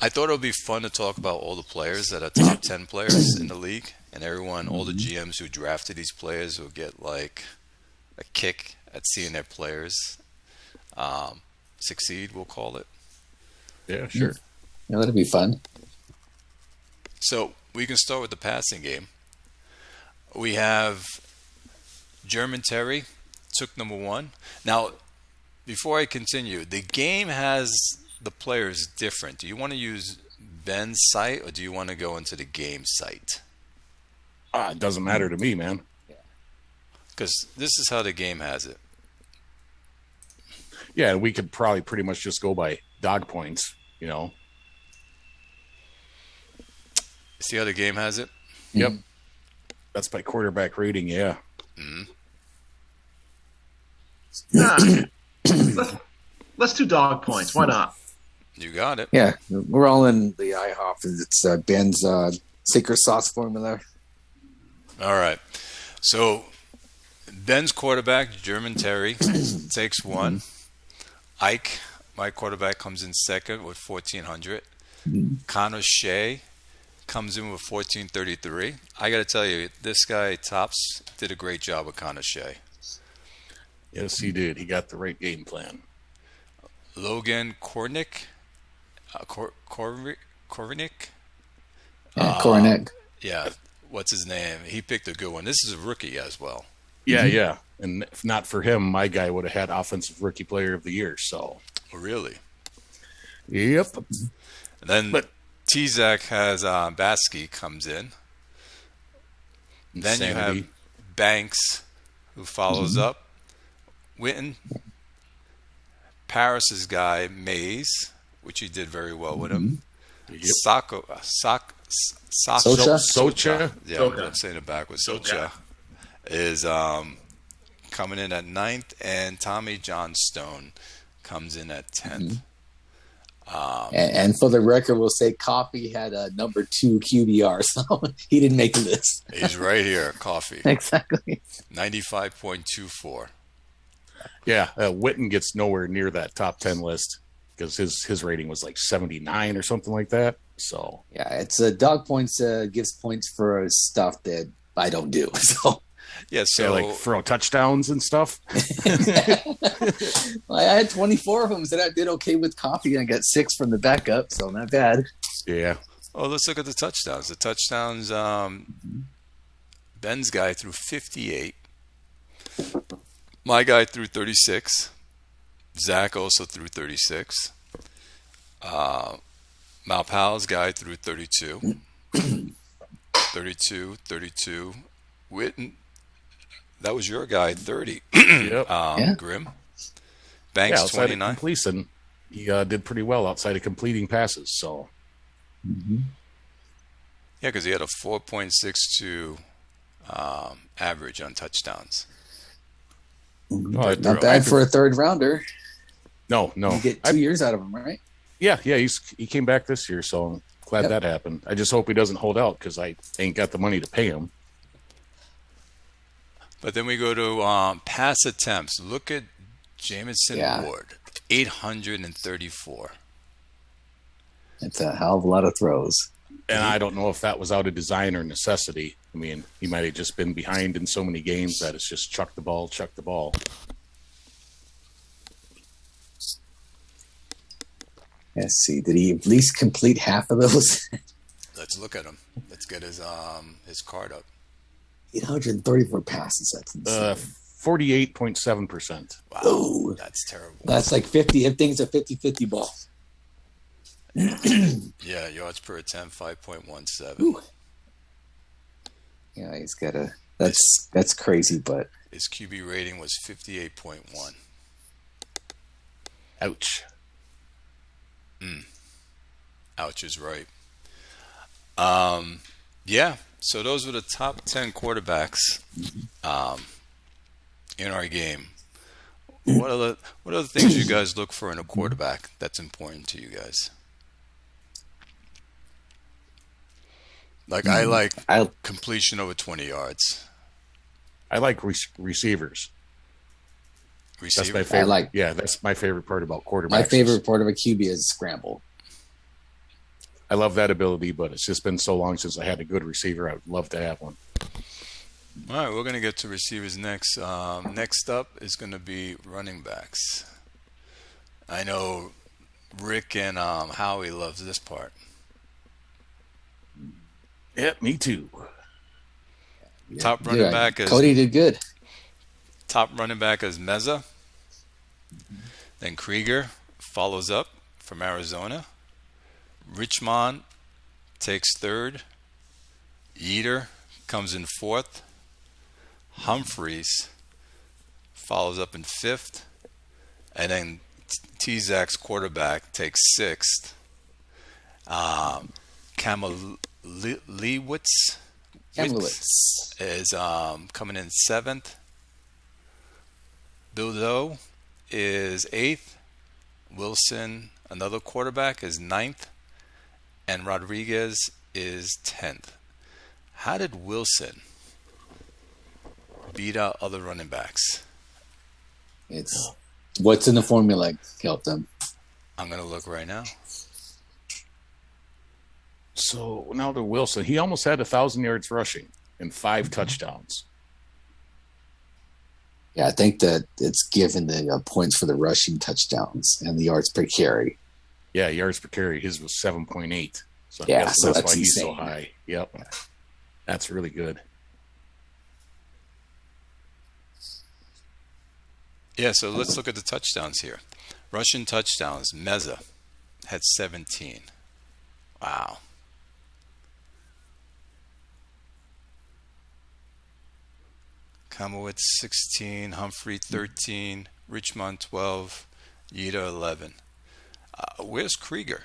I thought it would be fun to talk about all the players that are top 10 players in the league, and everyone, all the GMs who drafted these players will get like a kick at seeing their players succeed, we'll call it. Yeah, sure. Yeah, that'd be fun. So we can start with the passing game. We have German Terry took number 1. Now, before I continue, the game has the players different. Do you want to use Ben's site or do you want to go into the game site? It doesn't matter to me, man. Because this is how the game has it. Yeah, we could probably pretty much just go by dog points, you know. See how the game has it? Yep. That's by quarterback rating, yeah. Let's do dog points. Why not? You got it. Yeah, we're all in the IHOF. It's Ben's secret sauce formula. All right. So Ben's quarterback, German Terry, takes 1. Ike, my quarterback, comes in second with 1,400. Connor Shea comes in with 1,433. I got to tell you, this guy, Tops, did a great job with Connor Shea. Yes, he did. He got the right game plan. Logan Kornick. Kornick? Kornick. Yeah. What's his name? He picked a good one. This is a rookie as well. Yeah. And if not for him, my guy would have had Offensive Rookie Player of the Year. So, Really? yep. And then T-Zac has Baskey comes in. Then Insanity. you have Banks, who follows up. Witten. Paris's guy, Mays, which he did very well with him. Yep. Socha. Yeah, Socha. I'm saying it backwards. Socha is coming in at 9th, and Tommy Johnstone comes in at 10th. And for the record, we'll say Coffee had a number 2 QBR, so he didn't make the list. He's right here, Coffee. Exactly. 95.24. Yeah, Witten gets nowhere near that top 10 list because his rating was like 79 or something like that. So Yeah, it's dog points gives points for stuff that I don't do. So Yeah, so like throw touchdowns and stuff. I had 24 of them, so I did okay with Coffee, and I got 6 from the backup, so not bad. Yeah. let's look at the touchdowns. The touchdowns, Ben's guy threw 58. My guy threw 36. Zach also threw 36. Malpal's guy threw 32. 32. Witten, that was your guy, 30. Yep. Grim. Banks, outside 29. of completion, he did pretty well outside of completing passes. So Yeah, because he had a 4.62 average on touchdowns. Not bad for a third rounder. No. You get 2 years out of him, right? Yeah. He came back this year, so I'm glad that happened. I just hope he doesn't hold out because I ain't got the money to pay him. But then we go to pass attempts. Look at Jamison Ward, 834. It's a hell of a lot of throws. And I don't know if that was out of design or necessity. I mean, he might have just been behind in so many games that it's just chuck the ball. Let's see. Did he at least complete half of those? Let's look at him. Let's get his card up. 834 passes. That's insane. 48.7%. Wow, Oh. that's terrible. That's like 50. I think it's a 50-50 ball. Yeah, yards per attempt, 5.17. Ooh. Yeah, he's got a. That's crazy, but His QB rating was 58.1. Ouch. Ouch is right. Yeah, so those were the top 10 quarterbacks in our game. What are the things you guys look for in a quarterback that's important to you guys? Like I like completion over 20 yards. I like receivers. That's my favorite. That's my favorite part about quarterbacks. My favorite part of a QB is scramble. I love that ability, but it's just been so long since I had a good receiver. I would love to have one. All right, we're going to get to receivers next. Next up is going to be running backs. I know Rick and Howie loves this part. Yeah, me too. Top running back is Cody did good. Top running back is Meza. Then Krieger follows up from Arizona. Richmond takes third. Yeater comes in fourth. Humphreys follows up in fifth. And then T-Zac's quarterback takes sixth. Kamaliewicz is coming in seventh. Bildo is eighth. Wilson, another quarterback, is ninth. And Rodriguez is 10th. How did Wilson beat out other running backs? It's what's in the formula helped them. I'm going to look right now. So now to Wilson. He almost had 1,000 yards rushing and 5 touchdowns. Yeah, I think that it's given the points for the rushing touchdowns and the yards per carry. Yeah, yards per carry. His was 7.8. So yeah, that's why insane. he's so high. Yep. Yeah. That's really good. Yeah, so let's look at the touchdowns here. Rushing touchdowns. Meza had 17. Wow. Kamowitz 16, Humphrey 13, Richmond 12, Yeater 11. Where's Krieger?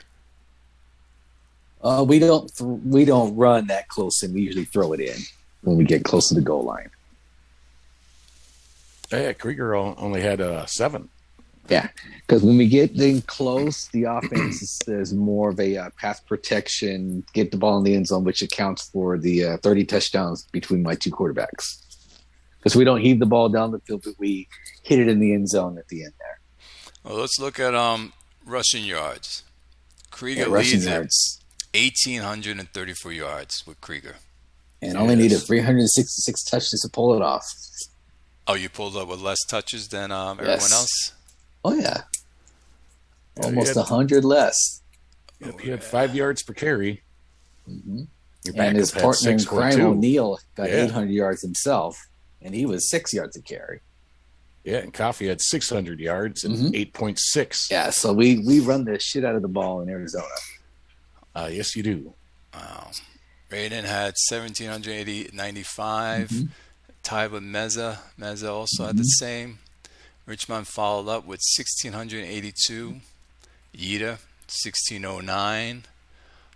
We don't run that close, and we usually throw it in when we get close to the goal line. Yeah, Krieger only had 7. Yeah, because when we get in close, the offense is more of a pass protection, get the ball in the end zone, which accounts for the 30 touchdowns between my two quarterbacks. Because we don't heave the ball down the field, but we hit it in the end zone at the end there. Well, let's look at rushing yards. Krieger rushing leads yards. 1,834 yards with Krieger. And only needed 366 touches to pull it off. Oh, you pulled up with less touches than everyone else? Oh, yeah. Almost 100 less. Yep, he had 5 yards per carry. Mm-hmm. And his partner in crime, O'Neal, got 800 yards himself, and he was 6 yards a carry. Yeah, and Coffey had 600 yards and 8.6. Yeah, so we run the shit out of the ball in Arizona. Yes, you do. Wow. Raiden had 1,795. Tied with Meza. Meza also had the same. Richmond followed up with 1,682. Yeater, 1,609.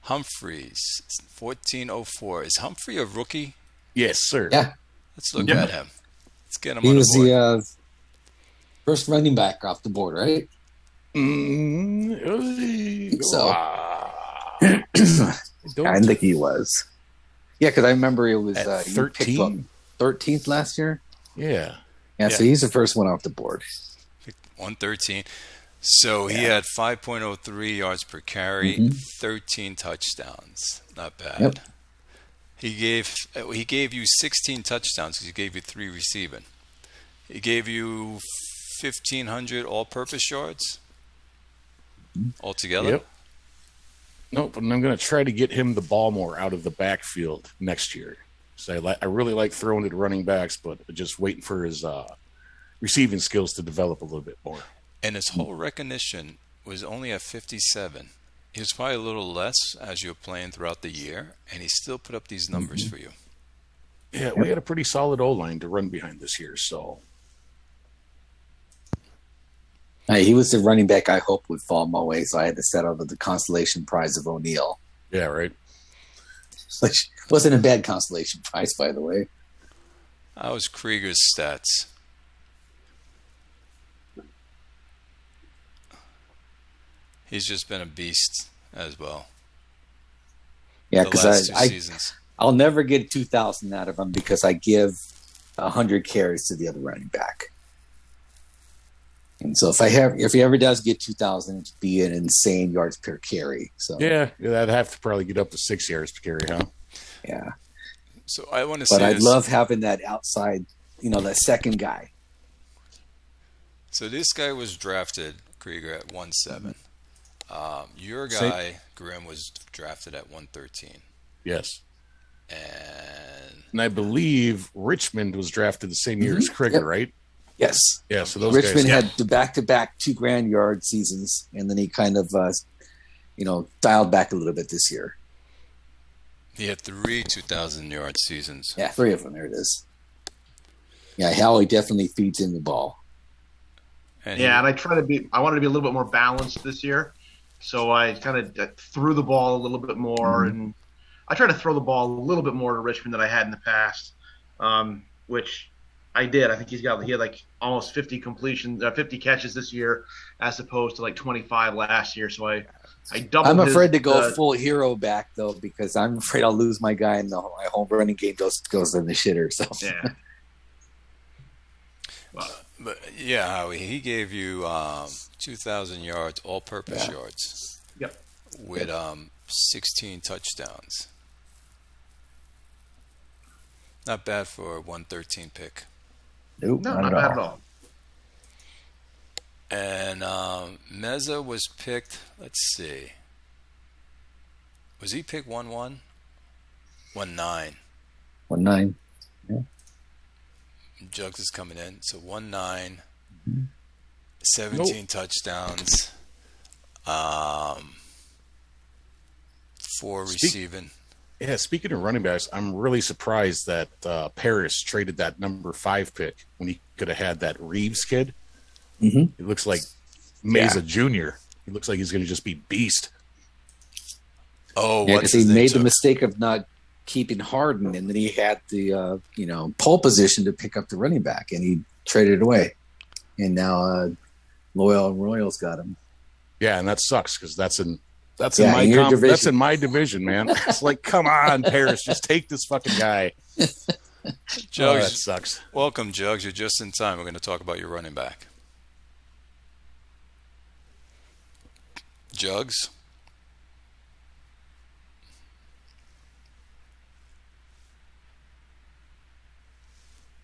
Humphreys, 1,404. Is Humphrey a rookie? Yes, sir. Yeah. Let's look at him. Let's get him he on was the board. The first running back off the board, right? So I think he was. Yeah, because I remember it was 13th 13th last year. Yeah. So he's the first one off the board. 113. So he had 5.03 yards per carry, 13 touchdowns. Not bad. Yep. He gave you 16 touchdowns because he gave you 3 receiving. He gave you 1,500 all-purpose yards altogether. Yep. Nope, and I'm going to try to get him the ball more out of the backfield next year. So I really like throwing it to running backs, but just waiting for his receiving skills to develop a little bit more. And his whole recognition was only at 57. He was probably a little less as you were playing throughout the year, and he still put up these numbers for you. Yeah, we had a pretty solid O-line to run behind this year, so. He was the running back I hoped would fall my way, so I had to settle for the consolation prize of O'Neal. Yeah, right. Which wasn't a bad consolation prize, by the way. That was Krieger's stats. He's just been a beast as well. Yeah, because seasons. I'll never get 2,000 out of him because I give 100 carries to the other running back. And so if he ever does get 2,000, it'd be an insane yards per carry. So Yeah, I'd have to probably get up to 6 yards per carry, huh? yeah. So I want to But see I'd this. love having that outside, that second guy. So this guy was drafted, Krieger, at 1-7. Your Same. guy, Grimm, was drafted at 113. Yes. And I believe Richmond was drafted the same year as Krieger, Yep. right? Yes. Yeah, so those Richmond guys. had the back-to-back 2,000 yard seasons, and then he kind of, dialed back a little bit this year. he had 3 2,000-yard seasons. Yeah, 3 of them. There it is. Yeah, Howie definitely feeds in the ball. And Yeah, and I wanted to be a little bit more balanced this year. So I kind of threw the ball a little bit more, and I tried to throw the ball a little bit more to Richmond than I had in the past, which I did. I think he had like almost 50 completions, 50 catches this year, as opposed to like 25 last year. So I doubled. I'm afraid to his, go full hero back, though, because I'm afraid I'll lose my guy and my home running game goes in the shitter. So Yeah. But yeah, Howie, he gave you 2,000 yards, all-purpose yards, Yep. with 16 touchdowns. Not bad for a 113 pick. nope, No, not bad at all. And Meza was picked. Let's see. Was he picked 1-1? 1-9. 1-9. Jugs is coming in. So 1-9, 17 touchdowns, 4 receiving. Yeah, speaking of running backs, I'm really surprised that Paris traded that number 5 pick when he could have had that Reeves kid. Mm-hmm. It looks like Meza Jr. He looks like he's going to just be beast. Oh, Yeah, what's because he his name? made the Chuck? mistake of not keeping Harden, and then he had the pole position to pick up the running back, and he traded it away. And now Royals got him. Yeah, and that sucks because that's in Yeah, my in your division. that's in my division, man. It's like, come on, Paris, just take this fucking guy. Oh, that Jugs, sucks. welcome, Jugs. You're just in time. We're going to talk about your running back. Jugs?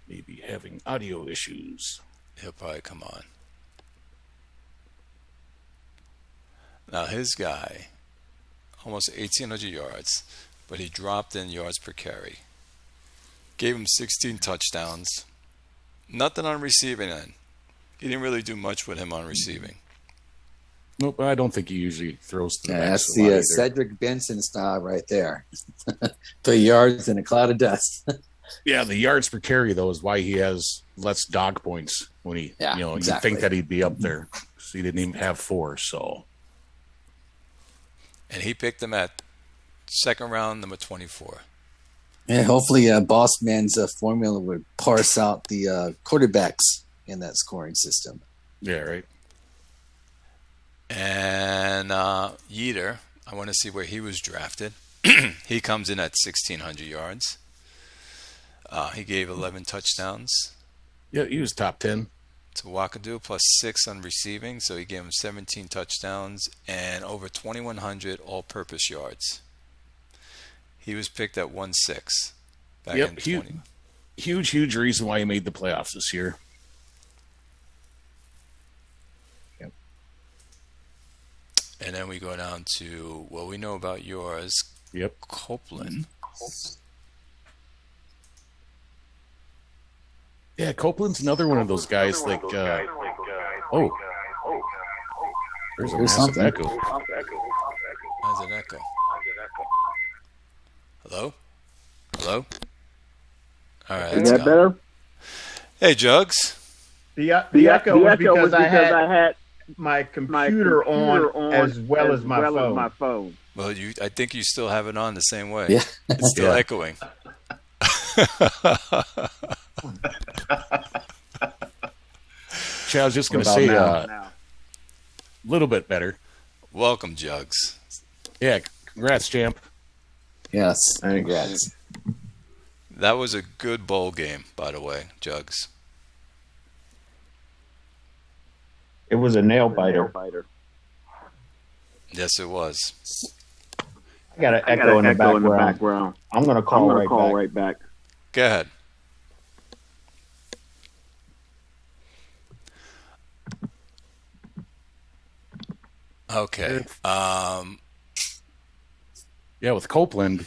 Maybe having audio issues. He'll probably come on. Now, his guy, almost 1,800 yards, but he dropped in yards per carry. Gave him 16 touchdowns. Nothing on receiving end. He didn't really do much with him on receiving. Nope, I don't think he usually throws to the Yeah, backs that's a lot the either. Cedric Benson style right there. 3 yards in a cloud of dust. Yeah, the yards per carry though is why he has less dog points when he, Yeah, you exactly. think that he'd be up there. So he didn't even have 4. So And he picked him at second round, number 24. Yeah, hopefully Boss Man's formula would parse out the quarterbacks in that scoring system. yeah, right. And Yeater, I want to see where he was drafted. He comes in at 1,600 yards. He gave 11 touchdowns Yeah, he was top 10. to Wakadu, plus 6 on receiving. So he gave him 17 touchdowns and over 2,100 all-purpose yards. He was picked at 1-6 back Yep, in he- 20. Huge reason why he made the playoffs this year. And then we go down to what we know about yours, Yep. Copeland. Yeah, Copeland's another one of those guys like oh. There's a Here's massive something. echo. How's an echo? Hello? Hello? All right. Is that's that gone. better? Hey, Jugs. The echo was because I had my computer on as well as my phone. Well, I think you still have it on the same way. Yeah. It's still Yeah. echoing. I was just going to What say about a now? little bit better. Welcome, Jugs. Yeah, congrats, champ. Yes. Thanks. Congrats. That was a good bowl game, by the way, Jugs. It was a nail biter. Yes, it was. I got an echo in the background. I'm going to call right back. Go ahead. Okay. Yeah, with Copeland,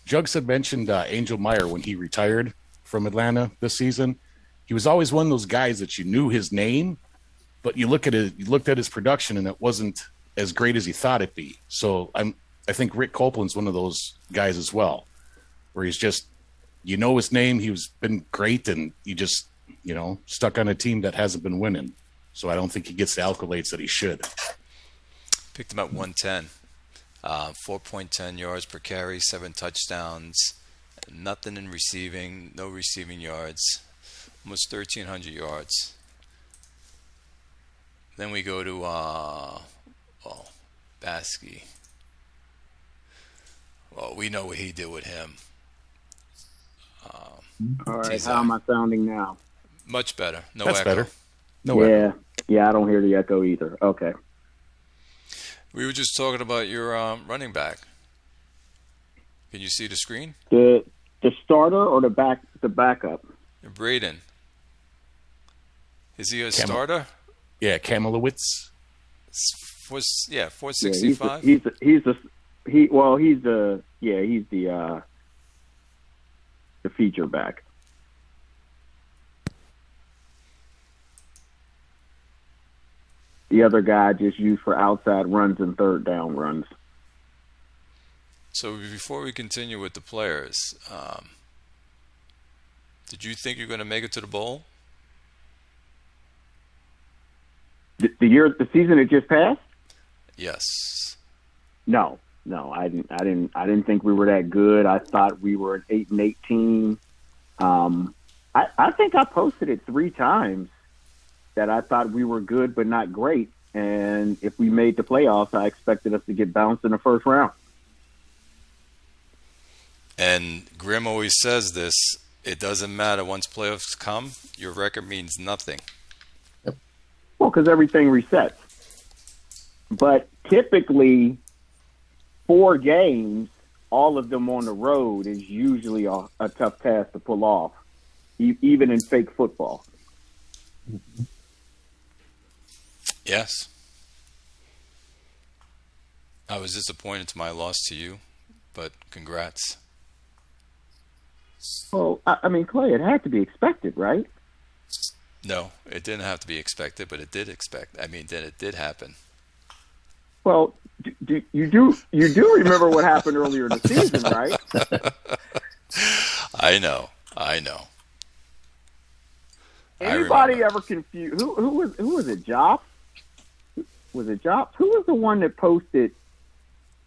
Jugs had mentioned Angel Meyer when he retired from Atlanta this season. He was always one of those guys that you knew his name, but you looked at his production and it wasn't as great as he thought it'd be. So I think Rick Copeland's one of those guys as well, where he's just, you know his name, he's been great, and he just, stuck on a team that hasn't been winning. So I don't think he gets the accolades that he should. Picked him at 110. 4.10 yards per carry, 7 touchdowns, nothing in receiving, no receiving yards, almost 1,300 yards. Then we go to Baskey. Well, we know what he did with him. All right, how am I sounding now? Much better. No That's echo. Better. No echo. Yeah, I don't hear the echo either. Okay. We were just talking about your running back. Can you see the screen? The starter or the backup? Braden. Is he a starter? Yeah, Kamelowitz. 465. He's the feature back. The other guy just used for outside runs and third down runs. So before we continue with the players, did you think you're going to make it to the bowl? The season that just passed? Yes. No, I didn't think we were that good. I thought we were an 8-18. I think I posted it 3 times that I thought we were good but not great. And if we made the playoffs, I expected us to get bounced in the first round. And Grimm always says this, it doesn't matter. Once playoffs come, your record means nothing. Yep. Well, because everything resets. But typically, 4 games, all of them on the road, is usually a tough task to pull off, even in fake football. Yes. I was disappointed to my loss to you, but congrats. Well, I mean, Clay, it had to be expected, right? No, it didn't have to be expected, but it did it did happen. Well, you do remember what happened earlier in the season, right? I know. Anybody ever confused? Who was it? Job? Was it Jobs? Who was the one that posted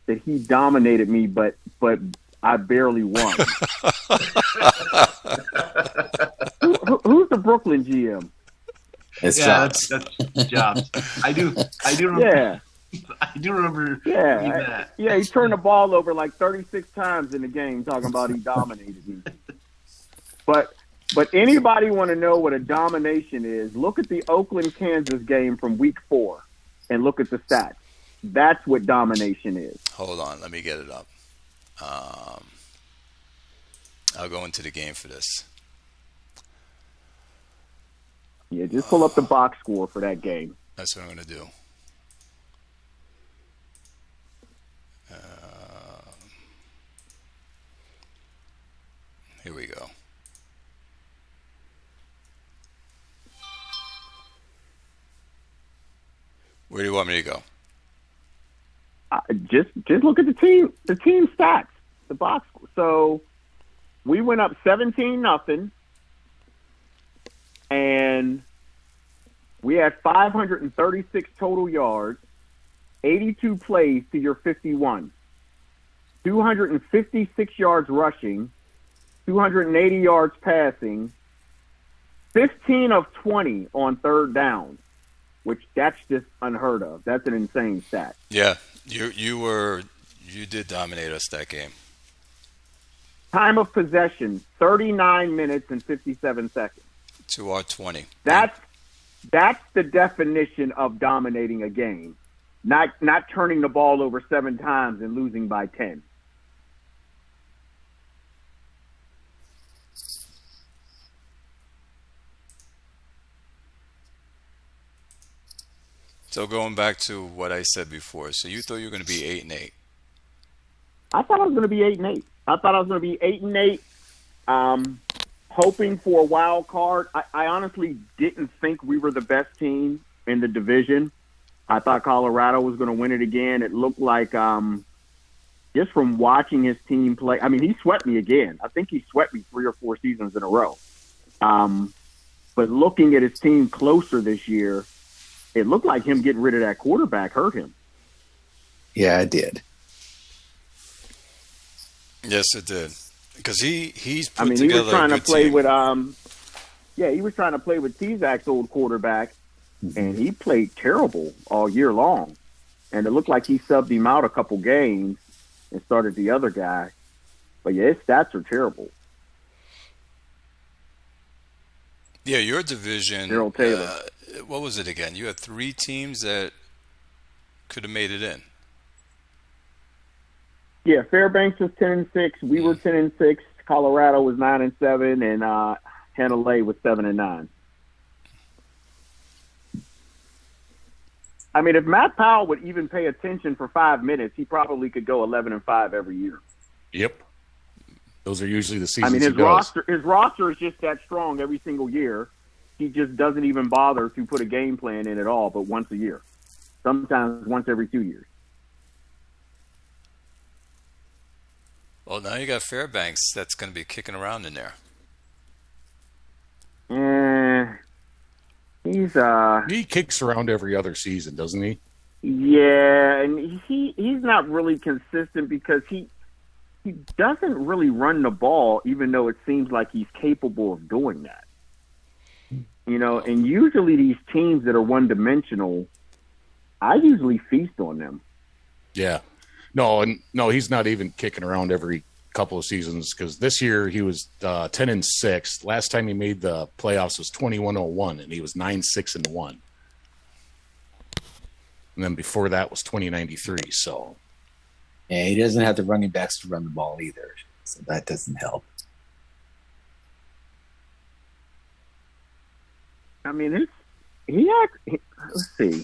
that he dominated me, but I barely won? Who's the Brooklyn GM? It's Jobs. That's Jobs. I do remember. Yeah. I do remember. Yeah. That. Yeah, he turned the ball over like 36 times in the game, talking about he dominated me. But anybody want to know what a domination is? Look at the Oakland, Kansas game from week 4 and look at the stats. That's what domination is. Hold on, let me get it up. I'll go into the game for this. Yeah, just pull up the box score for that game. That's what I'm going to do. Here we go. Where do you want me to go? Just look at the team stats, the box. So we went up 17-0, and we had 536 total yards, 82 plays to your 51, 256 yards rushing, 280 yards passing, 15 of 20 on third down, which that's just unheard of. That's an insane stat. Yeah, you did dominate us that game. Time of possession, 39 minutes and 57 seconds. To our 20. That's That's the definition of dominating a game. Not turning the ball over 7 times and losing by 10. So going back to what I said before, so you thought you were going to be 8-8. I thought I was going to be 8-8. I thought I was going to be 8-8. Hoping for a wild card. I honestly didn't think we were the best team in the division. I thought Colorado was going to win it again. It looked like, just from watching his team play, I mean, he swept me again. I think he swept me 3 or 4 seasons in a row. But looking at his team closer this year, it looked like him getting rid of that quarterback hurt him. Yeah, it did. Yes, it did. Because he's put I mean, together he was trying a to good play team. with he was trying to play with Tezak's old quarterback, and he played terrible all year long. And it looked like he subbed him out a couple games and started the other guy. But yeah, his stats are terrible. Yeah, your division. Gerald Taylor. What was it again? You had 3 teams that could have made it in. Yeah, Fairbanks was 10-6. We were 10-6. Colorado was 9-7, and Hanalei was 7-9. I mean, if Matt Powell would even pay attention for 5 minutes, he probably could go 11-5 every year. Yep. Those are usually the seasons. I mean, his roster is just that strong every single year. He just doesn't even bother to put a game plan in at all, but once a year, sometimes once every 2 years. Well, now you got Fairbanks that's going to be kicking around in there. He kicks around every other season, doesn't he? Yeah, and he's not really consistent because he doesn't really run the ball, even though it seems like he's capable of doing that. You know, and usually these teams that are one-dimensional, I usually feast on them. Yeah. No, he's not even kicking around every couple of seasons because this year he was 10-6. Last time he made the playoffs was 21-01, and he was 9-6-1. And then before that was 2093. So, yeah, he doesn't have the running backs to run the ball either, so that doesn't help. I mean, let's see.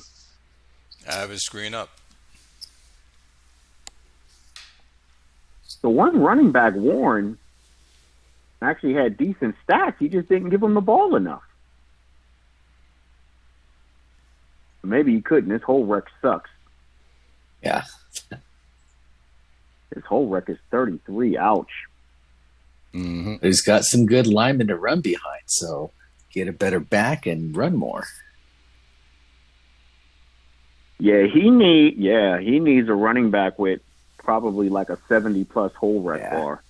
I have his screen up. The one running back, Warren, actually had decent stats. He just didn't give him the ball enough. Maybe he couldn't. His whole rec sucks. Yeah. His whole rec is 33. Ouch. mm-hmm. He's got some good linemen to run behind, so get a better back and run more. Yeah, he needs a running back with probably like a 70-plus whole rec bar.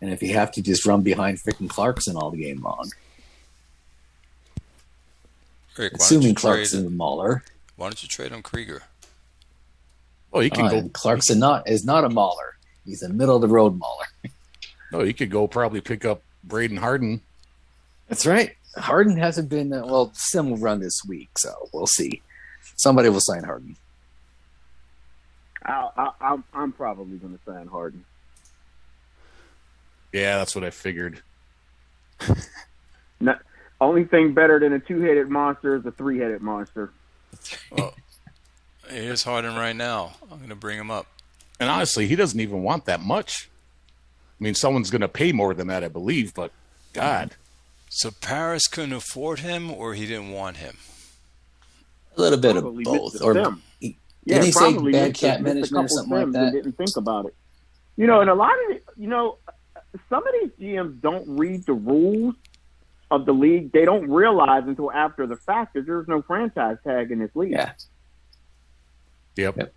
And if you have to just run behind freaking Clarkson all the game long. Rick, Assuming Clarkson and Mauler. Why don't you trade him Krieger? Oh, he can go. Clarkson is not a Mauler. He's a middle-of-the-road Mauler. No, he could go probably pick up Braden Harden. That's right. Harden hasn't been Sim will run this week, so we'll see. Somebody will sign Harden. I'm probably going to sign Harden. Yeah, that's what I figured. Only thing better than a 2-headed monster is a 3-headed monster. Well, here's Harden right now. I'm going to bring him up. And honestly, he doesn't even want that much. I mean, someone's going to pay more than that, I believe, but God. So Paris couldn't afford him, or he didn't want him? A little bit Probably of both. missed Or them. did he say probably bad missed cat a management or couple something like Sims that? and didn't think about it. You know, and a lot of some of these GMs don't read the rules of the league. They don't realize until after the fact that there's no franchise tag in this league. Yeah. Yep.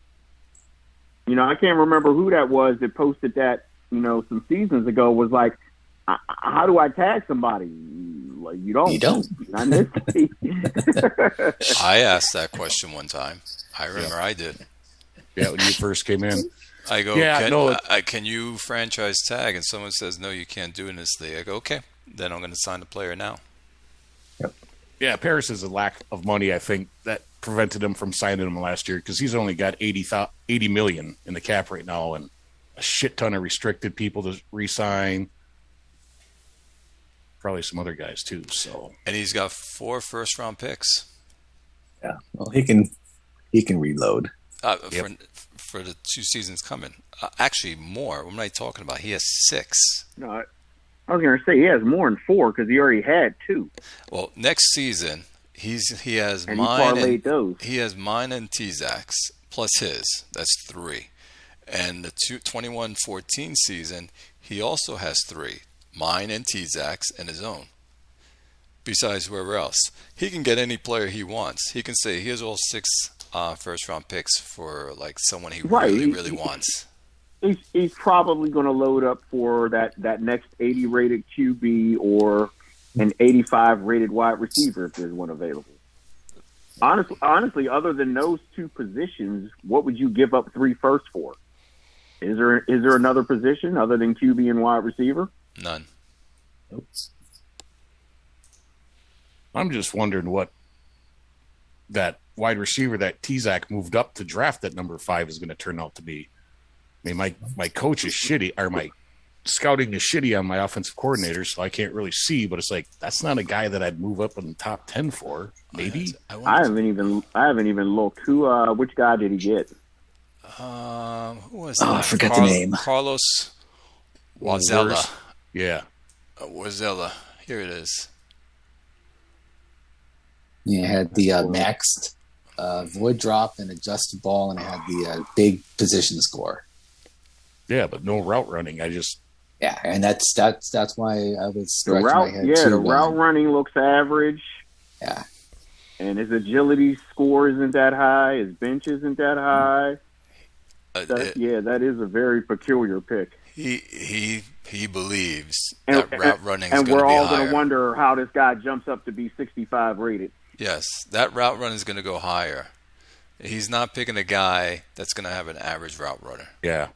You know, I can't remember who that was that posted that, some seasons ago, was like, how do I tag somebody? Like, you don't. You don't. Not in this league. I asked that question one time. I remember I did. Yeah, when you first came in. I go, Yeah, can you franchise tag? And someone says, no, you can't do it in this league. I go, okay, then I'm going to sign the player now. Yep. Yeah, Paris is a lack of money, I think, that prevented him from signing him last year because he's only got $80 million in the cap right now and a shit ton of restricted people to re-sign. Probably some other guys, too. So, And he's got 4 first-round picks. Yeah, well, he can reload. For the 2 seasons coming. Actually, more. What am I talking about? He has 6. No, I was going to say he has more than 4 because he already had 2. Well, next season he has And mine he parlayed and those. he has mine and T-Zac's plus his. That's 3. And the 21-14 season he also has 3. Mine and T-Zac's and his own. Besides whoever else, he can get any player he wants. He can say, "Here's all 6 first-round picks for like someone he really wants." He's probably going to load up for that next 80 rated QB or an 85 rated wide receiver if there's one available. Honestly, other than those 2 positions, what would you give up 3 firsts for? Is there another position other than QB and wide receiver? None. Oops. I'm just wondering what that wide receiver that T-Zac moved up to draft at number 5 is going to turn out to be. I mean, my coach is shitty, or my scouting is shitty on my offensive coordinator, so I can't really see. But it's like that's not a guy that I'd move up in the top 10 for. Maybe I haven't even looked. Which guy did he get? Who was that? I forgot the name. Carlos Wazella. Yeah. Wazella. Here it is. Yeah, it had the maxed void drop and adjusted ball, and it had the big position score. Yeah, but no route running. Yeah, and that's why I was The scratching my head too. the route running looks average. Yeah, And his agility score isn't that high. His bench isn't that high. That is a very peculiar pick. He believes that route running is going to be higher. And we're all going to wonder how this guy jumps up to be 65 rated. Yes, that route run is going to go higher. He's not picking a guy that's going to have an average route runner. Yeah.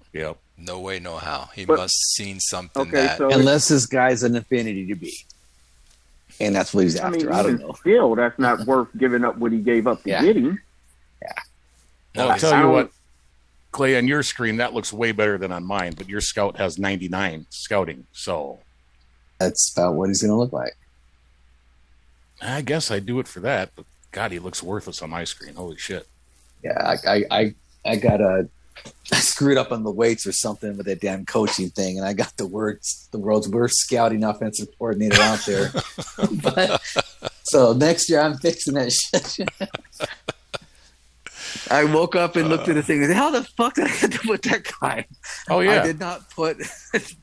No way, no how. He must have seen something that... unless this guy's an affinity to be. And that's what he's after. I don't know. Still, that's not worth giving up what he gave up to get him. Yeah. Well, I'll tell you what, Clay, on your screen, that looks way better than on mine, but your scout has 99 scouting, so... That's about what he's going to look like. I guess I'd do it for that, but God, he looks worthless on my screen. Holy shit. Yeah, I screwed up on the weights or something with that damn coaching thing, and I got the world's worst scouting offensive coordinator out there. So next year I'm fixing that shit. I woke up and looked at the thing and said, how the fuck did I have to put that guy? Oh, yeah. I did not put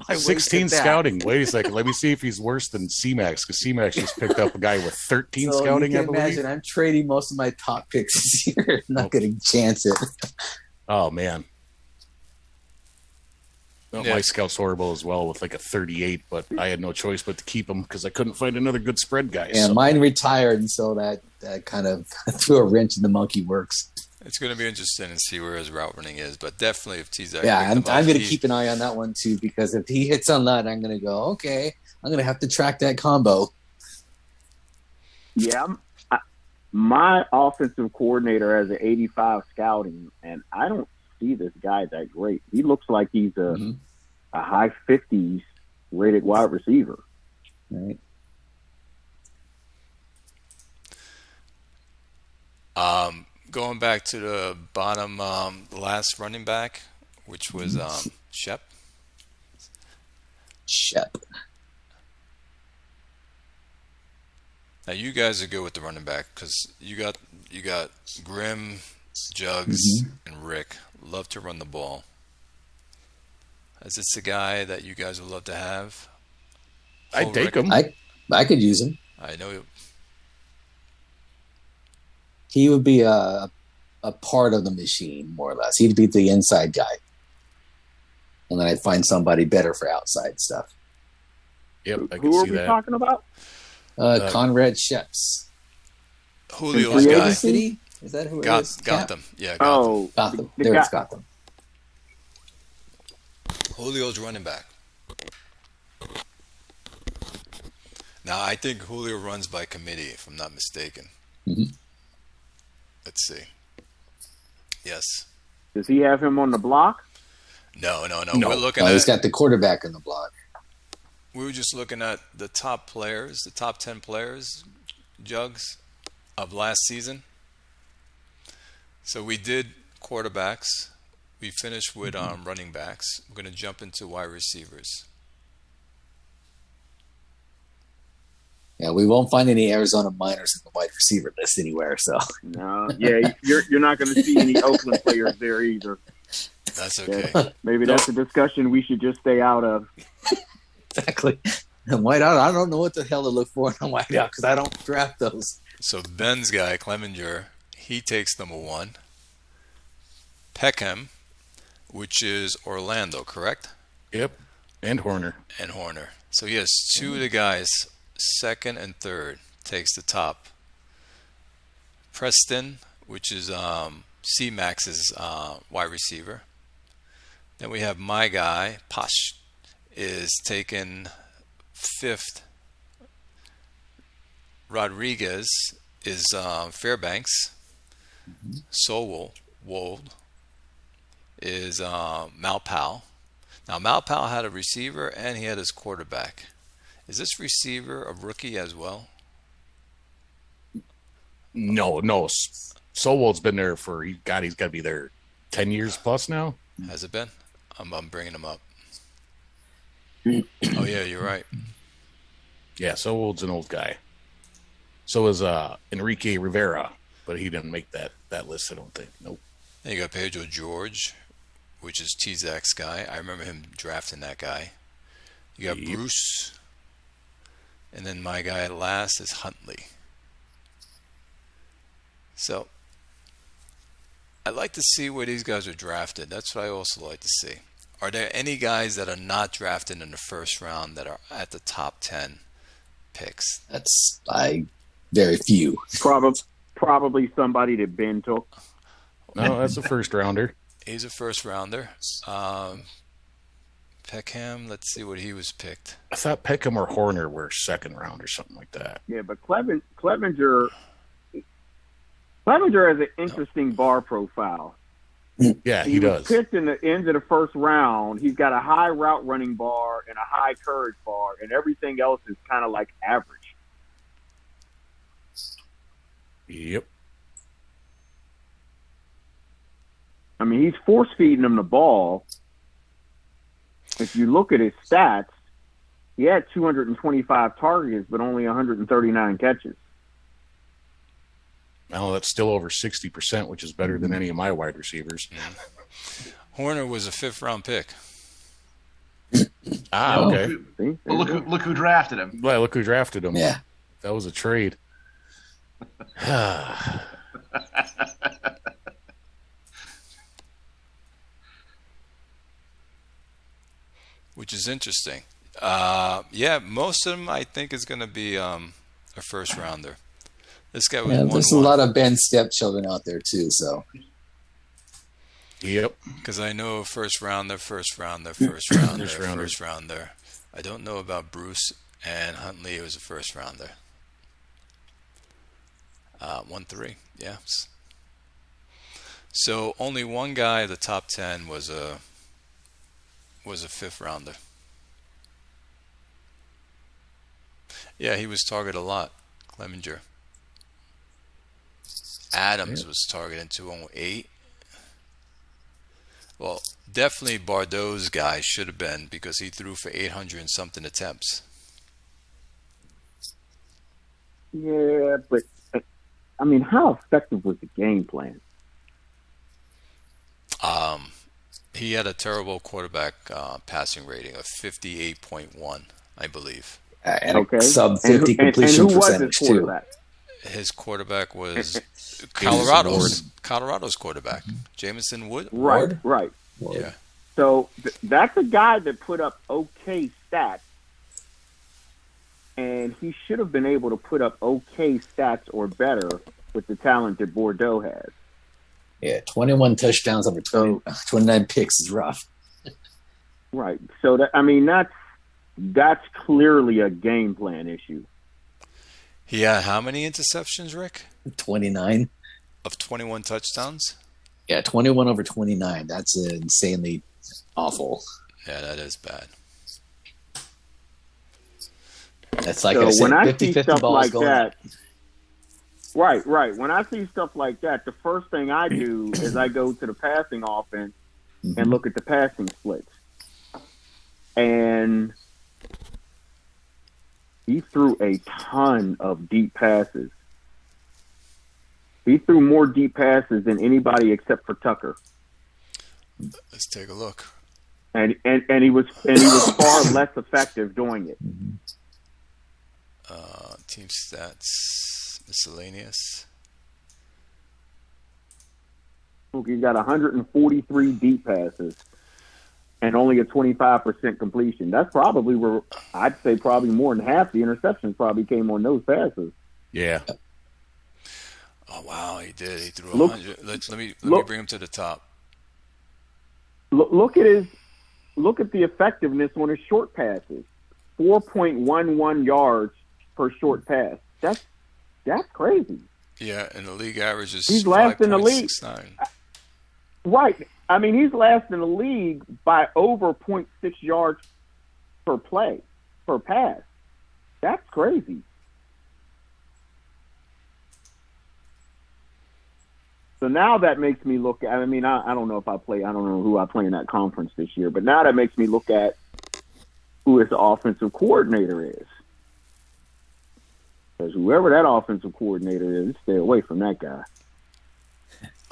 my 16 scouting. Wait a second. Let me see if he's worse than C-Max, because C-Max just picked up a guy with 13 scouting, I believe. Imagine, I'm trading most of my top picks this year. I'm not going to chance it. Oh, man. Well, my scout's horrible as well with like a 38, but I had no choice but to keep him because I couldn't find another good spread guy. Yeah, mine retired, and so that kind of threw a wrench in the monkey works. It's going to be interesting to see where his route running is, but definitely if T-Zac... Yeah, I'm going to keep an eye on that one too, because if he hits on that, I'm going to go, okay, I'm going to have to track that combo. Yeah, my offensive coordinator has an 85 scouting, and I don't see this guy that great. He looks like he's a high 50s rated wide receiver. Right. Going back to the bottom, the last running back, which was Shep. Now you guys are good with the running back because you got Grim, Jugs, and Rick love to run the ball. Is this a guy that you guys would love to have? I'd take him. I could use him. I know. He would be a part of the machine, more or less. He'd be the inside guy. And then I'd find somebody better for outside stuff. Yep, I can Who are see we that. talking about? Conrad Sheps. Julio's guy. City? Is that who it is? Gotham. Yeah, Gotham. Gotham. It's Gotham. Julio's running back. Now, I think Julio runs by committee, if I'm not mistaken. Mhm. Let's see. Yes. Does he have him on the block? No. No. We're looking He's at. got the quarterback on the block. We were just looking at the top players, the top 10 players, Jugs, of last season. So we did quarterbacks. We finished with running backs. We're going to jump into wide receivers. Yeah, we won't find any Arizona minors in the wide receiver list anywhere. So No. Yeah, you're not going to see any Oakland players there either. That's okay. Yeah. Maybe that's a discussion we should just stay out of. exactly. And whiteout, I don't know what the hell to look for in a whiteout because I don't draft those. So Ben's guy, Clevenger, he takes number 1. Peckham, which is Orlando, correct? Yep. And Horner. And Horner. So he has 2 of the guys, second and third, takes the top. Preston, which is C-Max's wide receiver. Then we have my guy, Posh, is taken 5th. Rodriguez is Fairbanks. Sowell, Wold, is Malpal. Now, Malpal had a receiver and he had his quarterback. Is this receiver a rookie as well? No. Sowell's been there for, he's got to be there 10 years plus now. Has it been? I'm bringing him up. Oh, yeah, you're right. Yeah, Sowell's an old guy. So is Enrique Rivera, but he didn't make that list, I don't think. Nope. Then you got Pedro George, which is T-Zac's guy. I remember him drafting that guy. You got Bruce. And then my guy last is Huntley. So I'd like to see where these guys are drafted. That's what I also like to see. Are there any guys that are not drafted in the first round that are at the top 10 picks? That's very few. Probably somebody that Ben took. No, that's a first rounder. He's a first rounder. Peckham, let's see what he was picked. I thought Peckham or Horner were second round or something like that. Yeah, but Clevenger has an interesting bar profile. Yeah, he was does. Picked in the end of the first round. He's got a high route running bar and a high courage bar, and everything else is kind of like average. Yep. I mean, he's force feeding them the ball. If you look at his stats, he had 225 targets, but only 139 catches. Well, that's still over 60%, which is better than any of my wide receivers. Horner was a 5th round pick. Okay. Well, look who drafted him. Well, look who drafted him. Yeah. That was a trade. Which is interesting. Yeah, most of them I think is going to be a first rounder. This guy was there's a lot of Ben stepchildren out there too. So, yep. Because I know first rounder. I don't know about Bruce and Huntley. It was a first rounder. 1-3, yeah. So only one guy at the top 10 was a 5th rounder. Yeah, he was targeted a lot. Clevenger. Adams was targeted in 208. Well, definitely Bordeaux's guy should have been because he threw for 800 and something attempts. Yeah, but I mean, how effective was the game plan? He had a terrible quarterback passing rating of 58.1, I believe. And a sub 50 completion percentage too. His quarterback was Colorado's quarterback, Jameson Wood. Right. Ward. Yeah. So that's a guy that put up okay stats, and he should have been able to put up okay stats or better with the talent that Bordeaux has. Yeah, 21 touchdowns over 29 picks is rough. Right. So that's clearly a game plan issue. He had how many interceptions, Rick? 29. Of 21 touchdowns? Yeah, 21 over 29. That's insanely awful. Yeah, that is bad. That's like So I said, when I 50 see stuff balls like going that, right. When I see stuff like that, the first thing I do is I go to the passing offense and look at the passing splits. And he threw a ton of deep passes. He threw more deep passes than anybody except for Tucker. Let's take a look. And he was far less effective doing it. Team stats, miscellaneous. Look, he got 143 deep passes and only a 25% completion. That's probably where I'd say probably more than half the interceptions probably came on those passes. Yeah. Oh wow, he did. He threw Look- 100. Let me look- bring him to the top. Look at the effectiveness on his short passes. 4.11 yards per short pass. That's crazy. Yeah, and the league average is He's last in the league. 5.69. Right. I mean, he's last in the league by over 0.6 yards per pass. That's crazy. So now that makes me look at, I mean, I don't know if I don't know who I play in that conference this year, but now that makes me look at who his offensive coordinator is. Because whoever that offensive coordinator is, stay away from that guy.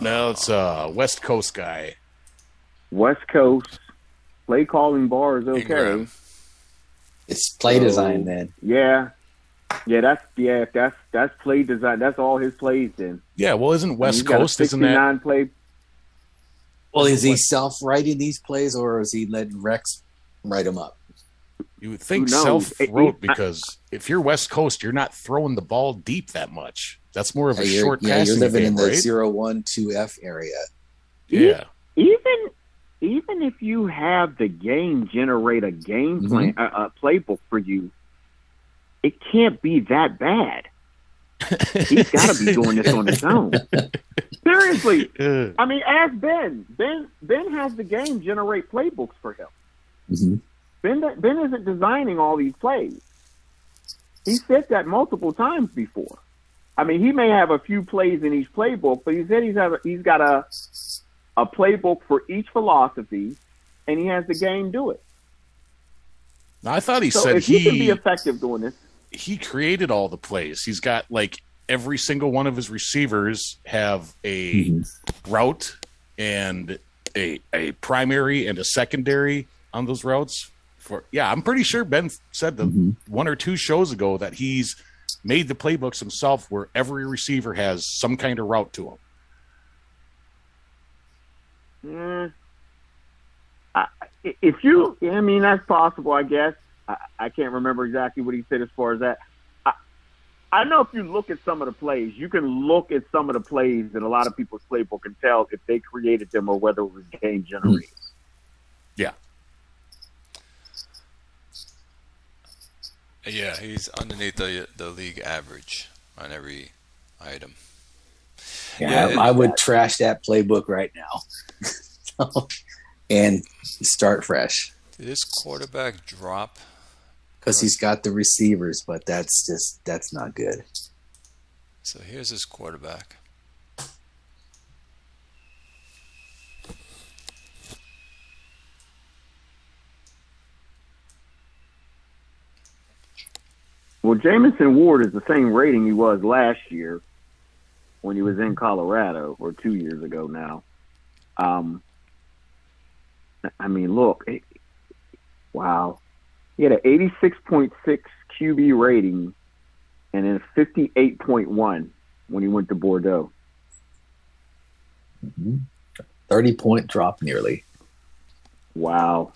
No, it's a West Coast guy. West Coast, play calling bar is okay. Ingram. It's play design, man. Yeah, that's play design. That's all his plays then. Yeah, well, isn't He's West got a Coast, isn't that? 69 play. Well, is he self-writing these plays, or is he letting Rex write them up? You would think Who knows? self-wrote, because if you're West Coast, you're not throwing the ball deep that much. That's more of a short You're passing living game, in the right? 0-1, 2F area. Yeah. Even if you have the game generate a game plan, a playbook for you, it can't be that bad. He's got to be doing this on his own. Seriously, I mean, ask Ben. Ben has the game generate playbooks for him. Mm-hmm. Ben isn't designing all these plays. He said that multiple times before. I mean, he may have a few plays in each playbook, but he said he's got a playbook for each philosophy, and he has the game do it. I thought he So said if he can be effective doing this, he created all the plays. He's got like every single one of his receivers have a route and a primary and a secondary on those routes. I'm pretty sure Ben said one or two shows ago that he's made the playbooks himself where every receiver has some kind of route to him. I mean, that's possible, I guess. I can't remember exactly what he said as far as that. I know if you look at some of the plays, you can look at some of the plays in a lot of people's playbook and tell if they created them or whether it was game generated. Yeah. Yeah, he's underneath the league average on every item. Yeah, I would trash that playbook right now and start fresh. Did this quarterback drop? Because he's got the receivers, but that's not good. So here's his quarterback. Well, Jamison Ward is the same rating he was last year when he was in Colorado, or 2 years ago now. I mean, look, wow. He had an 86.6 QB rating and then a 58.1 when he went to Bordeaux. 30-point drop nearly. Wow.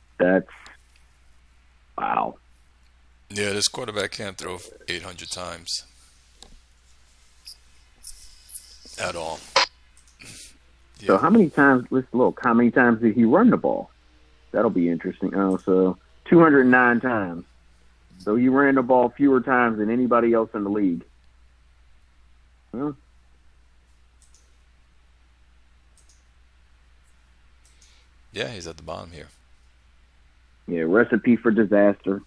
Wow. Yeah, this quarterback can't throw 800 times at all. Yeah. So how many times, let's look, how many times did he run the ball? That'll be interesting. Oh, so 209 times. So he ran the ball fewer times than anybody else in the league. Well, Yeah, he's at the bottom here. yeah, recipe for disaster.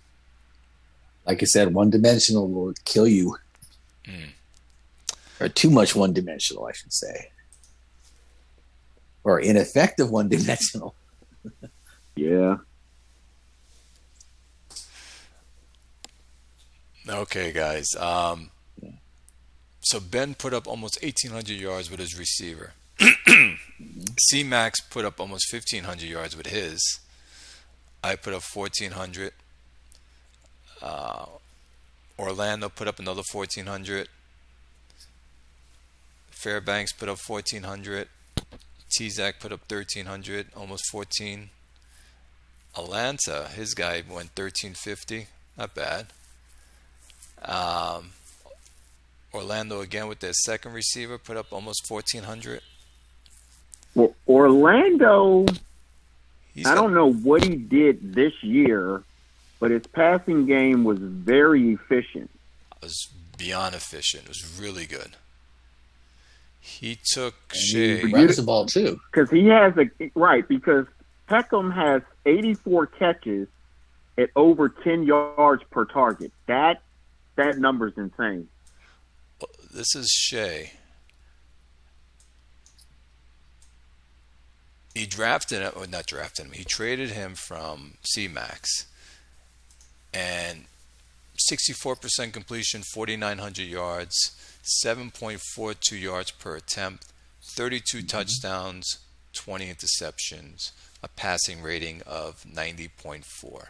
Like I said, one-dimensional will kill you. Or too much one-dimensional, I should say. Or ineffective one-dimensional. Yeah. Okay, guys. So Ben put up almost 1,800 yards with his receiver. C-Max put up almost 1,500 yards with his. I put up 1,400. Orlando put up another 1,400. Fairbanks put up 1,400. T-Zac put up 1,300, almost 14. Atlanta, his guy went 1,350. Not bad. Orlando again with their second receiver put up almost 1,400. Well, Orlando, I don't know what he did this year, but his passing game was very efficient. It was beyond efficient. It was really good. He took Shea. He runs the ball too. Because he has because Peckham has 84 catches at over 10 yards per target. That number's insane. This is Shea. He drafted him, or not drafted him. He traded him from C-Max, and 64% completion, 4,900 yards, 7.42 yards per attempt, 32 touchdowns, 20 interceptions, a passing rating of 90.4.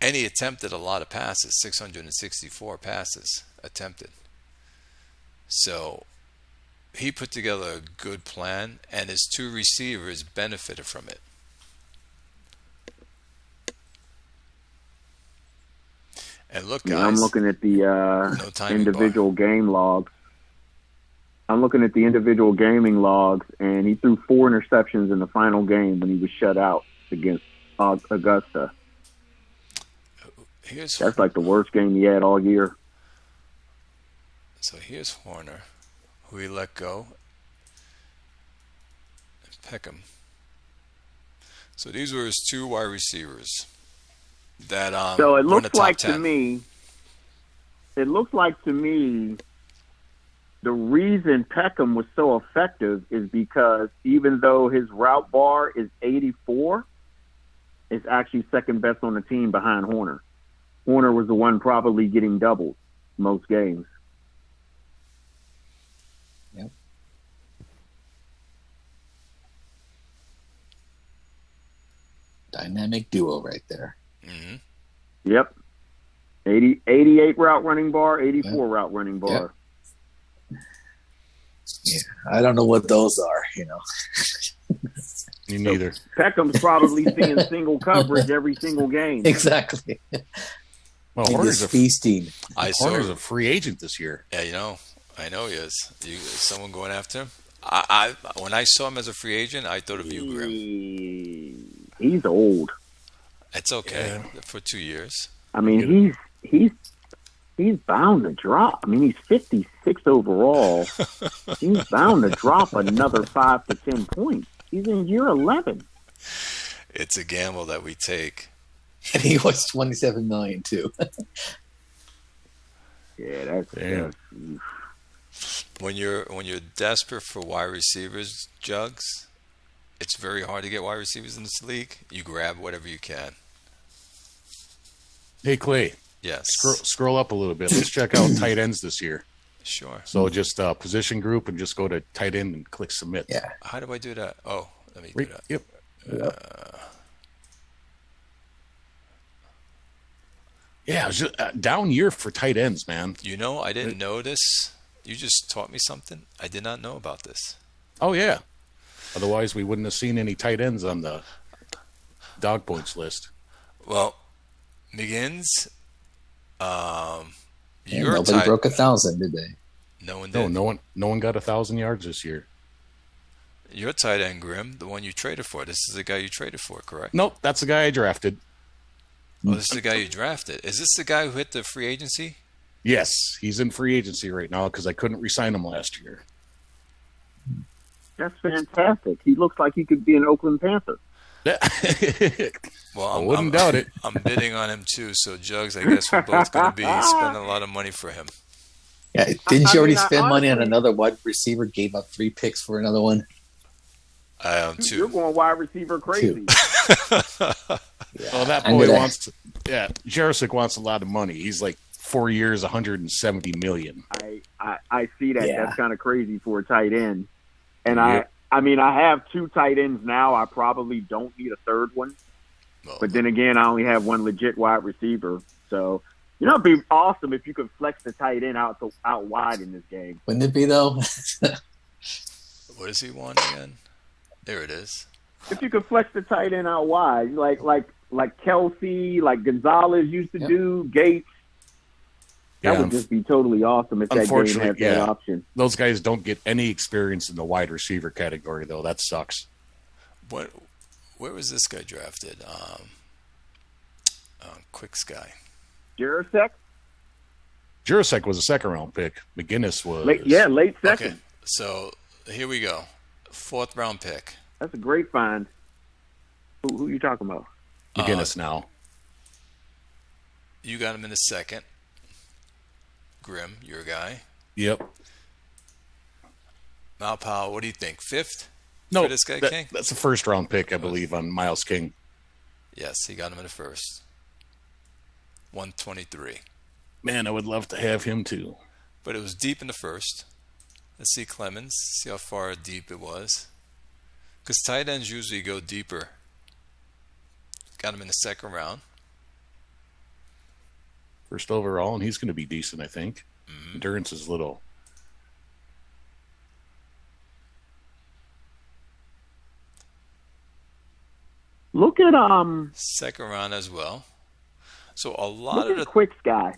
And he attempted a lot of passes, 664 passes attempted. So he put together a good plan, and his two receivers benefited from it. And look, guys, I'm looking at the individual game logs. I'm looking at the individual gaming logs, and he threw 4 interceptions in the final game when he was shut out against Augusta. That's like the worst game he had all year. So here's Horner, who he let go. And Peckham. So these were his two wide receivers. That so it looks like 10. to me. It looks like to me. The reason Peckham was so effective is because even though his route bar is 84, it's actually second best on the team behind Horner. Horner was the one probably getting doubled most games. Yep. Dynamic duo right there. Mm-hmm. Yep. 88 route running bar, 84 route running bar. Yep. Yeah, I don't know what those are, Me neither. Peckham's probably seeing single coverage every single game. Exactly. Well, Horner's feasting. Horner's a free agent this year. Yeah, I know he is. Is someone going after him? I when I saw him as a free agent, I thought of you, Grim. He's old. It's okay for 2 years. I mean, he's bound to drop. I mean, he's 56 overall. He's bound to drop another 5 to 10 points. He's in year 11. It's a gamble that we take. And he was $27 million too. Yeah, that's when you're desperate for wide receivers, Jugs, it's very hard to get wide receivers in this league. You grab whatever you can. Hey, Clay. Yes. Scroll up a little bit. Let's check out tight ends this year. Sure. So just position group and just go to tight end and click submit. Yeah. How do I do that? Oh, let me do that. Yep. Yeah, it was just a down year for tight ends, man. I didn't know this. You just taught me something. I did not know about this. Oh, yeah. Otherwise, we wouldn't have seen any tight ends on the dog points list. Well, McGinns, nobody broke 1,000, did they? No one did. No one got 1,000 yards this year. Your tight end, Grim, the one you traded for. This is the guy you traded for, correct? Nope, that's the guy I drafted. Oh, this is the guy you drafted. Is this the guy who hit the free agency? Yes, he's in free agency right now because I couldn't re-sign him last year. That's fantastic. He looks like he could be an Oakland Panther. Well, I wouldn't doubt it. I'm bidding on him too. So, Jugs, I guess we're both going to be spending a lot of money for him. Yeah, didn't you already spend money on another wide receiver? Gave up 3 picks for another one. I own 2. You're going wide receiver crazy. Oh, that boy wants. Jarosik wants a lot of money. He's like 4 years, 170 million. I see that. Yeah. That's kind of crazy for a tight end. And I have 2 tight ends now. I probably don't need a third one. Well, But then again, I only have one legit wide receiver. So, it'd be awesome if you could flex the tight end out wide in this game. Wouldn't it be though? what does he want again? There it is. If you could flex the tight end out wide, like Kelsey, like Gonzalez used to do, Gates. That would just be totally awesome if that game had that option. Those guys don't get any experience in the wide receiver category, though. That sucks. Where was this guy drafted? Quicks guy. Jarosek? Jarosek was a second-round pick. McGinnis was... late second. Okay, so here we go. 4th round pick. That's a great find. Who are you talking about? McGinnis now. You got him in the 2nd. Grim, your guy. Yep. Malpal, what do you think? 5th? No, for this guy, King? that's a first-round pick, I believe, on Miles King. Yes, he got him in the 1st. 123. Man, I would love to have him, too. But it was deep in the 1st. Let's see Clemens, see how far deep it was. Because tight ends usually go deeper. Got him in the 2nd round. First overall, and he's going to be decent, I think. Mm-hmm. Endurance is little. Look at 2nd round as well. So a lot of the Quicks guy.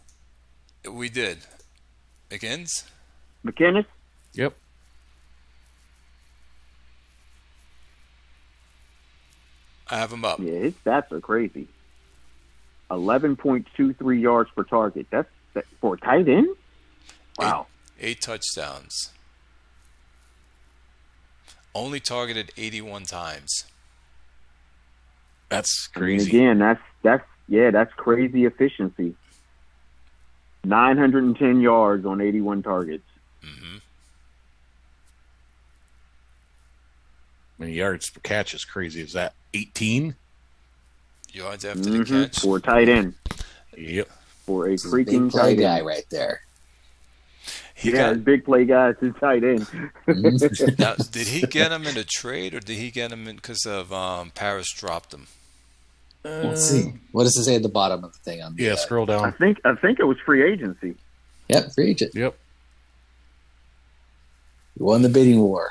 We did. McKinnis? Yep. I have him up. Yeah, his stats are crazy. 11.23 yards per target. That's for a tight end? Wow. 8 touchdowns. Only targeted 81 times. That's crazy. And again, that's crazy efficiency. 910 yards on 81 targets. Mm-hmm. How many yards per catch is crazy? Is that 18? Yards after the catch? For a tight end. Yep. For a This is freaking big play tight guy end. right there. His big play guy is his tight end. Now, did he get him in a trade, or did he get him in because of Paris dropped him? Let's see. What does it say at the bottom of the thing? On the, Scroll down. I think it was free agency. Yep, free agent. Yep. You won the bidding war.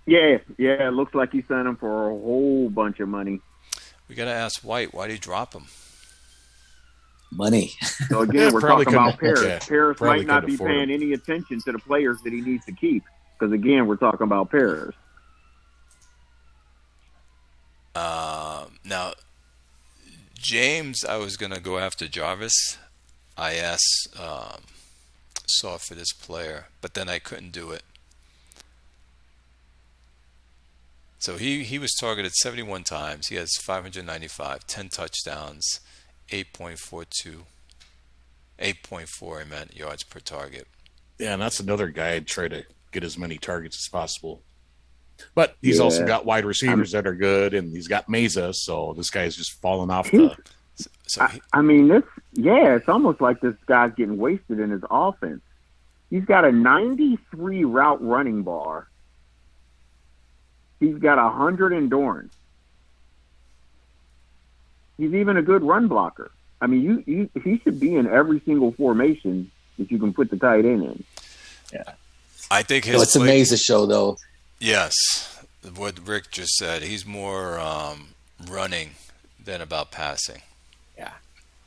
Yeah. It looks like he signed him for a whole bunch of money. We got to ask White, why did he drop him? Money. So again, we're talking about Paris. Yeah, Paris might not be afford paying him. any attention to the players that he needs to keep. Because again, we're talking about Paris. Now, James, I was going to go after Jarvis. I asked saw for this player, but then I couldn't do it. So he was targeted 71 times. He has 595, 10 touchdowns, 8.42, 8.4, I meant, yards per target. Yeah, and that's another guy I'd try to get as many targets as possible. But he's also got wide receivers that are good, and he's got Meza, so this guy's just falling off the... It's almost like this guy's getting wasted in his offense. He's got a 93 route running bar. He's got 100 endurance. He's even a good run blocker. I mean, he should be in every single formation that you can put the tight end in. Yeah. I think his... It's a Mesa show, though. Yes. What Rick just said. He's more running than about passing.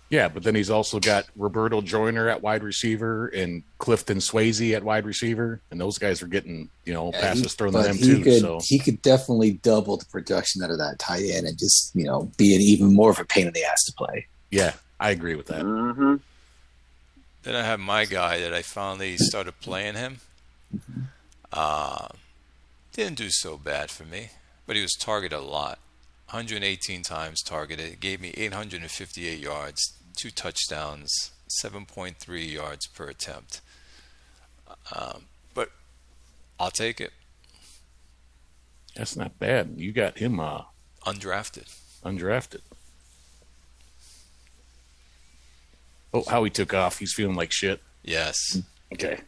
Yeah, but then he's also got Roberto Joyner at wide receiver and Clifton Swayze at wide receiver, and those guys are getting, passes thrown to them too. He could definitely double the production out of that tight end and just, be an even more of a pain in the ass to play. Yeah, I agree with that. Mm-hmm. Then I have my guy that I finally started playing him. Didn't do so bad for me, but he was targeted a lot. 118 times targeted. It gave me 858 yards, 2 touchdowns, 7.3 yards per attempt. But I'll take it. That's not bad. You got him Undrafted. Oh, how he took off. He's feeling like shit. Yes. Okay.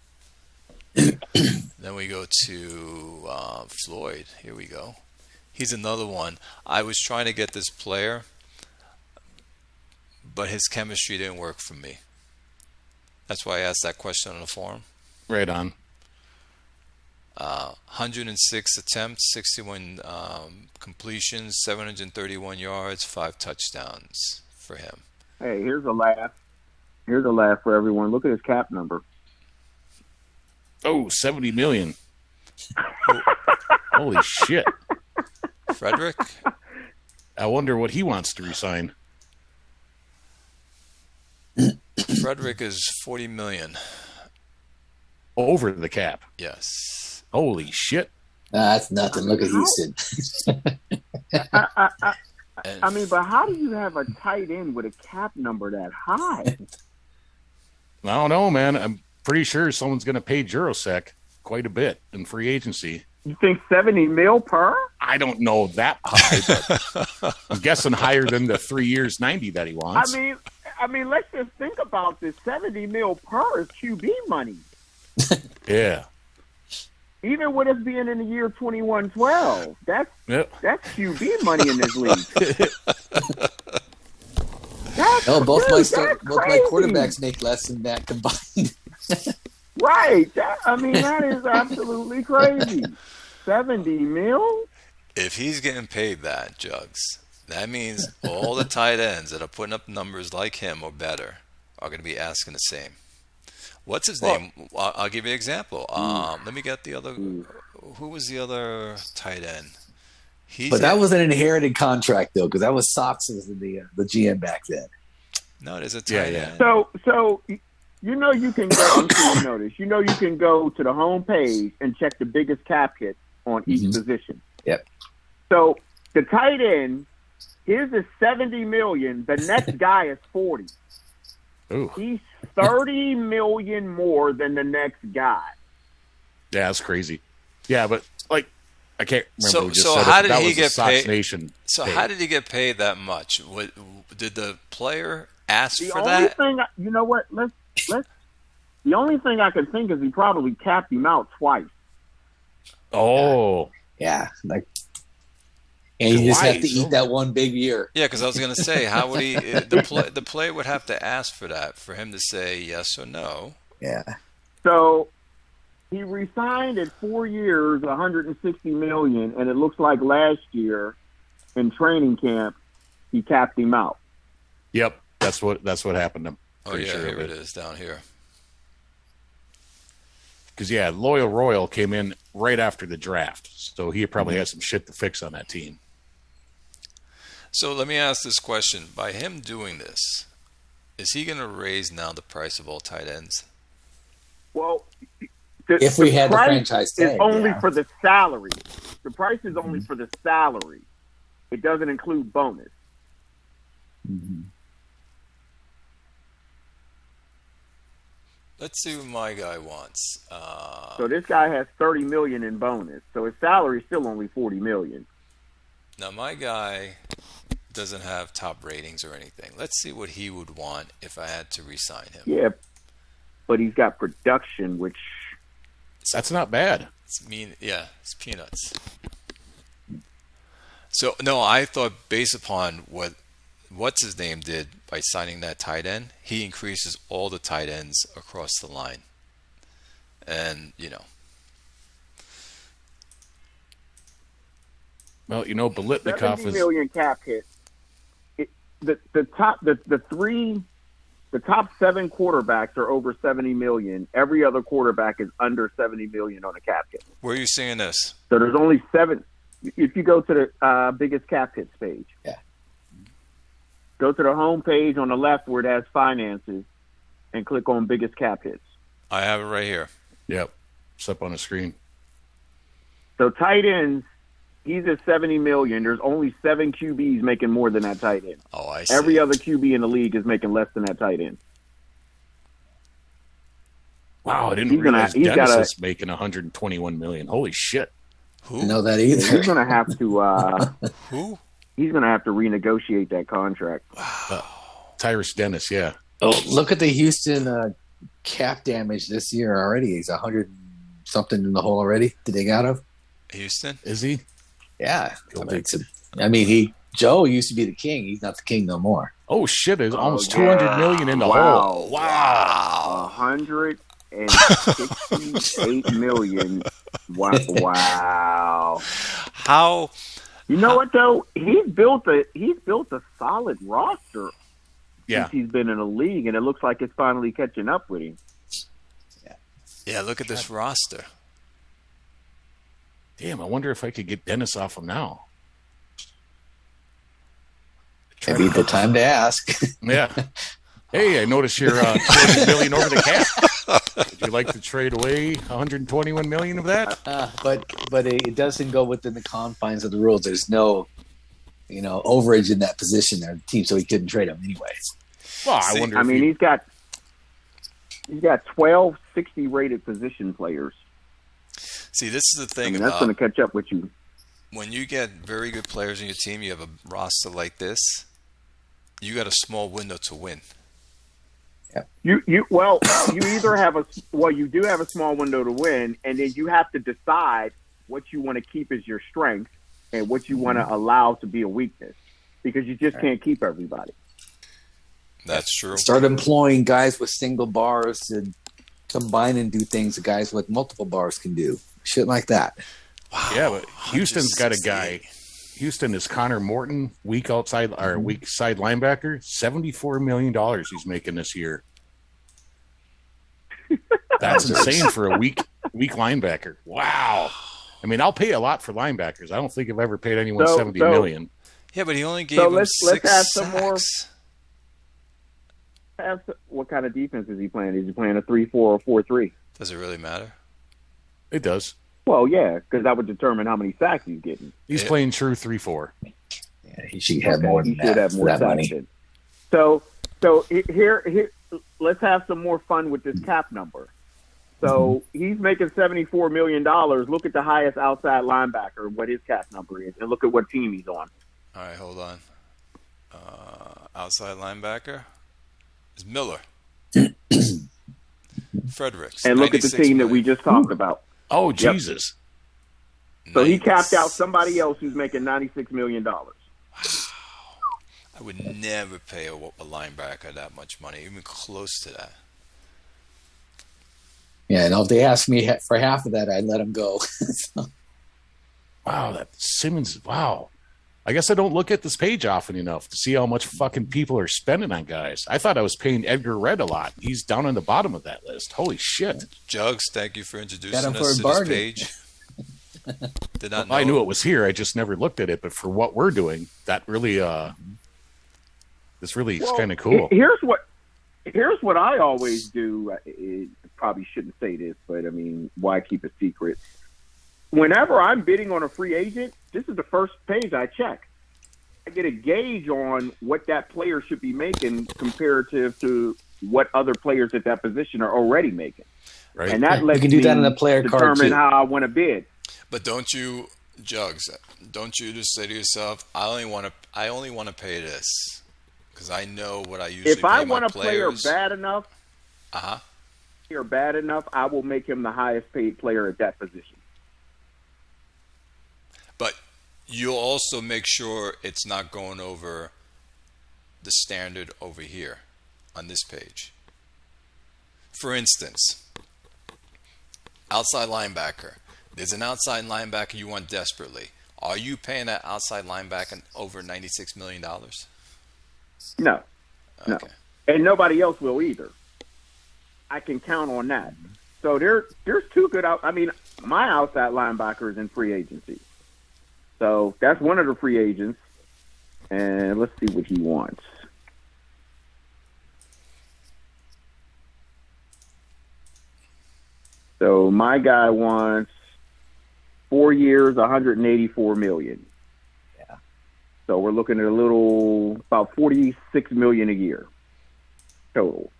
Then we go to Floyd. Here we go. He's another one. I was trying to get this player, but his chemistry didn't work for me. That's why I asked that question on the forum. Right on. 106 attempts, 61 completions, 731 yards, 5 touchdowns for him. Hey, here's a laugh. Here's a laugh for everyone. Look at his cap number. Oh, $70 million. Holy shit. Frederick? I wonder what he wants to resign. Frederick is $40 million. Over the cap. Yes. Holy shit. That's nothing. Look at Houston. I mean, but how do you have a tight end with a cap number that high? I don't know, man. I'm pretty sure someone's going to pay Jurosek quite a bit in free agency. You think 70 mil per? I don't know that high, but I'm guessing higher than the 3 years, 90 that he wants. I mean, let's just think about this. 70 mil per is QB money. Yeah. Even with us being in the year 2112, that's QB money in this league. Both my quarterbacks make less than that combined. Right. That is absolutely crazy. 70 mil? If he's getting paid that, Jugs, that means all the tight ends that are putting up numbers like him or better are going to be asking the same. What's his name? I'll give you an example. Let me get the other. Who was the other tight end? That was an inherited contract, though, because that was Sox as the GM back then. No, it is a tight end. So you can go. I'm sure you know this. You can go to the home page and check the biggest cap hit on each position. Yep. So the tight end, his is 70 million. The next guy is 40. Ooh. He's 30 million more than the next guy. Yeah, that's crazy. Yeah, but I can't remember. So how did he get paid? Nation how did he get paid that much? Did the player ask for that? The only thing, you know what? Let's. The only thing I can think is he probably capped him out twice. Oh, yeah, and you just have to eat that one big year. Yeah, because I was going to say, how would he? The player would have to ask for that for him to say yes or no. Yeah. So he resigned at 4 years, $160 million, and it looks like last year in training camp he capped him out. Yep, that's what happened to him. Oh yeah, here it is down here. Because Loyal Royal came in right after the draft, so he probably had some shit to fix on that team. So let me ask this question: by him doing this, is he going to raise now the price of all tight ends? Well, if we had the franchise tag, is only for the salary. The price is only for the salary. It doesn't include bonus. Mm-hmm. Let's see what my guy wants. So this guy has $30 million in bonus. So his salary is still only $40 million. Now my guy doesn't have top ratings or anything. Let's see what he would want if I had to re-sign him. Yeah, but he's got production, which that's not bad. It's peanuts. So no, I thought based upon what's his name did by signing that tight end, he increases all the tight ends across the line. And, Well, Biletnikoff is $70 million cap hit. The top 7 quarterbacks are over $70 million. Every other quarterback is under $70 million on a cap hit. Where are you seeing this? So there's only 7. If you go to the biggest cap hits page, go to the home page on the left where it has finances, and click on biggest cap hits. I have it right here. Yep. It's up on the screen. So tight ends, he's at $70 million. There's only 7 QBs making more than that tight end. Oh, I see. Every other QB in the league is making less than that tight end. Wow, I didn't realize Dennis is making $121 million. Holy shit! Who? I know that either. He's going to have to. Who? He's going to have to renegotiate that contract. Tyrus Dennis, yeah. Oh, look at the Houston cap damage this year already. He's 100 something in the hole already to dig out of. Houston? Is he? Yeah, Joe used to be the king. He's not the king no more. Oh shit! There's almost 200 million in the hole. Wow. 168 million. Wow. How? You know what though? He's built a solid roster. Yeah. Since he's been in the league, and it looks like it's finally catching up with him. Yeah, look at this roster. Damn, I wonder if I could get Dennis off him now. Maybe the time to ask. Yeah. Hey, I noticed you're $200 million over the cap. Would you like to trade away $121 million of that? But it doesn't go within the confines of the rules. There's no, overage in that position there, the team, so he couldn't trade him anyways. Well, I wonder. He's got 12 60 rated position players. See, this is the thing that's going to catch up with you. When you get very good players in your team, you have a roster like this, you got a small window to win. You either have you do have a small window to win, and then you have to decide what you want to keep as your strength and what you want to allow to be a weakness, because you just can't keep everybody. That's true. Start employing guys with single bars to combine and do things that guys with multiple bars can do. Shit like that. Wow. Yeah, but Houston's got a guy. Houston is Connor Morton, weak side linebacker. $74 million he's making this year. That's insane for a weak linebacker. Wow. I mean, I'll pay a lot for linebackers. I don't think I've ever paid anyone $70 million. Yeah, but he only gave him let's 6 have some sacks. more. What kind of defense is he playing? Is he playing a 3-4 or 4-3? Does it really matter? It does. Well, yeah, because that would determine how many sacks he's getting. He's playing true 3-4. Yeah, he should have more than he should have more that money. than. So here, let's have some more fun with this cap number. So he's making $74 million. Look at the highest outside linebacker, what his cap number is, and look at what team he's on. All right, hold on. Outside linebacker is Miller. Fredericks. And look at the team that we just talked about. Oh, Jesus. So he capped out somebody else who's making $96 million. I would never pay a linebacker that much money, even close to that. Yeah, and if they asked me for half of that, I'd let him go. Wow, that Simmons. Wow. I guess I don't look at this page often enough to see how much fucking people are spending on guys. I thought I was paying Edgar Red a lot. He's down on the bottom of that list. Holy shit. Jugs, thank you for introducing Got him us for to a this bargain. page. Did not know. I knew it was here. I just never looked at it. But for what we're doing, that really, this really is kind of cool. Here's what I always do. Probably shouldn't say this, but I mean, why keep a secret? Whenever I'm bidding on a free agent, this is the first page I check. I get a gauge on what that player should be making comparative to what other players at that position are already making. Right. And that lets you can do me that in a player card determine too. how I want to bid. But don't you, Jugs, don't you just say to yourself, I only want to pay this because I know what I usually If pay I my want a player players. bad enough, I will make him the highest paid player at that position. But you'll also make sure it's not going over the standard over here on this page. For instance, outside linebacker. There's an outside linebacker you want desperately. Are you paying that outside linebacker over $96 million? No. Okay. No. And nobody else will either. I can count on that. So there's two good my outside linebacker is in free agency. So that's one of the free agents. And let's see what he wants. So my guy wants 4 years, $184 million. Yeah. So we're looking at about $46 million a year total.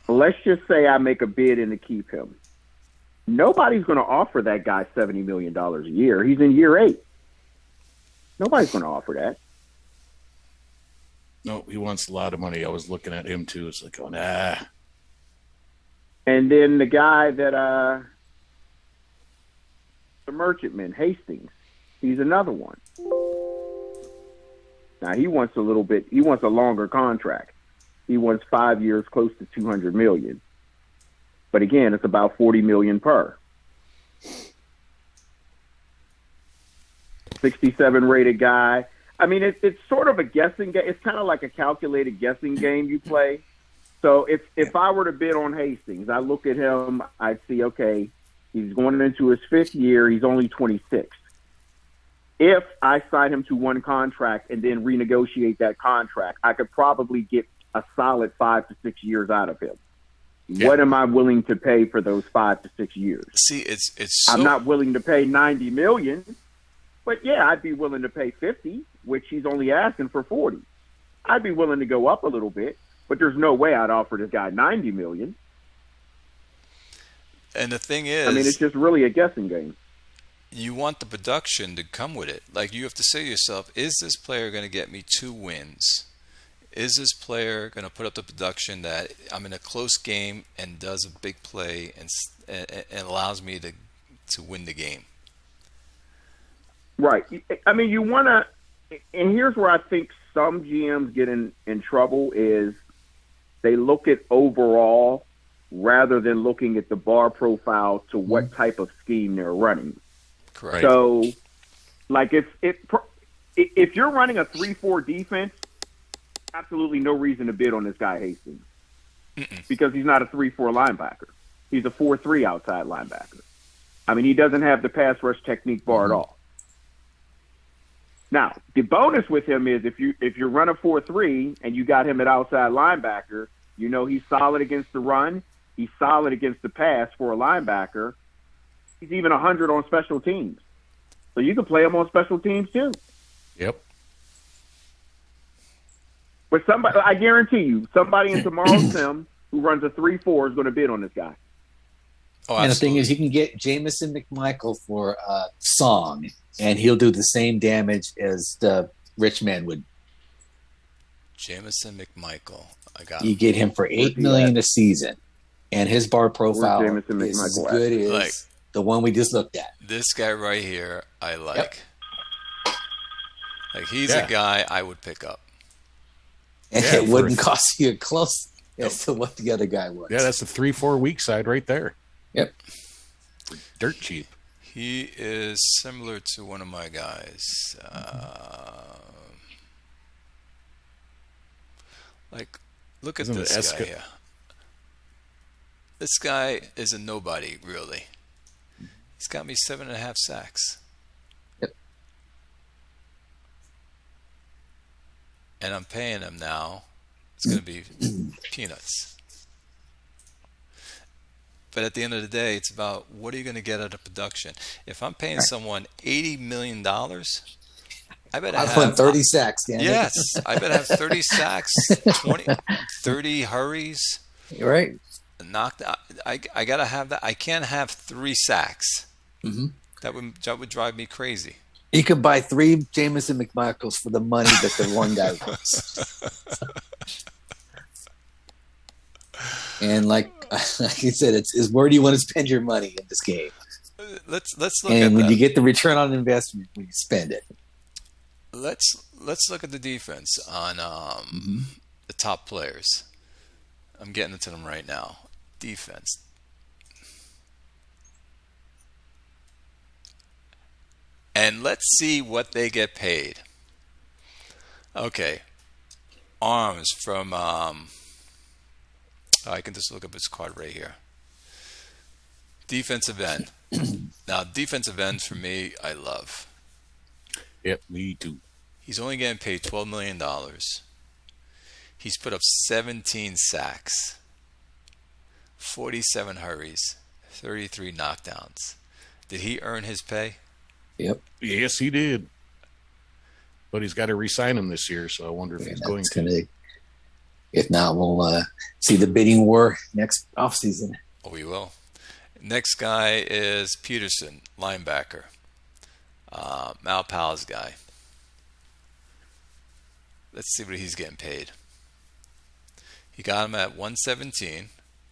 Let's just say I make a bid in to keep him. Nobody's going to offer that guy $70 million a year. He's in year 8. Nobody's going to offer that. No, he wants a lot of money. I was looking at him too. It's like, nah. And then the guy that the merchantman, Hastings, he's another one. Now he wants a longer contract. He wants 5 years, close to $200 million. But again, it's about $40 million per. 67 rated guy. I mean, it's sort of a guessing game. It's kind of like a calculated guessing game you play. So if I were to bid on Hastings, I look at him, I see, okay, he's going into his 5th year. He's only 26. If I sign him to one contract and then renegotiate that contract, I could probably get a solid 5 to 6 years out of him. Yeah. What am I willing to pay for those 5 to 6 years? See, it's I'm not willing to pay $90 million, but yeah, I'd be willing to pay 50, which he's only asking for 40. I'd be willing to go up a little bit, but there's no way I'd offer this guy $90 million. And the thing is, I mean, it's just really a guessing game. You want the production to come with it. Like, you have to say to yourself, is this player going to get me 2 wins? Is this player going to put up the production that I'm in a close game and does a big play and allows me to win the game? Right. I mean, you want to – and here's where I think some GMs get in trouble is they look at overall rather than looking at the bar profile to what type of scheme they're running. Correct. So, like, if you're running a 3-4 defense, absolutely no reason to bid on this guy Hastings. Because he's not a 3-4 linebacker. He's a 4-3 outside linebacker. I mean, he doesn't have the pass rush technique bar at all. Now, the bonus with him is if you run a 4-3 and you got him at outside linebacker, you know he's solid against the run. He's solid against the pass for a linebacker. He's even 100 on special teams. So you can play him on special teams too. Yep. But somebody, I guarantee you, somebody in tomorrow's sim who runs a 3-4 is going to bid on this guy. Oh, and the thing is, you can get Jamison McMichael for a song, and he'll do the same damage as the rich man would. Jamison McMichael, I got you him. Get him for $8 million a season, and his bar profile is as good as the one we just looked at. This guy right here, I like. Yep. Like, he's a guy I would pick up. And it wouldn't cost you close as to what the other guy was. Yeah, that's the 3-4 weak side right there. Yep. Dirt cheap. He is similar to one of my guys. Like, look at this guy here. This guy is a nobody, really. He's got me 7.5 sacks. Yep. And I'm paying him now. It's going to be peanuts. But at the end of the day, it's about what are you going to get out of production. If I'm paying someone $80 million, I better have 30 sacks. Danny. Yes, I better have 30 sacks, 30 hurries. You're right. Knocked out. I got to have that. I can't have 3 sacks. Mm-hmm. That would drive me crazy. You could buy 3 Jamison McMichaels for the money that the one guy wants. And like you said, it's where do you want to spend your money in this game? Let's look and at when that. You get the return on investment when you spend it. Let's look at the defense on the top players. I'm getting into them right now. Defense. And let's see what they get paid. Okay. Arms from I can just look up his card right here. Defensive end. Now, defensive ends for me, I love. Yep, me too. He's only getting paid $12 million. He's put up 17 sacks. 47 hurries, 33 knockdowns. Did he earn his pay? Yep. Yes, he did. But he's got to re-sign him this year, so I wonder if he's going to. If not, we'll see the bidding war next offseason. Oh, we will. Next guy is Peterson, linebacker. Mal Powell's guy. Let's see what he's getting paid. He got him at 117,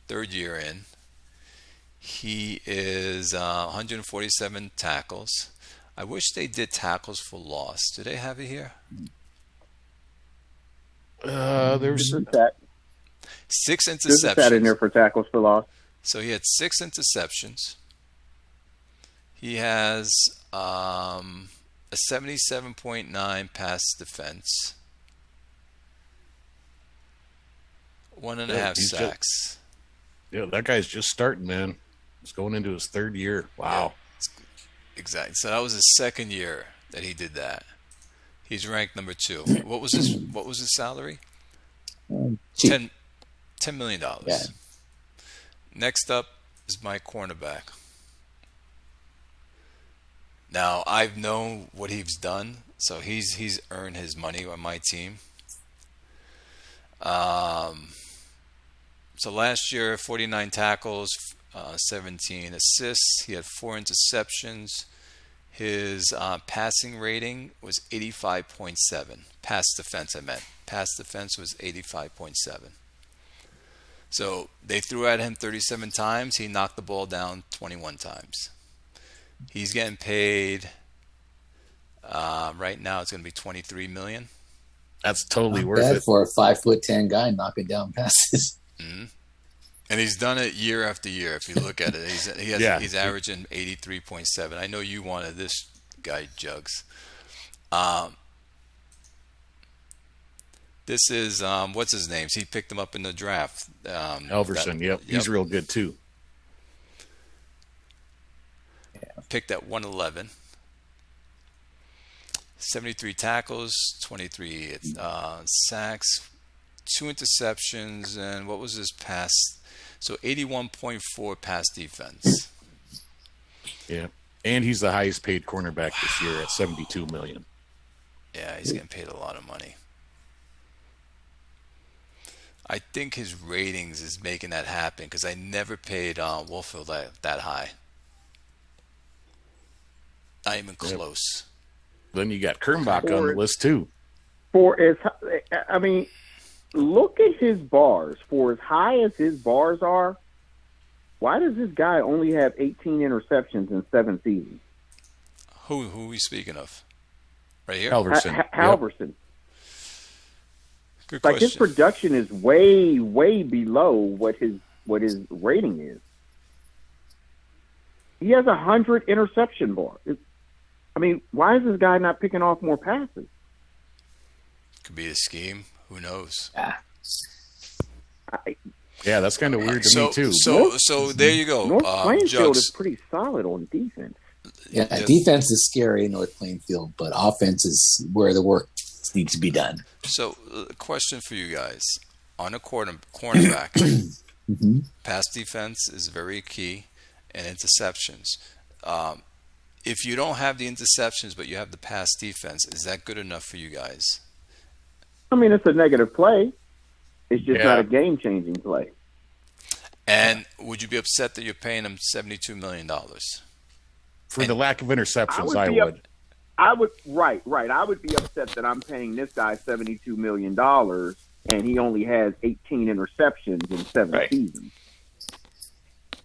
third year in. He is 147 tackles. I wish they did tackles for loss. Do they have it here? There's 6 interceptions. There's a stat in there for tackles for loss. So he had 6 interceptions. He has a 77.9 pass defense. 1.5 sacks. That guy's just starting, man. He's going into his third year. Wow. Yeah, exactly. So that was his second year that he did that. He's ranked number 2. What was his salary? $10 million. Yeah. Next up is my cornerback. Now I've known what he's done, so he's earned his money on my team. So last year, 49 tackles, 17 assists. He had 4 interceptions. His passing rating was 85.7. Pass defense, I meant. Pass defense was 85.7. So they threw at him 37 times. He knocked the ball down 21 times. He's getting paid. Right now, it's going to be $23 million. That's totally Not worth bad it for a 5'10" guy knocking down passes. Mm-hmm. And he's done it year after year. If you look at it, he's averaging 83.7. I know you wanted this guy, Jugs. This is what's his name? He picked him up in the draft. Elverson. Yep, he's real good too. Picked at 111. 73 tackles, 23 sacks, 2 interceptions, and what was his pass? So 81.4 pass defense. Yeah, and he's the highest paid cornerback this year at $72 million. Yeah, he's getting paid a lot of money. I think his ratings is making that happen because I never paid Wolfield that high. Not even close. Then you got Kernbach on the list too. Look at his bars. For as high as his bars are, why does this guy only have 18 interceptions in 7 seasons? Who are we speaking of? Right here? Halverson. Halverson. Yep. Good Like question. his production is way, way below what his rating is. He has 100 interception bars. Why is this guy not picking off more passes? Could be a scheme. Who knows? Yeah, that's kind of weird to me too. So there you go. North Plainfield Jugs. is pretty solid on defense. Yeah, defense is scary in North Plainfield, but offense is where the work needs to be done. So, question for you guys: on a cornerback, pass defense is very key, and interceptions. If you don't have the interceptions, but you have the pass defense, is that good enough for you guys? It's a negative play. It's just not a game-changing play. And would you be upset that you're paying him $72 million? For the lack of interceptions, I would. I would. Right. I would be upset that I'm paying this guy $72 million and he only has 18 interceptions in 7 seasons.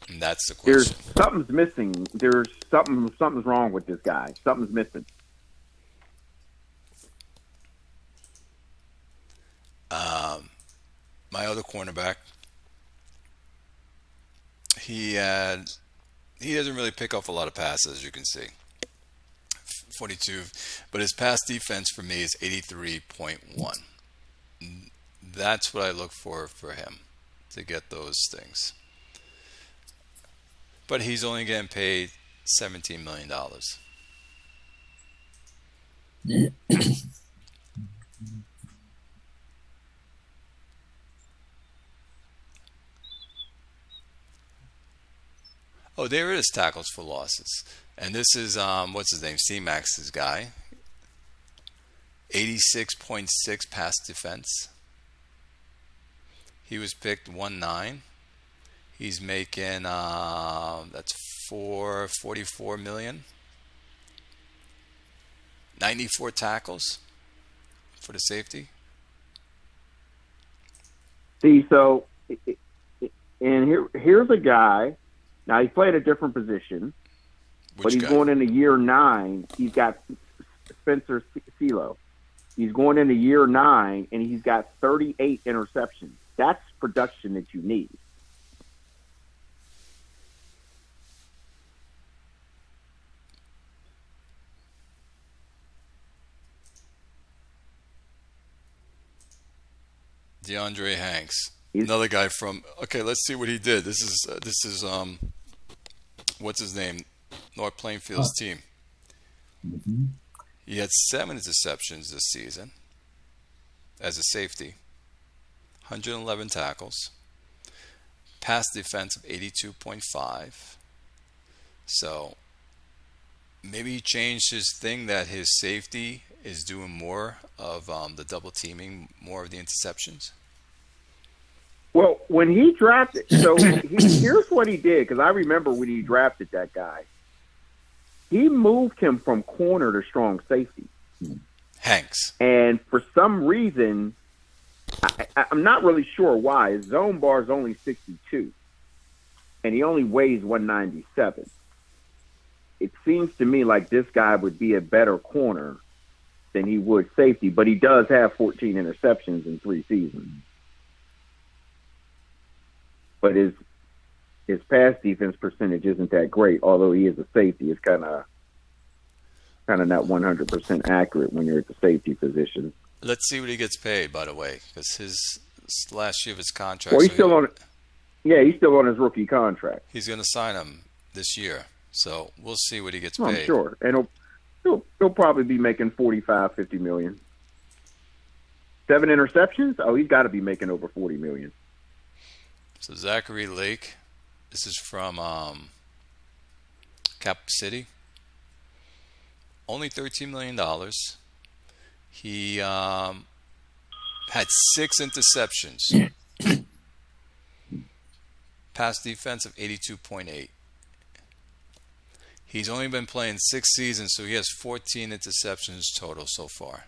And that's the question. Something's missing. Something's wrong with this guy. Something's missing. My other cornerback, he doesn't really pick off a lot of passes, as you can see. 42, but his pass defense for me is 83.1. That's what I look for him, to get those things. But he's only getting paid $17 million. Oh, there is tackles for losses. And this is, what's his name? C-Max's guy. 86.6 pass defense. He was picked 1-9. He's making, that's $44 million. 94 tackles for the safety. See, so, and here's a guy. Now, he played a different position, but he's going into year 9. He's got Spencer Silo. He's going into year 9, and he's got 38 interceptions. That's production that you need. DeAndre Hanks, another guy from. Okay, let's see what he did. This is what's his name? North Plainfield's team. Mm-hmm. He had 7 interceptions this season as a safety, 111 tackles, pass defense of 82.5. So maybe he changed his thing that his safety is doing more of the double teaming, more of the interceptions. Well, when he drafted, so here's what he did, because I remember when he drafted that guy. He moved him from corner to strong safety. Hanks. And for some reason, I'm not really sure why. His zone bar is only 62, and he only weighs 197. It seems to me like this guy would be a better corner than he would safety, but he does have 14 interceptions in 3 seasons. But his pass defense percentage isn't that great, although he is a safety. It's kind of not 100% accurate when you're at the safety position. Let's see what he gets paid, by the way, because his last year of his contract. Well, he's still on. Yeah, he's still on his rookie contract. He's going to sign him this year, so we'll see what he gets I'm paid. sure, and he'll probably be making $45-50 million. 7 interceptions? Oh, he's got to be making over $40 million. So Zachary Lake, this is from Cap City. Only $13 million. He had 6 interceptions. Pass defense of 82.8. He's only been playing 6 seasons, so he has 14 interceptions total so far.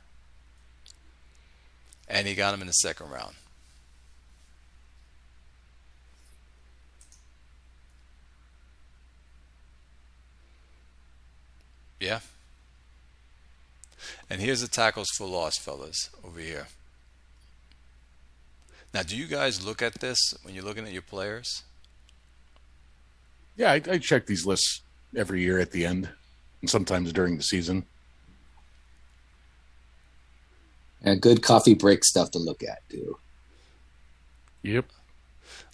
And he got him in the second round. Yeah. And here's the tackles for loss, fellas, over here. Now, do you guys look at this when you're looking at your players? Yeah, I check these lists every year at the end and sometimes during the season. And good coffee break stuff to look at, too. Yep.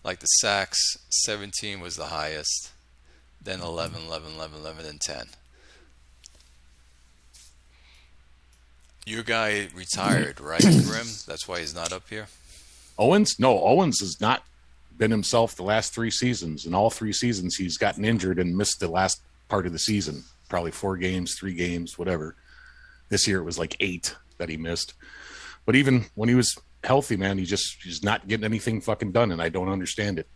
Like the sacks, 17 was the highest. Then 11, then 10. Your guy retired, right, Grim? That's why he's not up here? Owens? No, Owens has not been himself the last 3 seasons. In all 3 seasons, he's gotten injured and missed the last part of the season. Probably 4 games, 3 games, whatever. This year it was like 8 that he missed. But even when he was healthy, man, he's not getting anything fucking done, and I don't understand it.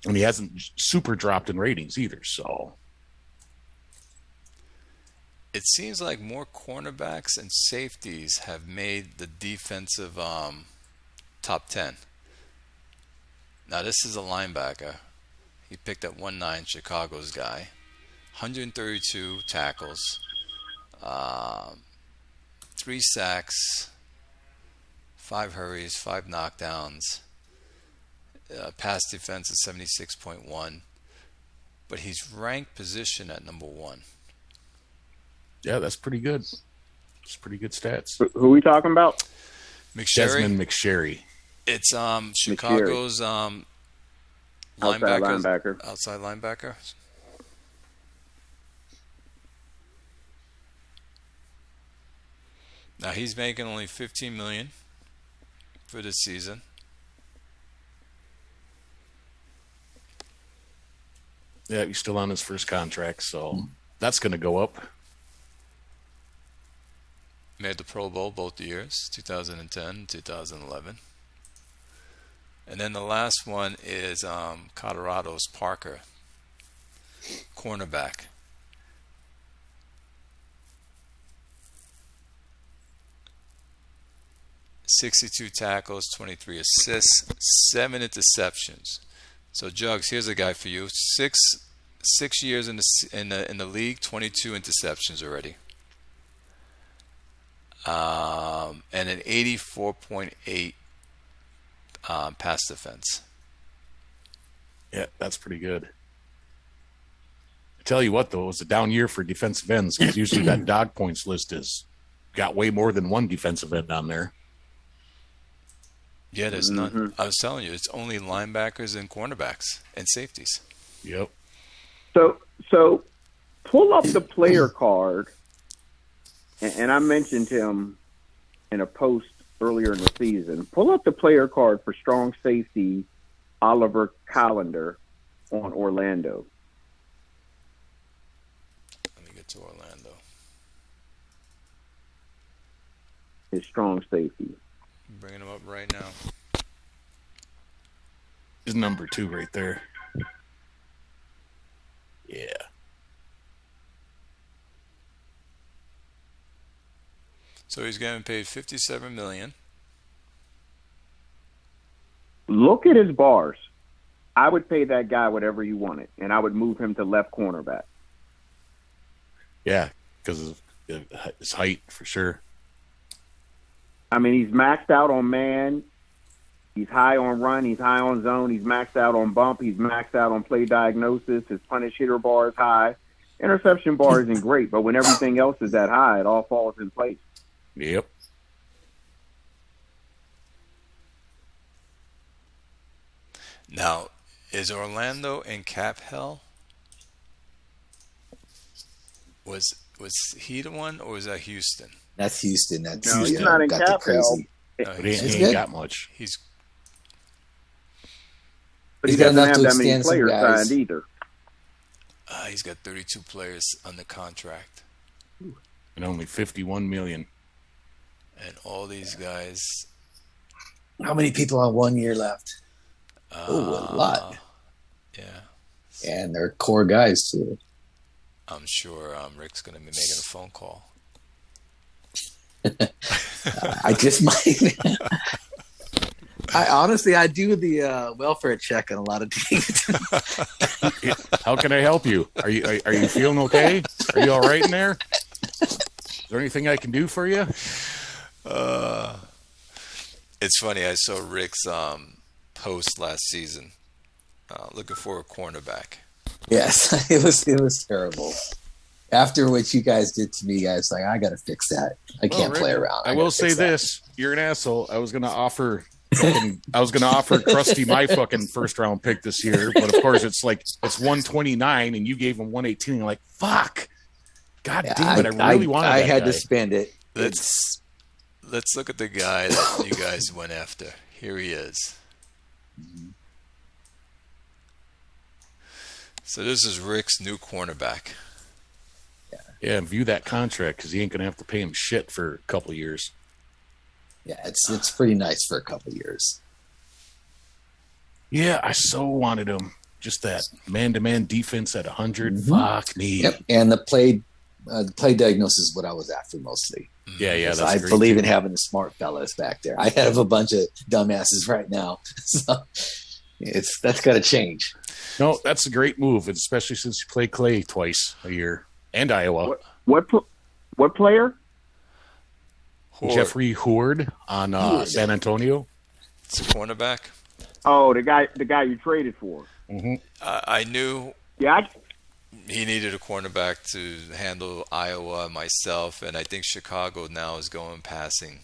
And he hasn't super dropped in ratings either, so... It seems like more cornerbacks and safeties have made the defensive top 10. Now, this is a linebacker. He picked up 1-9, Chicago's guy. 132 tackles. 3 sacks. 5 hurries, 5 knockdowns. Pass defense is 76.1. But he's ranked position at number 1. Yeah, that's pretty good. It's pretty good stats. Who are we talking about? Desmond McSherry. It's Chicago's outside linebacker. linebacker. Outside linebacker. Now he's making only $15 million for this season. Yeah, he's still on his first contract, so that's going to go up. Made the Pro Bowl both years, 2010, 2011. And then the last one is Colorado's Parker, cornerback. .62 tackles, 23 assists, 7 interceptions. So Jugs, here's a guy for you. Six years in the league, 22 interceptions already. And an 84.8 pass defense. Yeah, that's pretty good. I tell you what, though, it was a down year for defensive ends because usually that dog points list has got way more than one defensive end on there. Yeah, there's none. I was telling you, it's only linebackers and cornerbacks and safeties. Yep. So pull up the player card, and I mentioned him in a post earlier in the season. Pull up the player card for strong safety Oliver Collender on Orlando. Let me get to Orlando. His strong safety. I'm bringing him up right now. His number 2 right there. Yeah. So he's getting paid $57 million. Look at his bars. I would pay that guy whatever you wanted, and I would move him to left cornerback. Yeah, because of his height, for sure. I mean, he's maxed out on man. He's high on run. He's high on zone. He's maxed out on bump. He's maxed out on play diagnosis. His punish hitter bar is high. Interception bar isn't great, but when everything else is that high, it all falls in place. Yep. Now, is Orlando in cap hell? Was he the one, or was that Houston? That's Houston. That's No, Houston. he's not in Got the cap hell. crazy. No, But he he's ain't got much. But He's he got doesn't enough have to that many extend some players guys. signed either. he's got 32 players under contract, And only $51 million. and all these guys. How many people on 1 year left? Oh, a lot. Yeah, And they're core guys, too. I'm sure Rick's going to be making a phone call. I just might. I do the welfare check on a lot of teams. How can I help you? Are you feeling okay? Are you all right in there? Is there anything I can do for you? It's funny. I saw Rick's post last season looking for a cornerback. Yes, it was terrible. After what you guys did to me, guys, like I got to fix that. I can't play around. I will say this: you're an asshole. I was going to offer Krusty my fucking first round pick this year, but of course it's 129, and you gave him 118. You're like, fuck, god damn it! I really wanted. I that had guy. to spend it. Let's look at the guy that you guys went after. Here he is. So this is Rick's new cornerback. Yeah, and view that contract because he ain't gonna have to pay him shit for a couple of years. Yeah, it's pretty nice for a couple of years. Yeah, I so wanted him. Just that man-to-man defense at 100. Fuck me. Yep, and the play diagnosis is what I was after mostly. Yeah, that's I great believe too. in having the smart fellas back there. I have a bunch of dumbasses right now, so that's got to change. No, that's a great move, especially since you play Clay twice a year and Iowa. What player? Jeffrey Horde on San Antonio. It's a cornerback. Oh, the guy you traded for. Mm-hmm. I knew Yeah, he needed a cornerback to handle Iowa, myself, and I think Chicago now is going passing.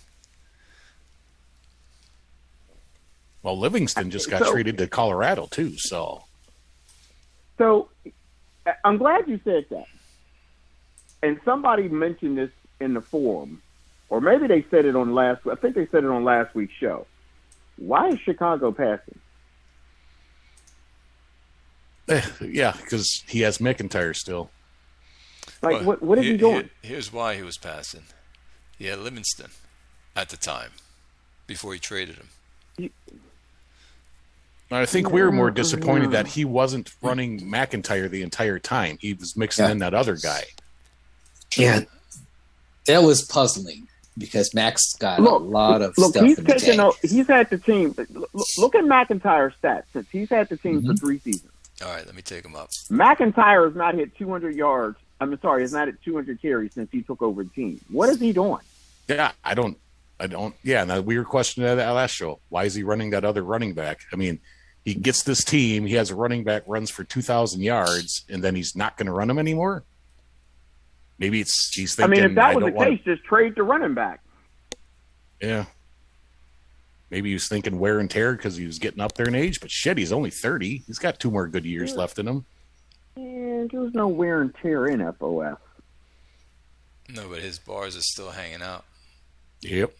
Well, Livingston just got traded to Colorado too, so I'm glad you said that. And somebody mentioned this in the forum, or maybe they said it on I think they said it on last week's show. Why is Chicago passing? Yeah, because he has McIntyre still. Like, what is he doing? Here's why he was passing. He had Livingston at the time before he traded him. I think we were more disappointed that he wasn't running McIntyre the entire time. He was mixing in that other guy. Yeah, that was puzzling because Max got a lot of stuff he's in the tank. He's had the team. Look at McIntyre's stats since he's had the team for 3 seasons. All right, let me take him up. McIntyre has not hit 200 yards. He's not at 200 carries since he took over the team. What is he doing? Yeah, I don't. Yeah, now we were questioning that last show. Why is he running that other running back? I mean, he gets this team. He has a running back runs for 2,000 yards, and then he's not going to run them anymore. Maybe he's thinking. If that was the case, just trade the running back. Yeah. Maybe he was thinking wear and tear because he was getting up there in age. But shit, he's only 30. He's got 2 more good years left in him. And there's no wear and tear in FOF. No, but his bars are still hanging out. Yep.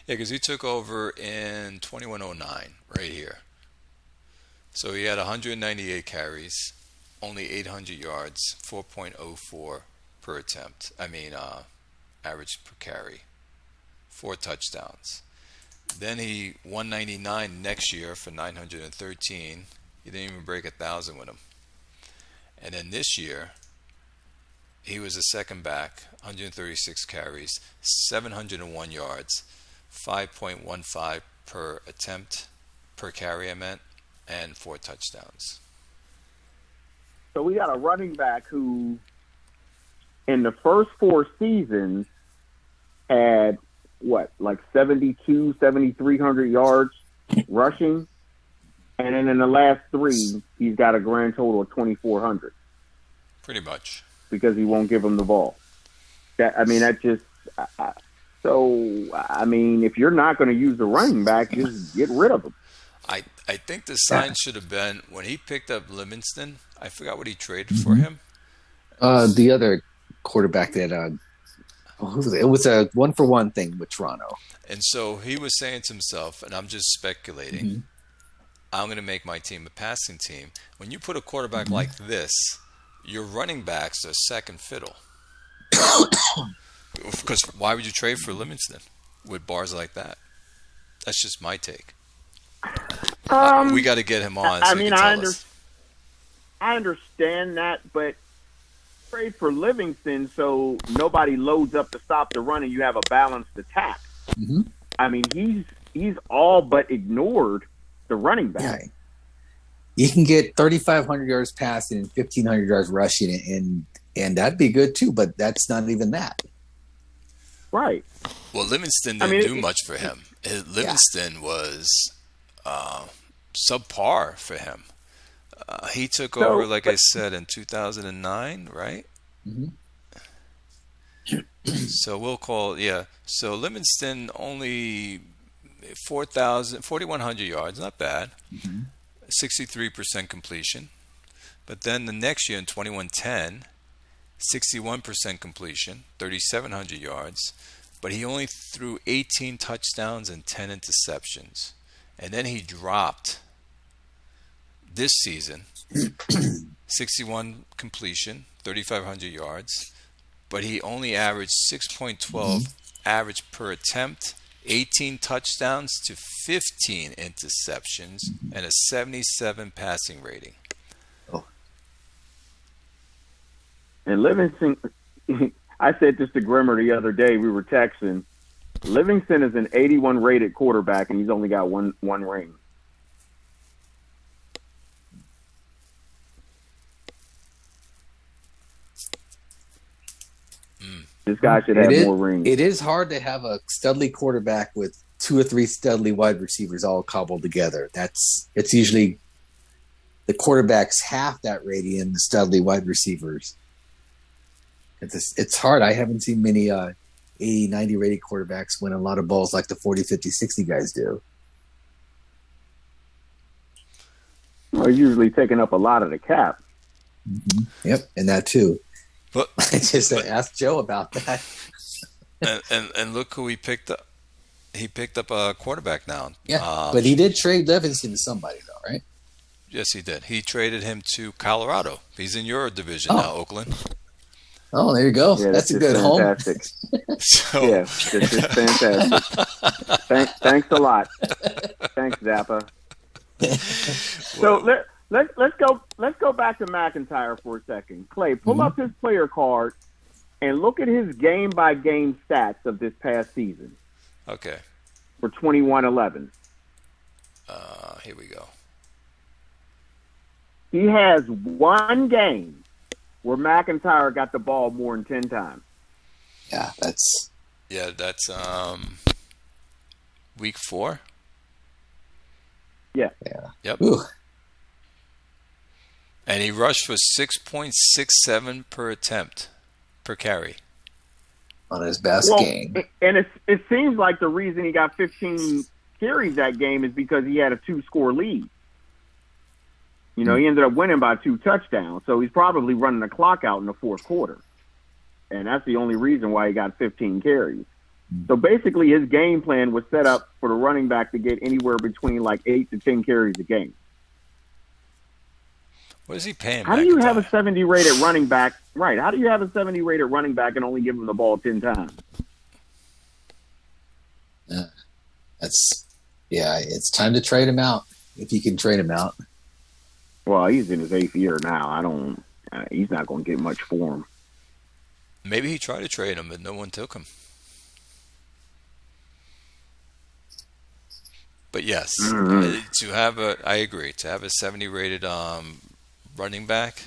Yeah, because he took over in 2109, right here. So he had 198 carries, only 800 yards, 4.04 per attempt. Average per carry, 4 touchdowns. Then he 199 next year for 913. He didn't even break 1,000 with him. And then this year, he was a second back, 136 carries, 701 yards, 5.15 per attempt, per carry, and 4 touchdowns. So we got a running back who, in the first 4 seasons, had, 7,300 yards rushing. And then in the last 3, he's got a grand total of 2,400. Pretty much. Because he won't give him the ball. If you're not going to use the running back, just get rid of him. I think the sign should have been when he picked up Livingston. I forgot what he traded for him. The other quarterback that it was a 1-for-1 thing with Toronto. And so he was saying to himself, and I'm just speculating, I'm going to make my team a passing team. When you put a quarterback like this, your running backs are second fiddle. Because why would you trade for Livingston with bars like that? That's just my take. We got to get him on. I understand that, but trade for Livingston so nobody loads up to stop the run and you have a balanced attack. He's all but ignored the running back. Yeah. You can get 3,500 yards passing and 1,500 yards rushing, and that'd be good too. But that's not even that. Right. Well, Livingston didn't do much for him. Livingston was subpar for him. He took over, like I said, in 2009, right? So we'll call, So Livingston only 4,100 yards, not bad. 63% completion. But then the next year in 2110, 61% completion, 3,700 yards. But he only threw 18 touchdowns and 10 interceptions. And then he dropped this season, 61 completion, 3,500 yards. But he only averaged 6.12 average per attempt, 18 touchdowns to 15 interceptions, and a 77 passing rating. And Livingston, I said this to Grimmer the other day. We were texting. Livingston is an 81 rated quarterback, and he's only got one ring. This guy should have more rings. It is hard to have a studly quarterback with 2 or 3 studly wide receivers all cobbled together. It's usually the quarterback's half that rating and the studly wide receivers. It's hard. I haven't seen many 80, 90 rated quarterbacks win a lot of balls like the 40, 50, 60 guys do. Well, usually taking up a lot of the cap. Yep, and that too. But I just asked Joe about that. and look who he picked up. He picked up a quarterback now. Yeah, but he did trade Livingston to somebody, though, right? Yes, he did. He traded him to Colorado. He's in your division now, Oakland. Oh, there you go. Yeah, That's a good fantastic. So, Yeah, this is fantastic. Thanks a lot. Thanks, Zappa. So let's go back to McIntyre for a second. Clay, pull up his player card and look at his game by game stats of this past season. Okay. For 21-11. Here we go. He has one game where McIntyre got the ball more than 10 times. Yeah, that's week 4. Yeah. Yep. Ooh. And he rushed for 6.67 per attempt per carry. On his best game. And it seems like the reason he got 15 carries that game is because he had a 2-score lead. You know, he ended up winning by 2 touchdowns, so he's probably running the clock out in the fourth quarter. And that's the only reason why he got 15 carries. So basically his game plan was set up for the running back to get anywhere between like 8 to 10 carries a game. What is he paying? How do you have a 70 rated running back? Right. How do you have a 70 rated running back and only give him the ball 10 times? It's time to trade him out if you can trade him out. Well, he's in his 8th year now. He's not going to get much for him. Maybe he tried to trade him, but no one took him. But yes, I agree, to have a 70 rated running back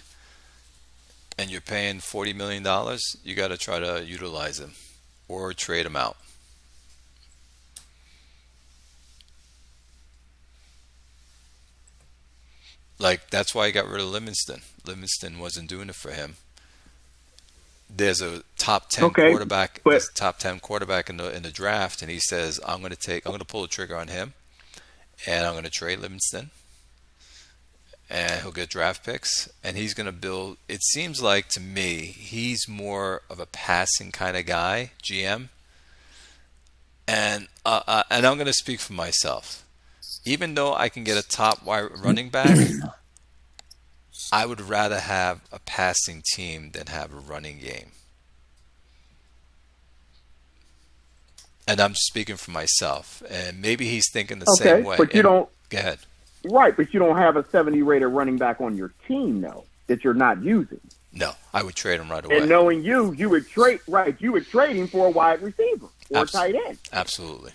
and you're paying $40 million, you got to try to utilize him or trade him out. Like, that's why he got rid of Livingston. Livingston wasn't doing it for him. There's a top 10 quarterback. There's a top 10 quarterback in the draft, and he says, I'm going to pull the trigger on him, and I'm going to trade Livingston, and he'll get draft picks, and he's going to build. It seems like to me he's more of a passing kind of guy, GM, and I'm going to speak for myself. Even though I can get a top wide running back, I would rather have a passing team than have a running game. And I'm speaking for myself. And maybe he's thinking the same way. But you don't. Go ahead. Right, but you don't have a 70 rated running back on your team, though, that you're not using. No, I would trade him right away. And knowing you would trade him for a wide receiver or a tight end. Absolutely.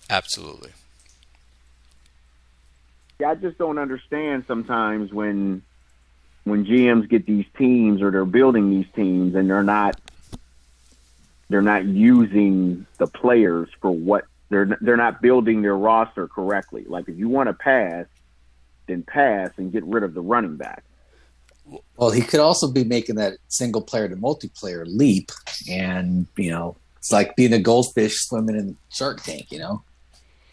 Absolutely. Yeah, I just don't understand sometimes when GMs get these teams or they're building these teams and they're not using the players for what they're not building their roster correctly. Like, if you want to pass, then pass and get rid of the running back. Well, he could also be making that single player to multiplayer leap, and it's like being a goldfish swimming in the shark tank.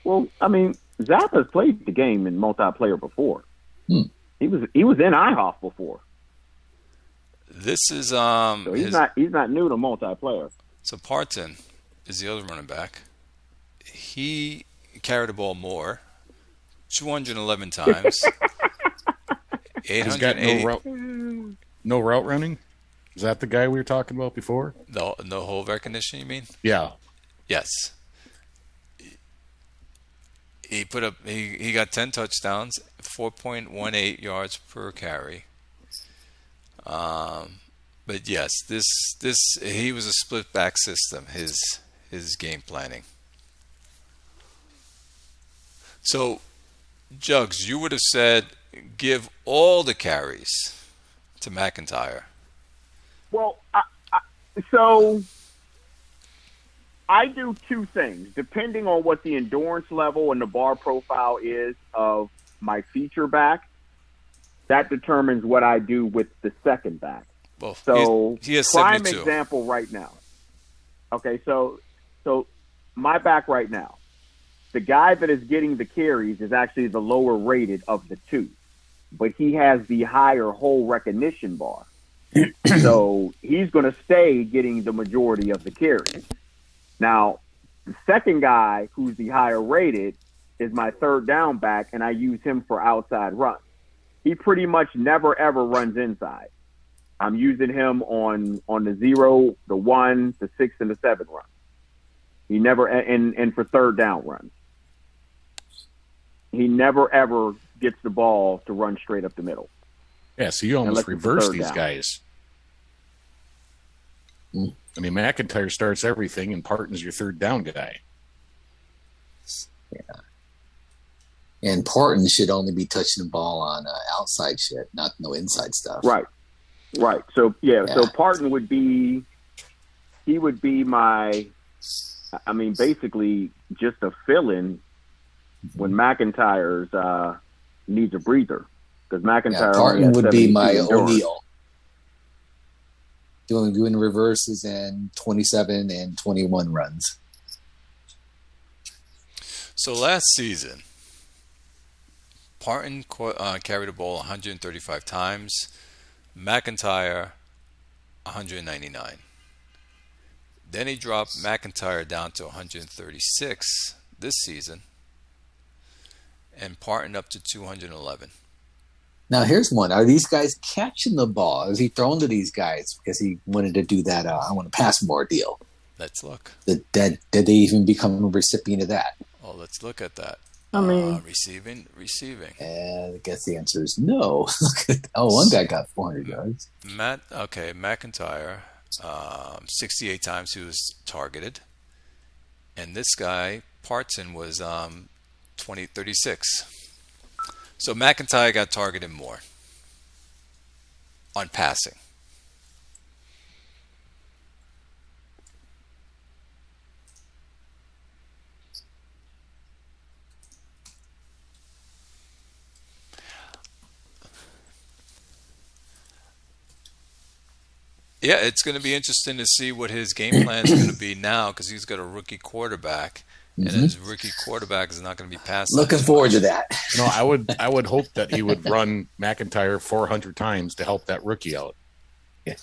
Well, I mean, Zappa's played the game in multiplayer before. He was in IHOF before. This is so he's not new to multiplayer. So Parton is the other running back. He carried the ball more, 211 times. He's got no route running. Is that the guy we were talking about before? No hole recognition, you mean? Yeah. Yes. He got 10 touchdowns, 4.18 yards per carry. But yes, this he was a split back system, his game planning. So, Jugs, you would have said give all the carries to McIntyre. Well, so I do two things, depending on what the endurance level and the bar profile is of my feature back. That determines what I do with the second back. Well, so he has prime 72. example right now. Okay, so my back right now, the guy that is getting the carries is actually the lower rated of the two, but he has the higher hole recognition bar. So he's going to stay getting the majority of the carries. Now, The second guy, who's the higher rated, is my third down back, and I use him for outside runs. He pretty much never ever runs inside. I'm using him on the 0, the 1, the 6, and the 7 run. He never and for third down runs. He never ever gets the ball to run straight up the middle. Yeah, so you almost reverse these guys. Mm. I mean, McIntyre starts everything, and Parton's your third down guy. Yeah. And Parton should only be touching the ball on outside shit, not no inside stuff. Right. So so Parton would be my, I mean, basically just a fill-in when McIntyre's needs a breather, because McIntyre Parton would be my endurance. O'Neal. Doing reverses and 27 and 21 runs. So last season, Parton carried the ball 135 times, McIntyre 199. Then he dropped McIntyre down to 136 this season, and Parton up to 211. Now here's one: are these guys catching the ball? Is he throwing to these guys because he wanted to do that? I want to pass more deal. Let's look. Did they even become a recipient of that? Oh, let's look at that. I mean, receiving. And I guess the answer is no. One guy got 400 yards. McIntyre, 68 times he was targeted, and this guy Parton was 36. So McIntyre got targeted more on passing. Yeah, it's going to be interesting to see what his game plan is going to be now, because he's got a rookie quarterback, and his rookie quarterback is not going to be passing. Looking forward to that. No, I would hope that he would run McIntyre 400 times to help that rookie out. Yeah.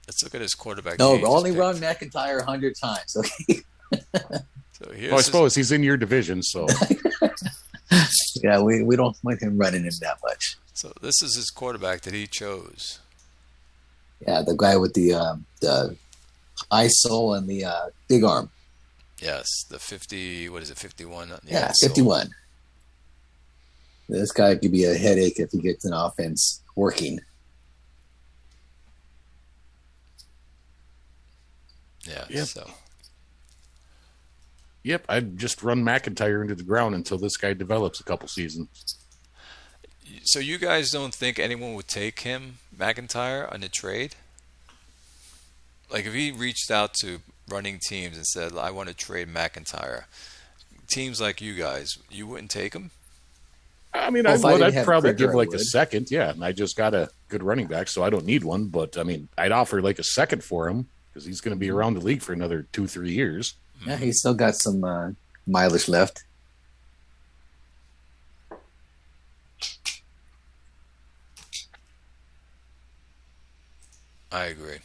Let's look at his quarterback. No, only run McIntyre 100 times. Okay. So I suppose he's in your division, so yeah, we don't want him running him that much. So this is his quarterback that he chose. Yeah, the guy with the ISO and the big arm. Yes, the 50. What is it? 51. Yeah, 51. This guy could be a headache if he gets an offense working. Yeah. Yep. So. Yep, I'd just run McIntyre into the ground until this guy develops a couple seasons. So you guys don't think anyone would take him, McIntyre, on the trade? Like if he reached out to running teams and said, I want to trade McIntyre, teams like you guys, you wouldn't take him? I mean, Well, I'd probably Critter, give like I a would. second, yeah, and I just got a good running back, so I don't need one, but I mean, I'd offer like a second for him because he's going to be around the league for another 2-3 years. Yeah, he's still got some mileage left. I agree.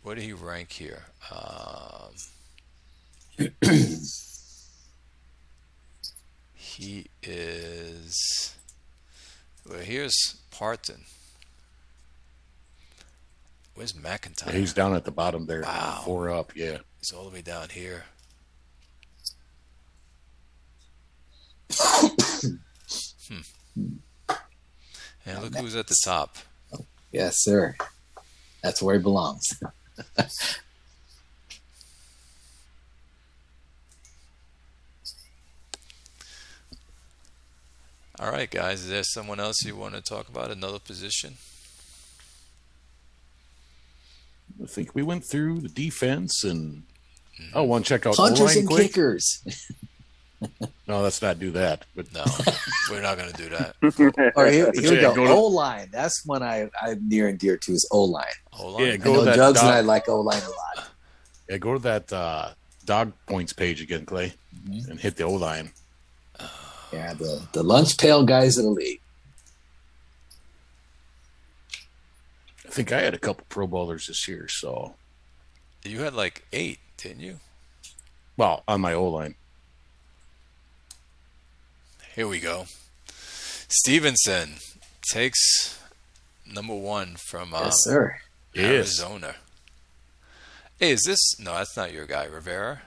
What did he rank here? He is... Well, here's Parton. Where's McIntyre? Yeah, he's down at the bottom there. Wow. 4 up, yeah. He's all the way down here. And look who's at the top. Yes, sir. That's where he belongs. All right, guys. Is there someone else you want to talk about? Another position? I think we went through the defense and I want to check out Punters O-line and quick. kickers. No, let's not do that. But No, we're not going to do that. Or here we Yeah, go. go to- O-line. That's one I'm near and dear to is O-line. Hold on. Yeah, I go know to that Jugs and dog, I like O-line a lot. yeah, go to that dog points page again, Clay, and hit the O-line. Yeah, the lunch pail guys of the league. I I think I had a couple Pro Bowlers this year, so. You had like 8, didn't you? Well, on my O-line. Here we go. Stevenson takes number 1 from Yes, sir. Arizona. Hey, is this? No, that's not your guy, Rivera.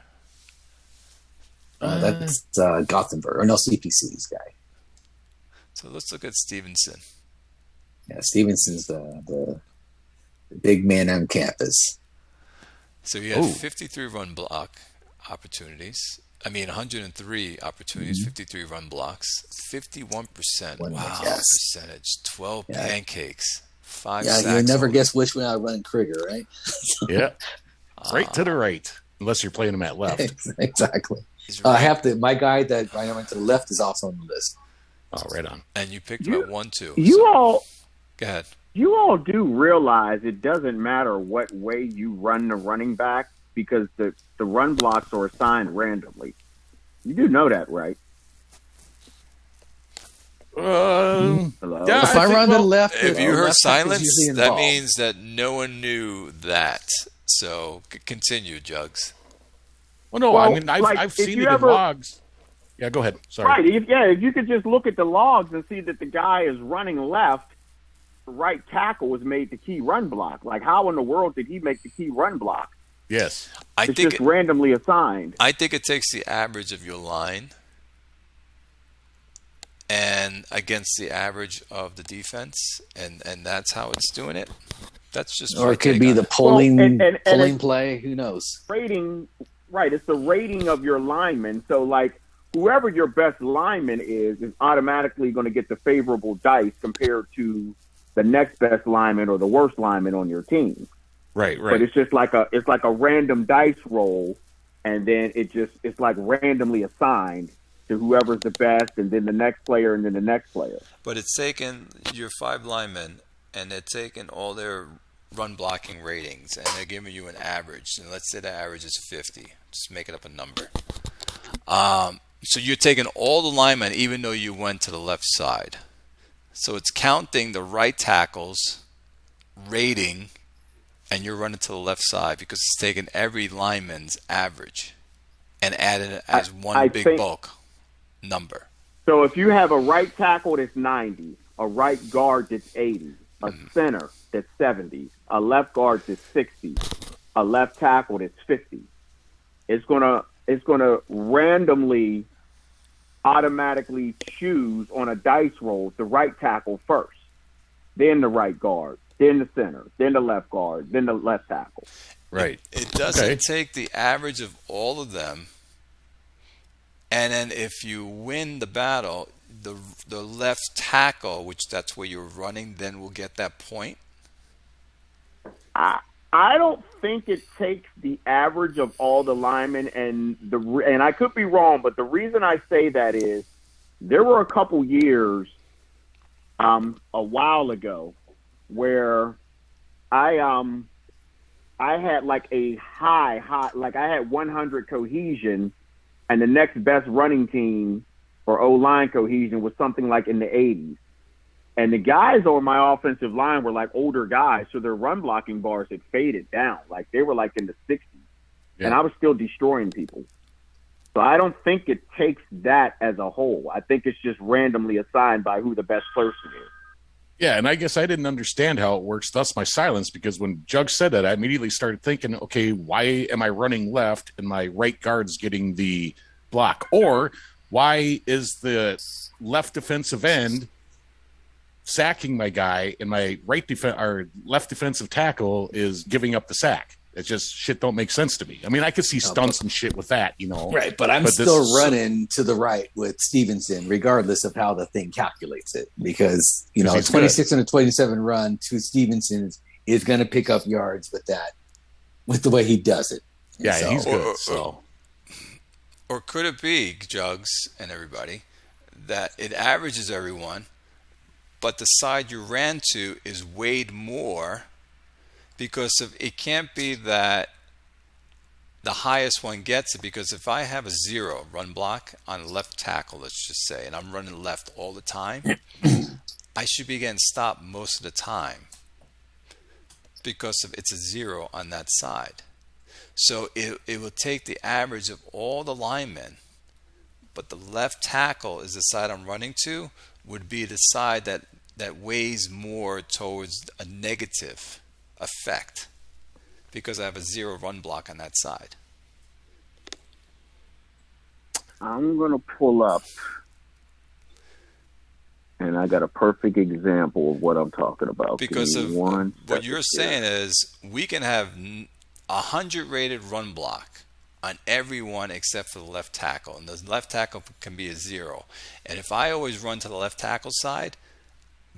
That's Gothenburg, or no, CPC's guy. So let's look at Stevenson. Yeah, Stevenson's the big man on campus. So he had 53 run block opportunities. 103 opportunities, 53 run blocks, 51%. Wow, percentage. 12 pancakes, 5 sacks. You'll never guess which way I run Krieger, right? Yeah, right to the right, unless you're playing him at left. Exactly. I have to. My guy that I went to the left is also on the list. Oh, right on. And you picked him at 1-2. Go ahead. You all do realize it doesn't matter what way you run the running back because the run blocks are assigned randomly. You do know that, right? Yeah, if I run to the left, if you heard left silence, that means that no one knew that. So continue, Jugs. Well, no, I've seen it in logs. Yeah, go ahead. Sorry. Right. If you could just look at the logs and see that the guy is running left, the right tackle was made the key run block. Like, how in the world did he make the key run block? Yes. It's just randomly assigned. I think it takes the average of your line and against the average of the defense, and that's how it's doing it. That's just or it could be the pulling play. Who knows? Rating, right? It's the rating of your lineman. So, like, whoever your best lineman is automatically going to get the favorable dice compared to the next best lineman or the worst lineman on your team. Right. But it's just like a random dice roll, and then it's like randomly assigned to whoever's the best, and then the next player, and then the next player. But it's taken your 5 linemen, and they're taking all their run blocking ratings, and they're giving you an average. And let's say the average is 50. Just making up a number. So you're taking all the linemen, even though you went to the left side. So it's counting the right tackle's rating, and you're running to the left side because it's taking every lineman's average and adding it as one big bulk number. So if you have a right tackle that's 90, a right guard that's 80, a center that's 70, a left guard that's 60, a left tackle that's 50, it's gonna randomly automatically choose on a dice roll the right tackle first, then the right guard, then the center, then the left guard, then the left tackle. Right. It doesn't take the average of all of them, and then if you win the battle, the left tackle, which that's where you're running, then will get that point. I don't think it takes the average of all the linemen, and I could be wrong, but the reason I say that is there were a couple years a while ago where I had like a high, like I had 100 cohesion, and the next best running team for O-line cohesion was something like in the 80s. And the guys on my offensive line were like older guys, so their run blocking bars had faded down. Like they were like in the 60s. Yeah. And I was still destroying people. So I don't think it takes that as a whole. I think it's just randomly assigned by who the best person is. Yeah, and I guess I didn't understand how it works, thus my silence, because when Jug said that, I immediately started thinking, okay, why am I running left and my right guard's getting the block? Or why is the left defensive end sacking my guy and my left defensive tackle is giving up the sack? It's just shit don't make sense to me. I mean, I could see stunts and shit with that, you know. Right, but I'm still running to the right with Stevenson, regardless of how the thing calculates it. Because, you know, a 26 and a 27 run to Stevenson is going to pick up yards with that, with the way he does it. And yeah, he's good. Or could it be, Jugs and everybody, that it averages everyone, but the side you ran to is weighed more? Because it can't be that the highest one gets it, because if I have a 0 run block on left tackle, let's just say, and I'm running left all the time, I should be getting stopped most of the time. because of it's a 0 on that side. So it will take the average of all the linemen, but the left tackle is the side I'm running to, would be the side that weighs more towards a negative effect because I have a 0 run block on that side. I'm going to pull up, and I got a perfect example of what I'm talking about. Because of what you're saying is we can have 100 rated run block on everyone except for the left tackle, and the left tackle can be a 0. And if I always run to the left tackle side,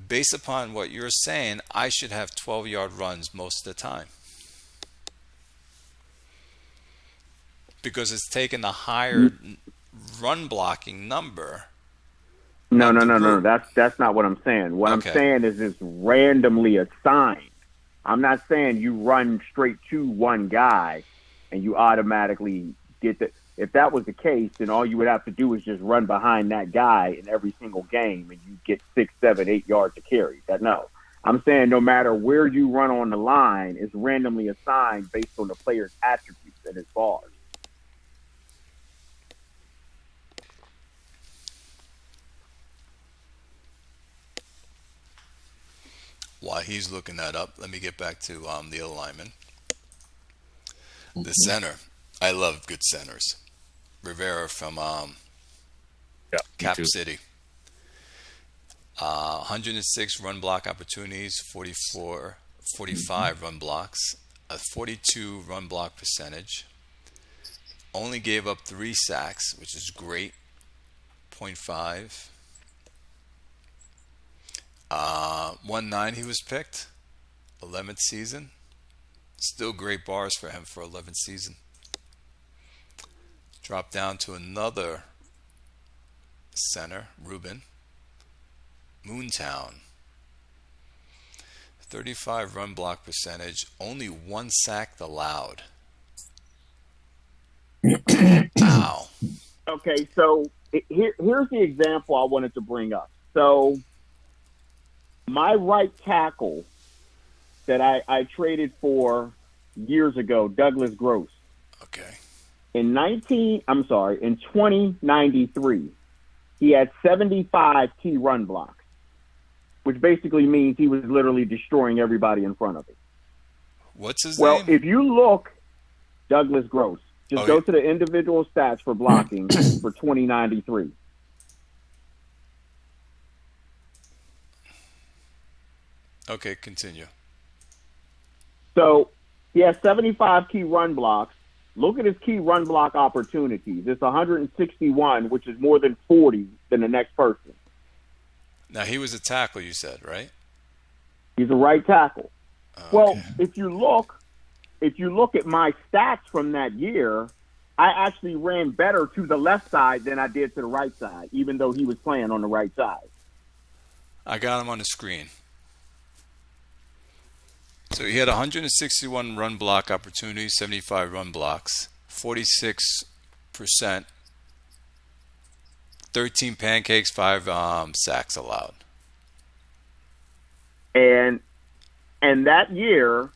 based upon what you're saying, I should have 12-yard runs most of the time. Because it's taking the higher run blocking number. No. That's not what I'm saying. What I'm saying is it's randomly assigned. I'm not saying you run straight to one guy and you automatically get the. If that was the case, then all you would have to do is just run behind that guy in every single game and you get 6, 7, 8 yards to carry. No. I'm saying no matter where you run on the line, it's randomly assigned based on the player's attributes and his bars. While he's looking that up, let me get back to the alignment. The center. I love good centers. Rivera from Cap City. 106 run block opportunities, 45 run blocks, a 42 run block percentage. Only gave up 3 sacks, which is great. 0.5. 1.9 he was picked. 11th season. Still great bars for him for 11th season. Drop down to another center, Ruben. Moontown. 35 run block percentage. Only 1 sack allowed. Wow. Okay, so here's the example I wanted to bring up. So my right tackle that I traded for years ago, Douglas Gross. Okay. In 2093, he had 75 key run blocks, which basically means he was literally destroying everybody in front of him. What's his name? Well, if you look, Douglas Gross, just go to the individual stats for blocking for 2093. Okay, continue. So he has 75 key run blocks. Look at his key run block opportunities. It's 161, which is more than 40 than the next person. Now, he was a tackle, you said, right? He's a right tackle. Okay. Well, if you look at my stats from that year, I actually ran better to the left side than I did to the right side, even though he was playing on the right side. I got him on the screen. So he had 161 run block opportunities, 75 run blocks, 46%, 13 pancakes, 5 sacks allowed. And that year,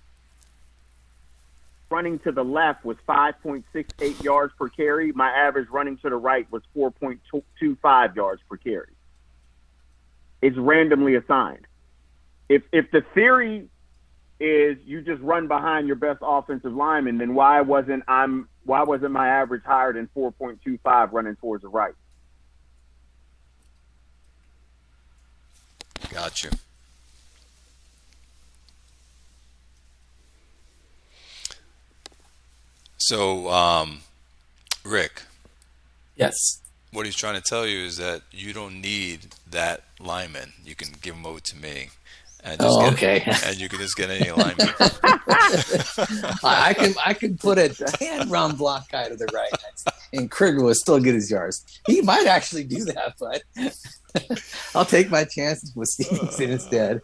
running to the left was 5.68 yards per carry. My average running to the right was 4.25 yards per carry. It's randomly assigned. If the theory is you just run behind your best offensive lineman, then why wasn't my average higher than 4.25 running towards the right? Got you. So, Rick. Yes. What he's trying to tell you is that you don't need that lineman. You can give him over to me. And okay. And you can just get any lineman. I can put a 10 run block guy to the right, and Krieger will still get his yards. He might actually do that, but I'll take my chances with Stevenson instead.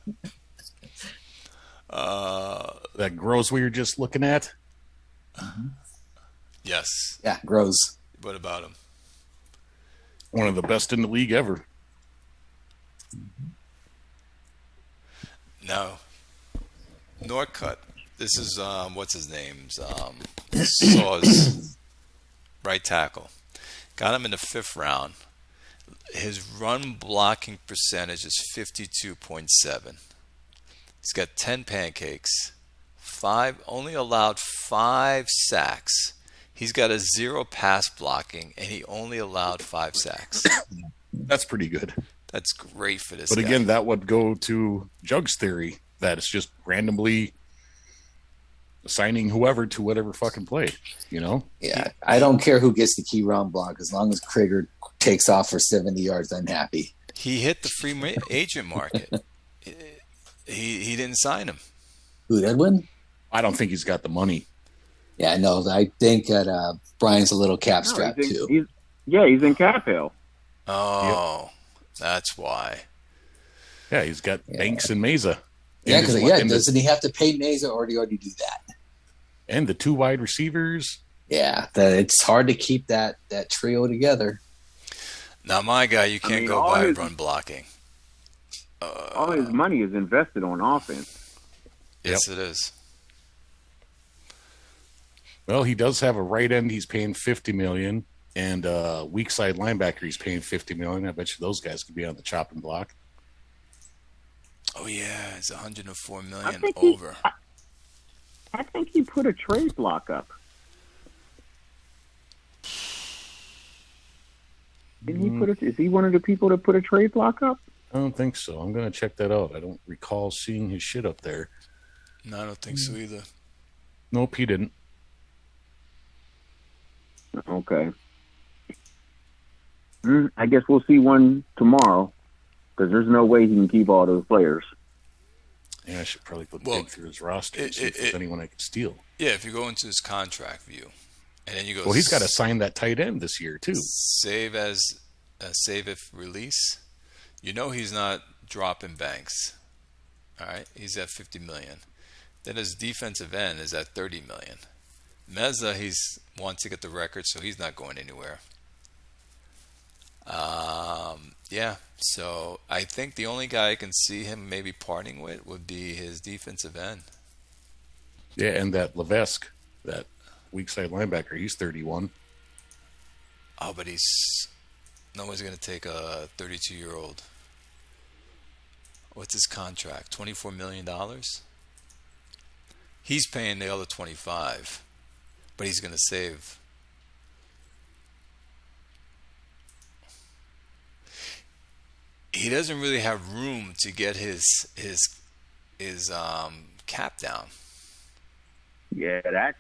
That Gross we were just looking at? Mm-hmm. Yes. Yeah, Gross. What about him? One of the best in the league ever. No. Norcut. This is what's his name's Saw's right tackle. Got him in the 5th round. His run blocking percentage is 52.7. He's got 10 pancakes. Only allowed 5 sacks. He's got a 0 pass blocking, and he only allowed 5 sacks. That's pretty good. That's great for this But guy. again, that would go to Jug's theory that it's just randomly assigning whoever to whatever fucking play, you know? Yeah, I don't care who gets the key round block as long as Krieger takes off for 70 yards. I'm happy. He hit the free agent market. He didn't sign him. Who, Edwin? I don't think he's got the money. Yeah, no, I think that Brian's a little cap strapped too. He's in cap hell. Oh, that's why. Yeah, he's got Banks and Mesa. Yeah, because doesn't he have to pay Mesa, or do you already do that? And the 2 wide receivers. Yeah, it's hard to keep that trio together. Now, my guy, you can't go by run blocking. All his money is invested on offense. Yes, it is. Well, he does have a right end. He's paying $50 million, and weak side linebacker. He's paying $50 million. I bet you those guys could be on the chopping block. Oh yeah, it's $104 million think over. I think he put a trade block up. Didn't he put it? Is he one of the people that put a trade block up? I don't think so. I'm going to check that out. I don't recall seeing his shit up there. No, I don't think so either. Nope, he didn't. Okay. I guess we'll see one tomorrow because there's no way he can keep all those players. Yeah, I should probably dig through his roster and see if there's anyone I could steal. Yeah, if you go into his contract view, and then you go. Well, he's got to sign that tight end this year too. Save if release. You know he's not dropping Banks. All right, he's at $50 million. Then his defensive end is at $30 million. Meza, he's wants to get the record, so he's not going anywhere. Yeah, so I think the only guy I can see him maybe parting with would be his defensive end. Yeah, and that Levesque, that weak side linebacker, he's 31. Oh, but no one's going to take a 32-year-old. What's his contract? $24 million? He's paying the other 25, but he's going to save. He doesn't really have room to get his cap down. Yeah, that's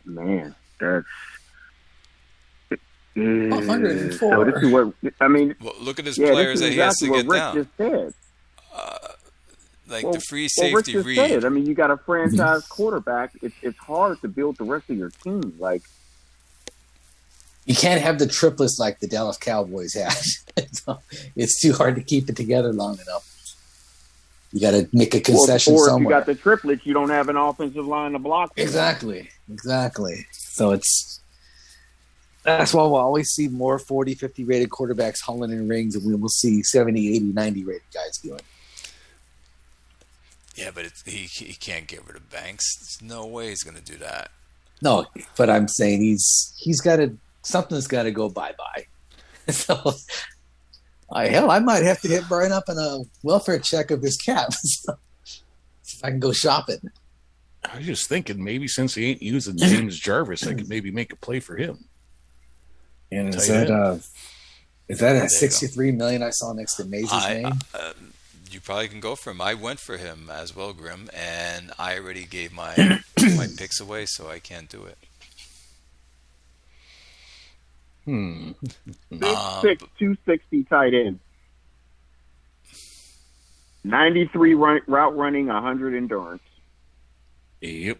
104. So this is what I mean. Well, look at his players that he has to get Rick down. Just said. The free safety Rick just read. said it. I mean, you got a franchise quarterback. It's hard to build the rest of your team. Like, you can't have the triplets like the Dallas Cowboys had. It's too hard to keep it together long enough. You got to make a concession or if somewhere. you got the triplets, you don't have an offensive line to block. Exactly. So that's why we'll always see more 40, 50 rated quarterbacks hauling in rings, and we will see 70, 80, 90 rated guys doing it. Yeah, but he can't get rid of Banks. There's no way he's going to do that. No, but I'm saying he's got to, something's got to go bye-bye. So, I might have to hit Brian up on a welfare check of his cap so if I can go shopping. I was just thinking maybe since he ain't using James Jarvis, I could maybe make a play for him. And is that a $63 million I saw next to Maze's name? You probably can go for him. I went for him as well, Grim, and I already gave my my picks away, so I can't do it. Big 6, 260 tight end. 93 route running, 100 endurance. Yep.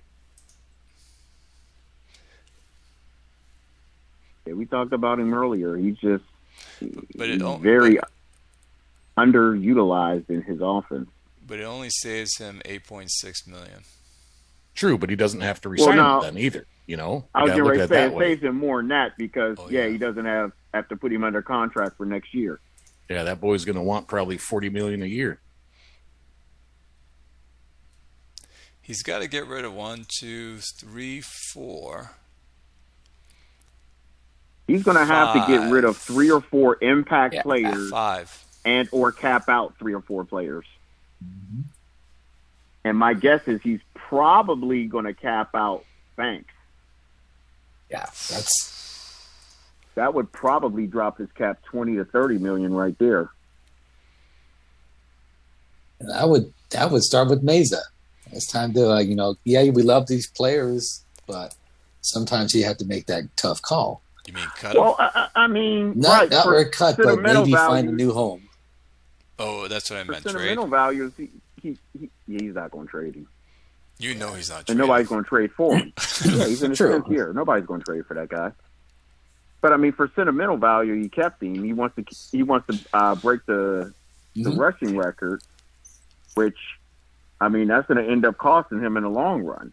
Yeah, we talked about him earlier. He's just very underutilized in his offense. But it only saves him $8.6 million. True, but he doesn't have to resign him then either. You know, I was going to say it saves him more than that because he doesn't have to put him under contract for next year. Yeah, that boy's going to want probably $40 million a year. He's got to get rid of 1, 2, 3, 4. He's going to have to get rid of 3 or 4 impact players 5. and or cap out 3 or 4 players. Mm-hmm. And my guess is he's probably going to cap out Banks. Yeah, that would probably drop his cap 20 to 30 million right there. that would start with Mesa. It's time to we love these players, but sometimes you have to make that tough call. You mean cut him? Well, I mean, Not right, where cut, but maybe find a values, new home. Oh, that's what I meant. Sentimental Trade. values, he's not going to trade him. You know he's not. And Trading. nobody's going to trade for him. Yeah, he's in his True. 10th year. Nobody's going to trade for that guy. But I mean, for sentimental value, he kept him. He wants to break the rushing record, which, I mean, that's going to end up costing him in the long run.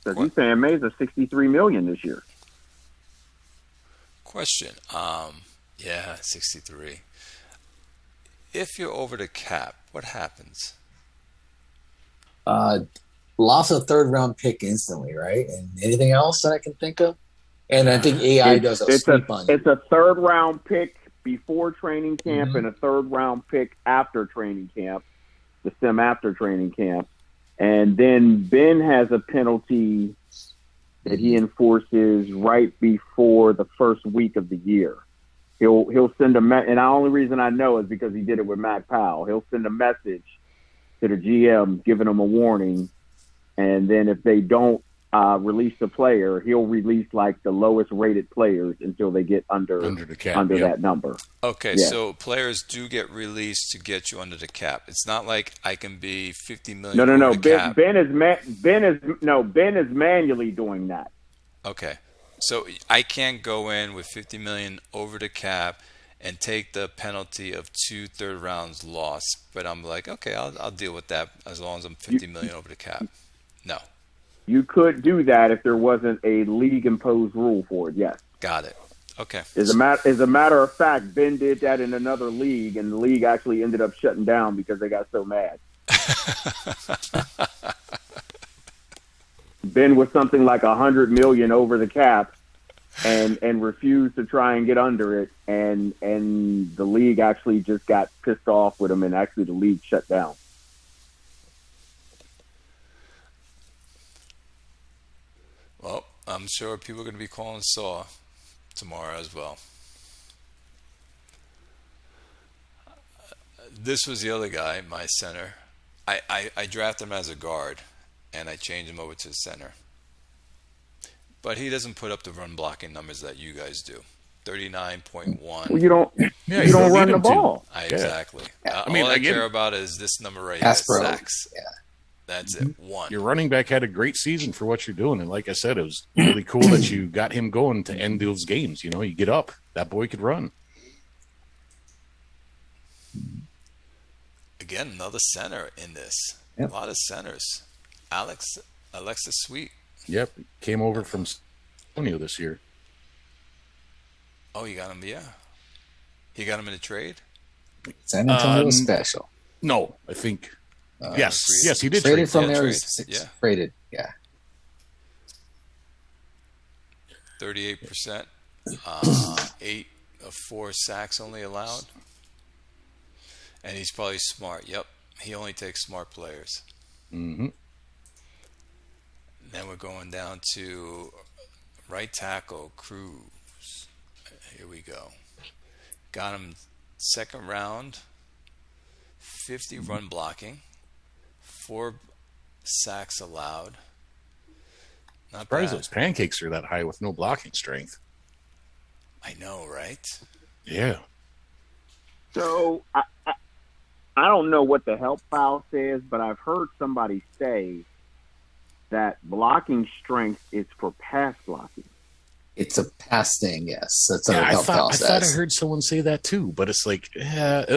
Because he's saying Mesa $63 million this year. Question. 63. If you're over the cap, what happens? Lost a third round pick instantly, right? And anything else that I can think of? And I think AI does a sweep on you. It's a third round pick before training camp and a third round pick after training camp, the sim after training camp. And then Ben has a penalty that he enforces right before the first week of the year. He'll send and the only reason I know is because he did it with Mac Powell. He'll send a message to the GM giving them a warning, and then if they don't release the player, he'll release like the lowest rated players until they get under the cap, that number. Okay, Yeah. so players do get released to get you under the cap. It's not like I can be $50 million. No. over the cap. Ben is manually doing that. Okay, so I can't go in with $50 million over the cap and take the penalty of 2 third rounds loss. But I'm like, okay, I'll deal with that as long as I'm $50 million over the cap. No. You could do that if there wasn't a league imposed rule for it. Yes. Got it. Okay. As a matter of fact, Ben did that in another league, and the league actually ended up shutting down because they got so mad. Ben was something like $100 million over the cap, and refused to try and get under it, and the league actually just got pissed off with him, and actually the league shut down. Well, I'm sure people are going to be calling Saw tomorrow as well. This was the other guy, my center. I drafted him as a guard, and I changed him over to center. But he doesn't put up the run blocking numbers that you guys do. 39.1. Well, you don't run the ball. Exactly. I mean, all I again, care about is this number right here, Pass pro. sacks. Yeah. That's it. 1. Your running back had a great season for what you're doing, and like I said, it was really cool that you got him going to end those games. You know, you get up, that boy could run. Again, another center in this. Yep. A lot of centers. Alexis Sweet. Yep, came over from San Antonio this year. Oh, you got him, yeah. He got him in a trade? San Antonio was special. No, I think yes, he did Traded trade from for him. there. Yeah. Traded, yeah. 38%. 8 of 4 sacks only allowed. And he's probably smart. Yep. He only takes smart players. Mm-hmm. Then we're going down to right tackle, Cruz. Here we go. Got him second round, 50 run blocking, 4 sacks allowed. Not Surprised bad. those pancakes are that high with no blocking strength. I know, right? Yeah. So I don't know what the help file says, but I've heard somebody say that blocking strength is for pass blocking. It's a pass thing, yes. That's what Yeah, the I help file thought I says. heard someone say that too, but it's like, and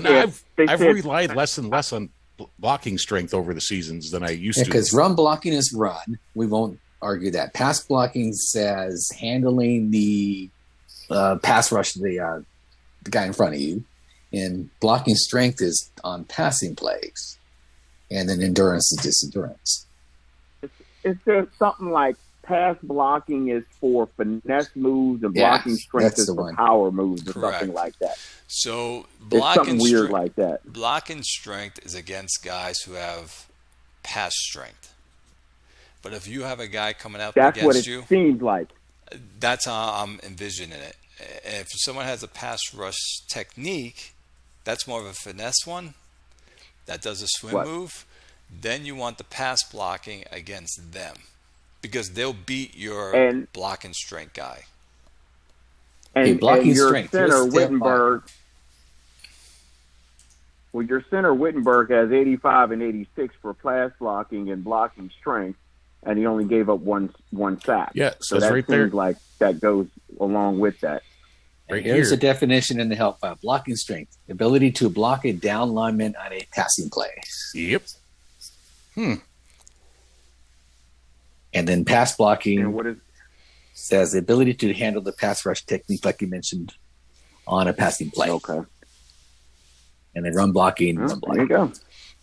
Yeah, they I've said- relied less and less on blocking strength over the seasons than I used to. Because run blocking is run. We won't argue that. Pass blocking says handling the pass rush of the guy in front of you. And blocking strength is on passing plays. And then endurance is just endurance. it says something like pass blocking is for finesse moves and blocking strength is for power moves or something like that. So it's something weird like that. Blocking strength is against guys who have pass strength. But if you have a guy coming out against you, that's what it seems like. That's how I'm envisioning it. If someone has a pass rush technique, that's more of a finesse one that does a swim move. Then you want the pass blocking against them because they'll beat your blocking strength guy. And your strength. Center Wittenberg. Well, your center Wittenberg has 85 and 86 for pass blocking and blocking strength, and he only gave up one sack. Yeah, so that right seems there. like that goes along with that. Right here's the definition in the help file: blocking strength, ability to block a down lineman on a passing play. Yep. And then pass blocking. And what is? Says the ability to handle the pass rush technique, like you mentioned, on a passing play. Okay. And then run blocking. There you go.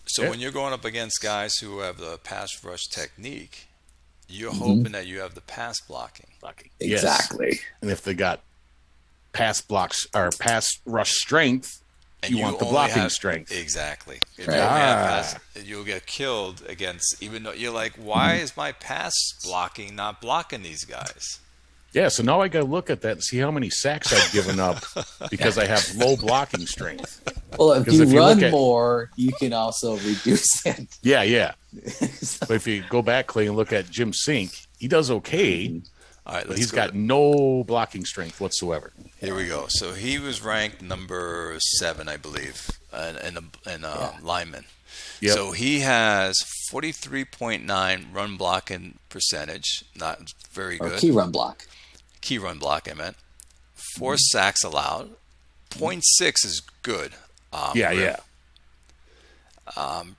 So when you're going up against guys who have the pass rush technique, you're hoping that you have the pass blocking. Exactly. Yes. And if they got pass blocks or pass rush strength, and you want the blocking strength. Exactly. If you only have pass, you'll get killed against, even though you're like, why is my pass blocking not blocking these guys? Yeah, so now I got to look at that and see how many sacks I've given up because I have low blocking strength. Well, if you run more, you can also reduce it. Yeah. But if you go back, Clay, and look at Jim Sink, he does okay. All right, but he's got no blocking strength whatsoever. Here we go. So he was ranked number 7, I believe, in lineman. Yep. So he has 43.9 run blocking percentage, not very good. Or key run block. Key run block, I meant. 4 sacks allowed. 0.6 is good.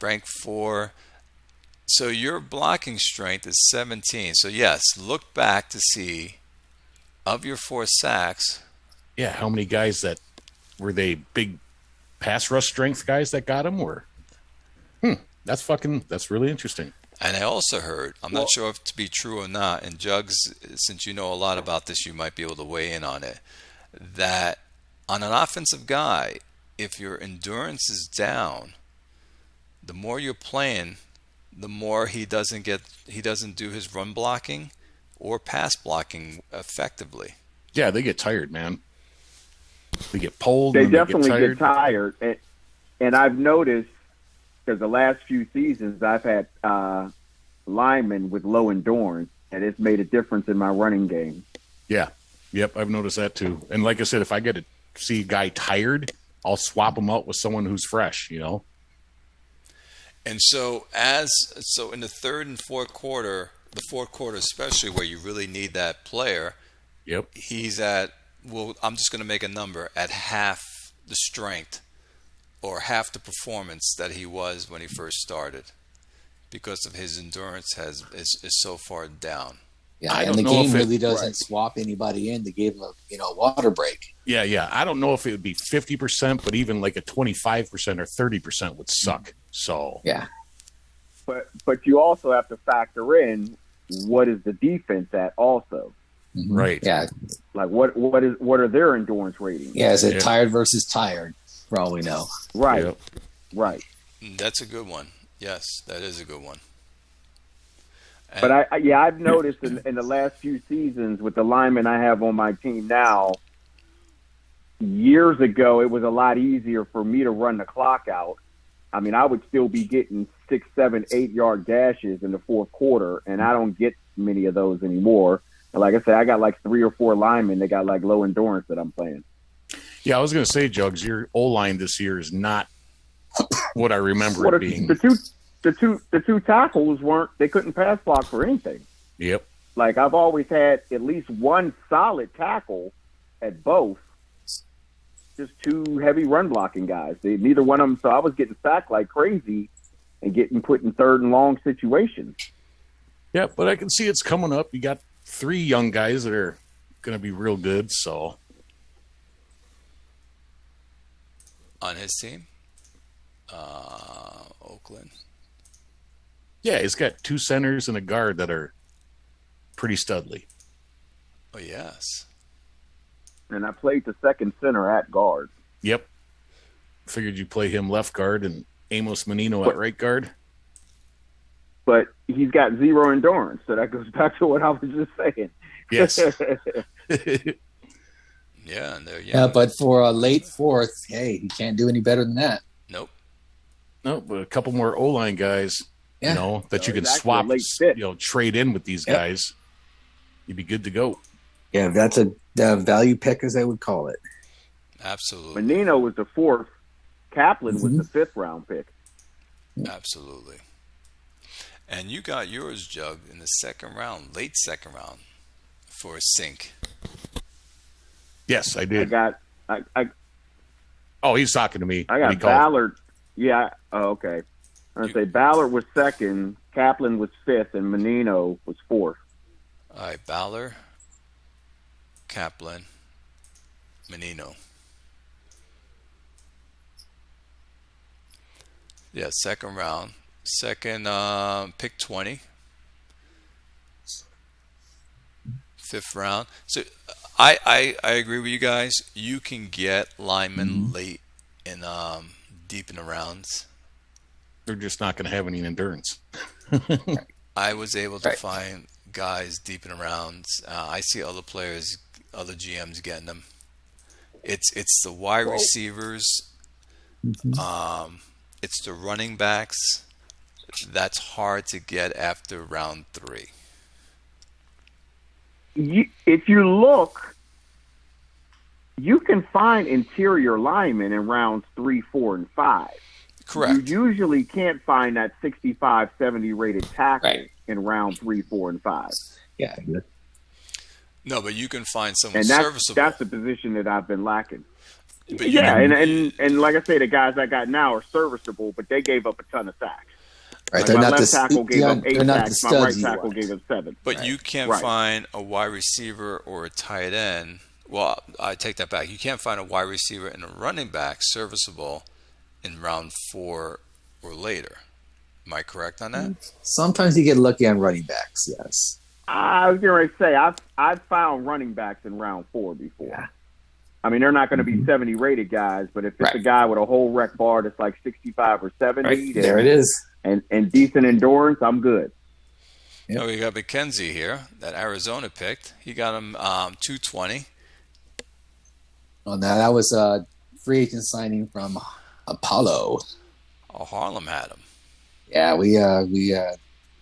Rank 4. So your blocking strength is 17. So yes, look back to see of your 4 sacks. Yeah, how many guys that were they big pass rush strength guys that got him? Or that's really interesting. And I also heard, I'm not sure if to be true or not, and Jugs, since you know a lot about this, you might be able to weigh in on it, that on an offensive guy, if your endurance is down, the more you're playing, the more he doesn't do his run blocking or pass blocking effectively. Yeah, they get tired, man. They get pulled. They definitely get tired. And I've noticed, because the last few seasons I've had linemen with low endurance, and it's made a difference in my running game. Yeah. Yep, I've noticed that too. And like I said, if I get to see a guy tired, I'll swap him out with someone who's fresh, And so in the third and fourth quarter, the fourth quarter especially, where you really need that player, he's at, I'm just going to make a number, at half the strength or half the performance that he was when he first started, because of his endurance is so far down. Yeah, and the game really doesn't swap anybody in. They gave him a water break. Yeah. I don't know if it would be 50%, but even like a 25% or 30% would suck. So yeah. But you also have to factor in what is the defense at also. Mm-hmm. Right. Yeah. Like what are their endurance ratings? Yeah, is it tired versus tired? For all we know. Right. Yep. Right. That's a good one. Yes, that is a good one. And but I've noticed in the last few seasons with the linemen I have on my team now, years ago it was a lot easier for me to run the clock out. I mean, I would still be getting 6, 7, 8 yard dashes in the fourth quarter, and I don't get many of those anymore. And like I said, I got like 3 or 4 linemen that got like low endurance that I'm playing. Yeah, I was going to say, Jugs, your O-line this year is not what I remember it being. The two tackles couldn't pass block for anything. Yep. Like I've always had at least one solid tackle at both. Just 2 heavy run blocking guys. Neither one of them. So I was getting sacked like crazy and getting put in third and long situations. Yeah, but I can see it's coming up. You got 3 young guys that are going to be real good. So on his team, Oakland. Yeah, he's got 2 centers and a guard that are pretty studly. Oh, yes. And I played the second center at guard. Yep. Figured you'd play him left guard and Amos Menino at right guard. But he's got 0 endurance, so that goes back to what I was just saying. Yes. Yeah, and they're young. Yeah, but for a late fourth, hey, you can't do any better than that. Nope. No, but a couple more O-line guys, Yeah. that you can he's actually swap, a late fit. trade in with these guys. You'd be good to go. Yeah, that's a value pick, as they would call it. Absolutely. Menino was the 4th. Kaplan was the 5th round pick. Absolutely. And you got yours, Jug, in the second round, late second round, for a sink. Yes, I did. I He's talking to me. got What he called- Ballard. Yeah. Oh, okay. I'm gonna say Ballard was 2nd, Kaplan was 5th, and Menino was 4th. All right, Ballard, Kaplan, Menino. Yeah, second round. Second, pick 20. 5th round. So I agree with you guys. You can get linemen late in deep in the rounds. They're just not going to have any endurance. I was able to find guys deep in the rounds. I see other players, other GMs getting them. It's the wide receivers. It's the running backs. That's hard to get after round 3. If you look, you can find interior linemen in rounds 3, 4, and 5. Correct. You usually can't find that 65, 70 rated tackle in round 3, 4, and 5. Yeah. No, but you can find someone And serviceable. that's the position that I've been lacking. But Yeah, and like I say, the guys I got now are serviceable, but they gave up a ton of sacks. Right, Like they're my not left tackle gave up 8 they're not the sacks. My right studs you tackle want. gave up 7. But you can't find a wide receiver or a tight end. Well, I take that back. You can't find a wide receiver and a running back serviceable in round 4 or later. Am I correct on that? Sometimes you get lucky on running backs, yes. I was going to say, I've found running backs in round 4 before. Yeah. I mean, they're not going to be 70 rated guys, but if it's a guy with a whole rec bar that's like 65 or 70, There it is. and decent endurance, I'm good. Yep. Oh, we got McKenzie here that Arizona picked. He got him 220. Oh, now that was a free agent signing from Apollo. Oh, Harlem had him. Yeah, we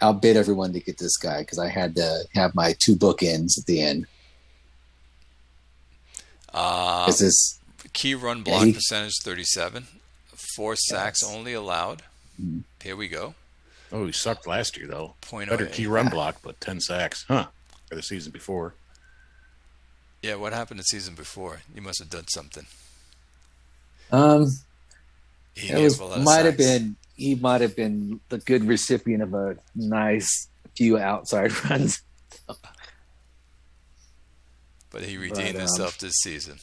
outbid everyone to get this guy because I had to have my 2 bookends at the end. This is Key run block percentage 37. 4 sacks only allowed. Here we go. Oh, he sucked last year, though. .08. Better key run block, but 10 sacks. Huh. For the season before. Yeah, what happened the season before? You must have done something. He might have been the good recipient of a nice few outside runs. But he redeemed himself this season.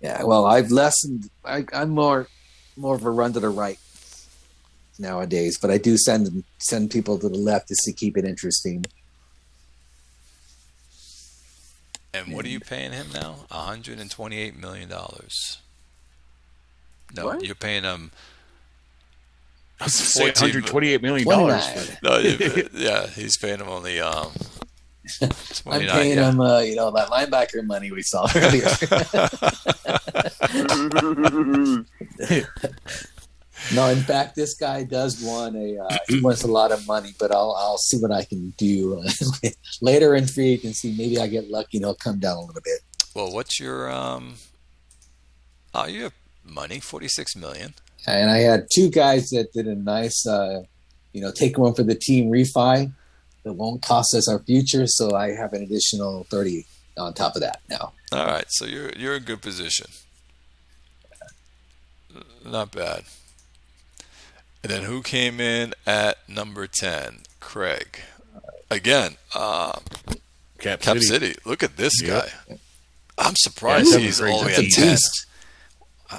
Yeah, well, I've lessened. I'm more of a run to the right nowadays, but I do send people to the left just to keep it interesting. And what are you paying him now? $128 million. No, What? you're paying him. I was going to say $128 million. 29. No, yeah, he's paying him only. 29, I'm paying him, that linebacker money we saw earlier. No, in fact, this guy does want he wants a lot of money, but I'll see what I can do later in free agency. Maybe I get lucky and he'll come down a little bit. Well, what's your you have money, $46 million. And I had 2 guys that did a nice, take one for the team refi. That won't cost us our future, so I have an additional 30 on top of that now. All right, so you're in good position. Not bad. And then who came in at number 10? Craig. Again, Cap City. Look at this Yep. guy. I'm surprised Yeah, he's Craig's all the way a at 10. beast.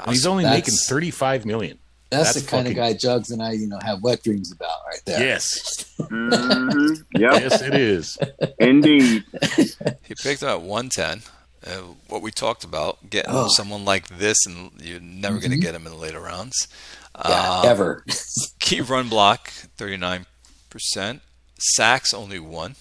He's only That's- making $35 million. That's the kind of guy Jugs and I, have wet dreams about right there. Yes. Yep. Yes, it is. Indeed. He picked him at 110. What we talked about, getting someone like this, and you're never going to get him in the later rounds. Ever. Key run block, 39%. Sacks, only 1.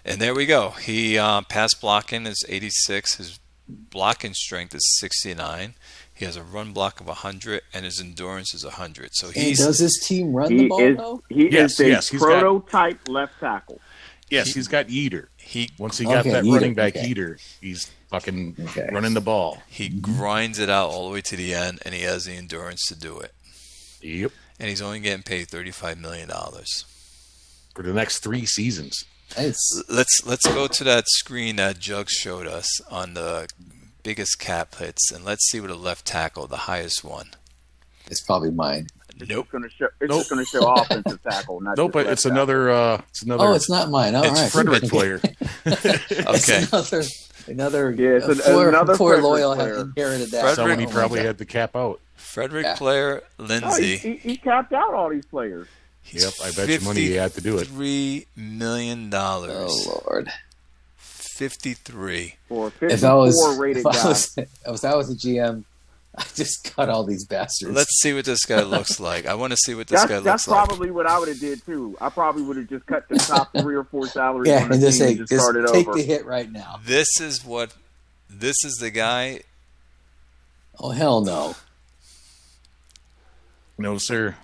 And there we go. He pass blocking is 86. His blocking strength is 69. He has a run block of 100, and his endurance is 100. So does his team run the ball, though? He is the prototype left tackle. Yes, he's got Yeater. Once he got that running back Yeater, he's fucking running the ball. He grinds it out all the way to the end, and he has the endurance to do it. Yep. And he's only getting paid $35 million. For the next 3 seasons. Nice. Let's go to that screen that Jug showed us on the biggest cap hits, and let's see what a left tackle, the highest one. It's probably mine. Nope. It's just going to show offensive tackle. Not nope, but it's another. Oh, it's not mine. All right. Frederick player. Okay. Another poor loyal have inherited that. Somebody probably had to cap out. Frederick player Lindsay. He capped out all these players. Yep, I bet you money he had to do it. $53 million. Oh, Lord. 53. For a 54 rated guy. If I was a GM, I just cut all these bastards. Let's see what this guy looks like. I want to see what this guy looks like. That's probably what I would have did, too. I probably would have just cut the top 3 or 4 salaries on the and just team and just started take over. the hit right now. This is the guy. Oh, hell no. No, sir.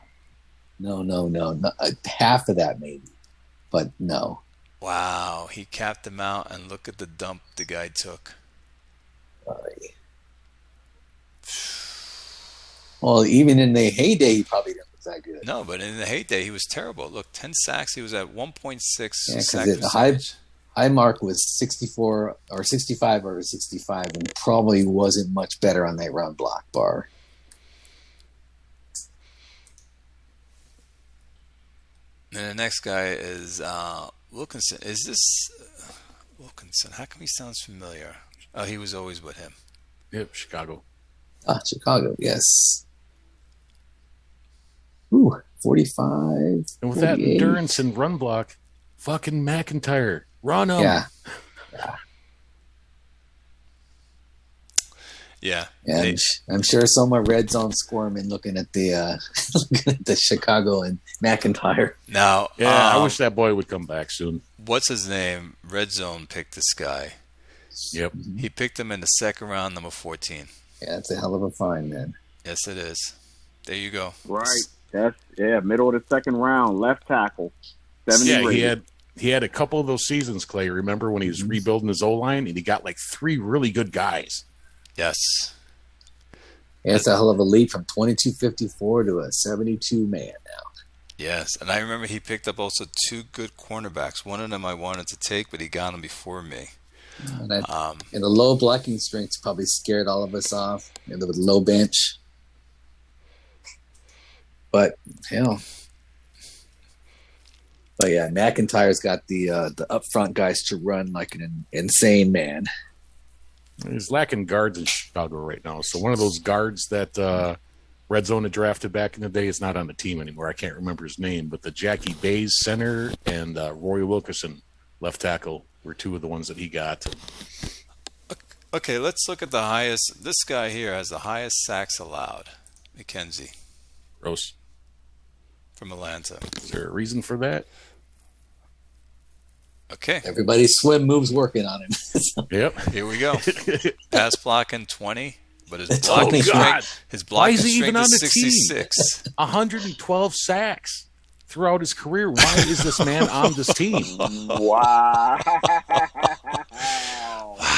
No. Half of that, maybe. But no. Wow. He capped him out, and look at the dump the guy took. Sorry. Well, even in the heyday, he probably didn't look that good. No, but in the heyday, he was terrible. Look, 10 sacks. He was at 1.6 sack the percentage. high mark was 64 or 65 or 65, and probably wasn't much better on that run block bar. And the next guy is Wilkinson. Is this Wilkinson? How come he sounds familiar? Oh, he was always with him. Yep, Chicago. Chicago, yes. Ooh, 45. And with 48. that endurance and run block, fucking McIntyre. Run him. Yeah. And I'm sure someone red zone squirming looking at the Chicago and McIntyre. Now, I wish that boy would come back soon. What's his name? Red Zone picked this guy. Yep. He picked him in the second round, number 14. Yeah, that's a hell of a find, man. Yes, it is. There you go. Right. That's middle of the second round, left tackle. 70 rated. He had a couple of those seasons, Clay. Remember when he was rebuilding his O-line and he got like 3 really good guys. Yes. Yeah, it's a hell of a leap from 22-54 to a 72 man now. Yes, and I remember he picked up also 2 good cornerbacks. One of them I wanted to take, but he got them before me. And the low blocking strength probably scared all of us off. And the low bench. But hell. But yeah, McIntyre's got the upfront guys to run like an insane man. He's lacking guards in Chicago right now. So one of those guards that Red Zone had drafted back in the day is not on the team anymore. I can't remember his name, but the Jackie Bays center and Roy Wilkerson left tackle were 2 of the ones that he got. Okay, let's look at the highest. This guy here has the highest sacks allowed. McKenzie. Gross. From Atlanta. Is there a reason for that? Okay. Everybody's swim moves working on him. Yep. Here we go. Pass blocking 20, but his blocking strength, Why is he even on the 66. Team? 112 sacks throughout his career. Why is this man on this team? Wow.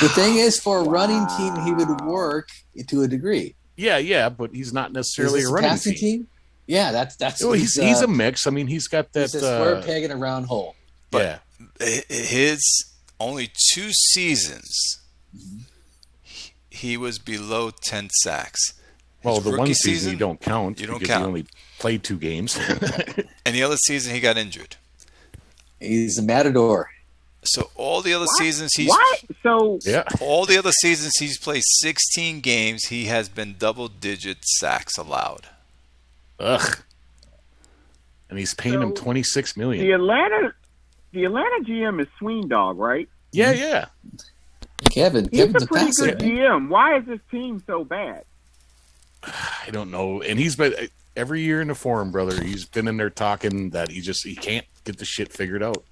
The thing is, for a running team, he would work to a degree. Yeah, but he's not necessarily Is this a running passing team. Yeah, that's. Oh, he's a mix. I mean, he's got that. He's a square peg in a round hole. Yeah. His only 2 seasons, he was below 10 sacks. Well, the one season you don't count. You don't because count. He only played 2 games. And the other season, he got injured. He's a matador. So all the other seasons all the other seasons he's played 16 games. He has been double-digit sacks allowed. Ugh. And he's paying him $26 million. The Atlanta GM is Sween Dog, right? Yeah. Kevin's a pretty good GM. Why is this team so bad? I don't know. And he's been every year in the forum, brother. He's been in there talking that he can't get the shit figured out.